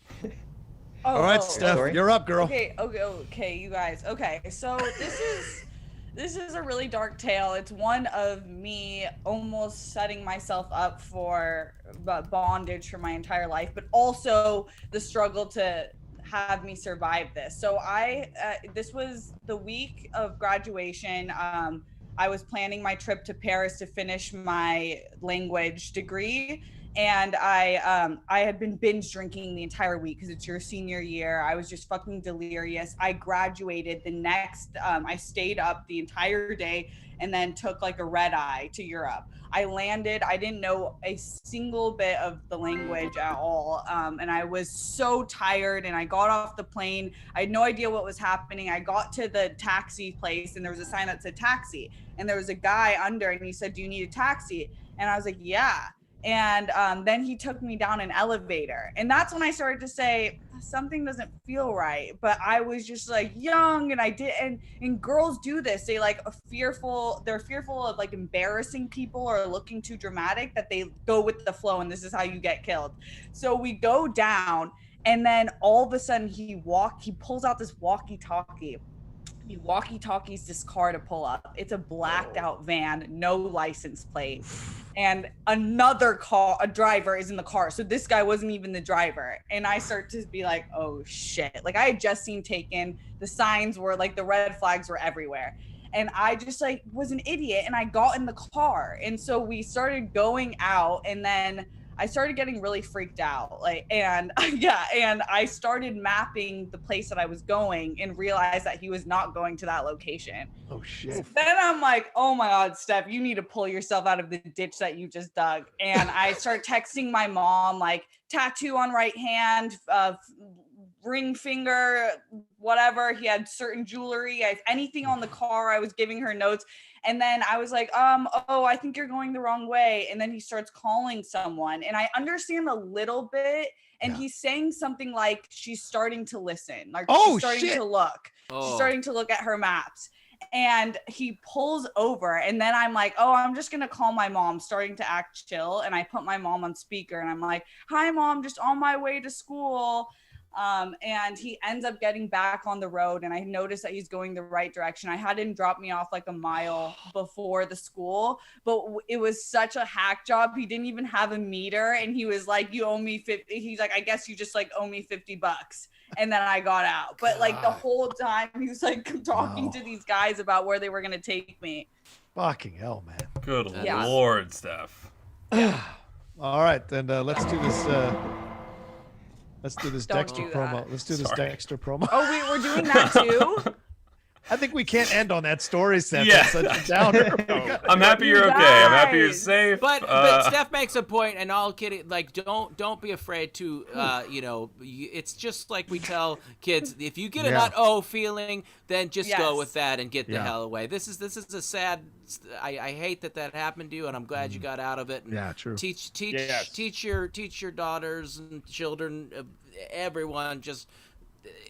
All right, Steph, you're up, girl. Okay, you guys. Okay, so this is a really dark tale. It's one of me almost setting myself up for bondage for my entire life, but also the struggle to have me survive this. So this was the week of graduation. I was planning my trip to Paris to finish my language degree. And I had been binge drinking the entire week because it's your senior year. I was just fucking delirious. I graduated the next, I stayed up the entire day and then took like a red eye to Europe. I landed, I didn't know a single bit of the language at all. And I was so tired, and I got off the plane. I had no idea what was happening. I got to the taxi place and there was a sign that said taxi. And there was a guy under and he said, "Do you need a taxi?" And I was like, "Yeah." And then he took me down an elevator. And that's when I started to say, something doesn't feel right. But I was just like young, and and girls do this. They like they're fearful of like embarrassing people or looking too dramatic, that they go with the flow, and this is how you get killed. So we go down, and then all of a sudden he pulls out this walkie-talkie. He walkie-talkies this car to pull up. It's a blacked out van, no license plate. And another a driver is in the car. So this guy wasn't even the driver. And I start to be like, oh shit. Like, I had just seen Taken. The signs were like, the red flags were everywhere. And I just like was an idiot, and I got in the car. And so we started going out, and then I started getting really freaked out. And I started mapping the place that I was going and realized that he was not going to that location. Oh shit. So then I'm like, oh my God, Steph, you need to pull yourself out of the ditch that you just dug. And I start texting my mom, like, tattoo on right hand, ring finger, whatever. He had certain jewelry, anything on the car. I was giving her notes. And then I was like, oh, I think you're going the wrong way. And then he starts calling someone, and I understand a little bit. And he's saying something like, she's starting to listen. Like, she's starting to look. She's starting to look at her maps. And he pulls over, and then I'm like, oh, I'm just going to call my mom, starting to act chill. And I put my mom on speaker, and I'm like, hi, Mom, just on my way to school. And he ends up getting back on the road, and I noticed that he's going the right direction. I had him drop me off like a mile before the school, but it was such a hack job. He didn't even have a meter, and he was like, you owe me 50. He's like, I guess you just like owe me $50. And then I got out. But like the whole time he was like talking to these guys about where they were going to take me. Fucking hell, man. Good Lord, Steph. All right, then let's do this. Let's do this Dexter promo. Let's do this Dexter promo. Oh, we're doing that too? I think we can't end on that story, Steph. Yeah. That's such a downer. I'm happy you're okay. I'm happy you're safe. But Steph makes a point, and all kidding, like, don't be afraid to, it's just like we tell kids, if you get a not feeling, then just go with that and get the hell away. This is a sad. I hate that happened to you, and I'm glad you got out of it. And yeah, true. Teach your daughters and children, everyone, just.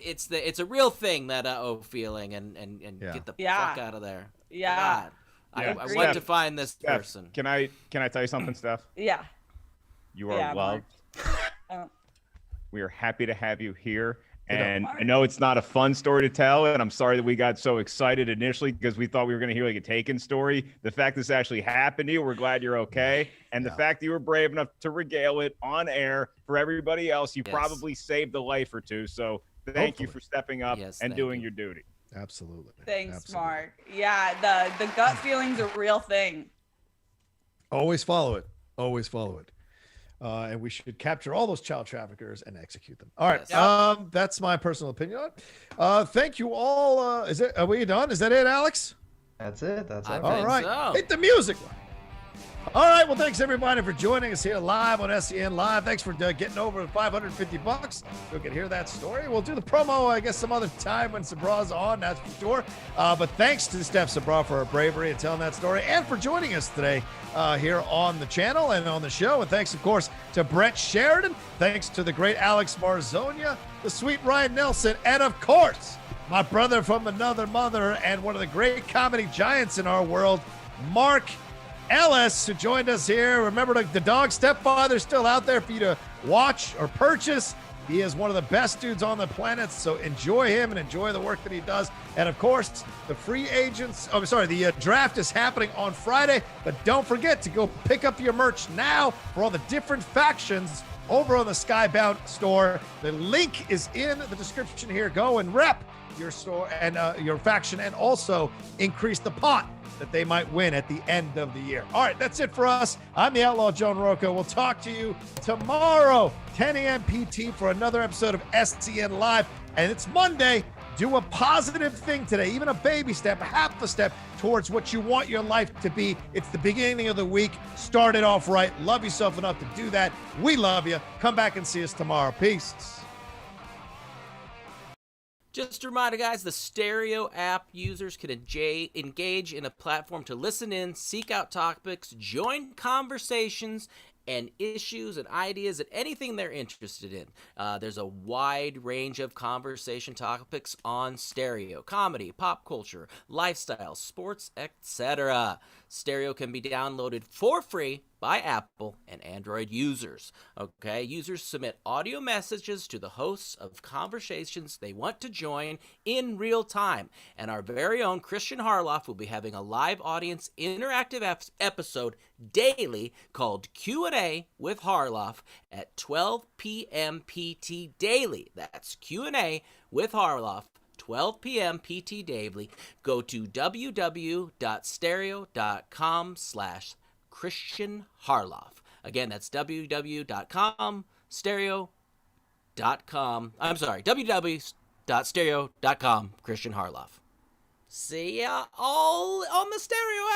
It's a real thing, that feeling, and get the fuck out of there. Yeah. God. I want to find this person. Can I tell you something, Steph? Yeah. You are loved. We are happy to have you here. And I know it's not a fun story to tell, and I'm sorry that we got so excited initially because we thought we were going to hear like a Taken story. The fact this actually happened to you, we're glad you're okay. And the fact that you were brave enough to regale it on air for everybody else, you probably saved a life or two. So thank you for stepping up and doing your duty. Absolutely. Thanks, Mark. Yeah, the gut feeling's a real thing. Always follow it. Always follow it. And we should capture all those child traffickers and execute them. All right. That's my personal opinion. Thank you all. Are we done? Is that it, Alex? That's it. That's it. All right. So. Hit the music. All right. Well, thanks everybody for joining us here live on SEN Live. Thanks for getting over $550. You can hear that story. We'll do the promo, I guess, some other time when Sabraw's on. That's for sure. But thanks to Steph Sabraw for her bravery and telling that story, and for joining us today here on the channel and on the show. And thanks, of course, to Brett Sheridan. Thanks to the great Alex Marzona, the sweet Ryan Nilsen, and of course, my brother from another mother and one of the great comedy giants in our world, Mark Ellis, who joined us here. Remember, the dog stepfather still out there for you to watch or purchase. He is one of the best dudes on the planet, so enjoy him and enjoy the work that he does. And of course, the draft is happening on Friday, but don't forget to go pick up your merch now for all the different factions over on the Skybound store. The link is in the description here. Go and rep your store and your faction, and also increase the pot that they might win at the end of the year. All right, that's it for us. I'm the Outlaw John Rocha. We'll talk to you tomorrow, 10 a.m. PT, for another episode of SEN Live. And it's Monday. Do a positive thing today, even a baby step, half a step towards what you want your life to be. It's the beginning of the week. Start it off right. Love yourself enough to do that. We love you. Come back and see us tomorrow. Peace. Just a reminder, guys, the Stereo app users can engage in a platform to listen in, seek out topics, join conversations, and issues and ideas and anything they're interested in. There's a wide range of conversation topics on Stereo: comedy, pop culture, lifestyle, sports, etc. Stereo can be downloaded for free by Apple and Android users. Okay, users submit audio messages to the hosts of conversations they want to join in real time, and our very own Christian Harloff will be having a live audience interactive episode daily called Q&A with Harloff at 12 p.m. PT daily. That's Q&A with Harloff, 12 p.m. PT daily. Go to www.stereo.com/Christian Harloff. Again, that's www.stereo.com Christian Harloff. See ya all on the Stereo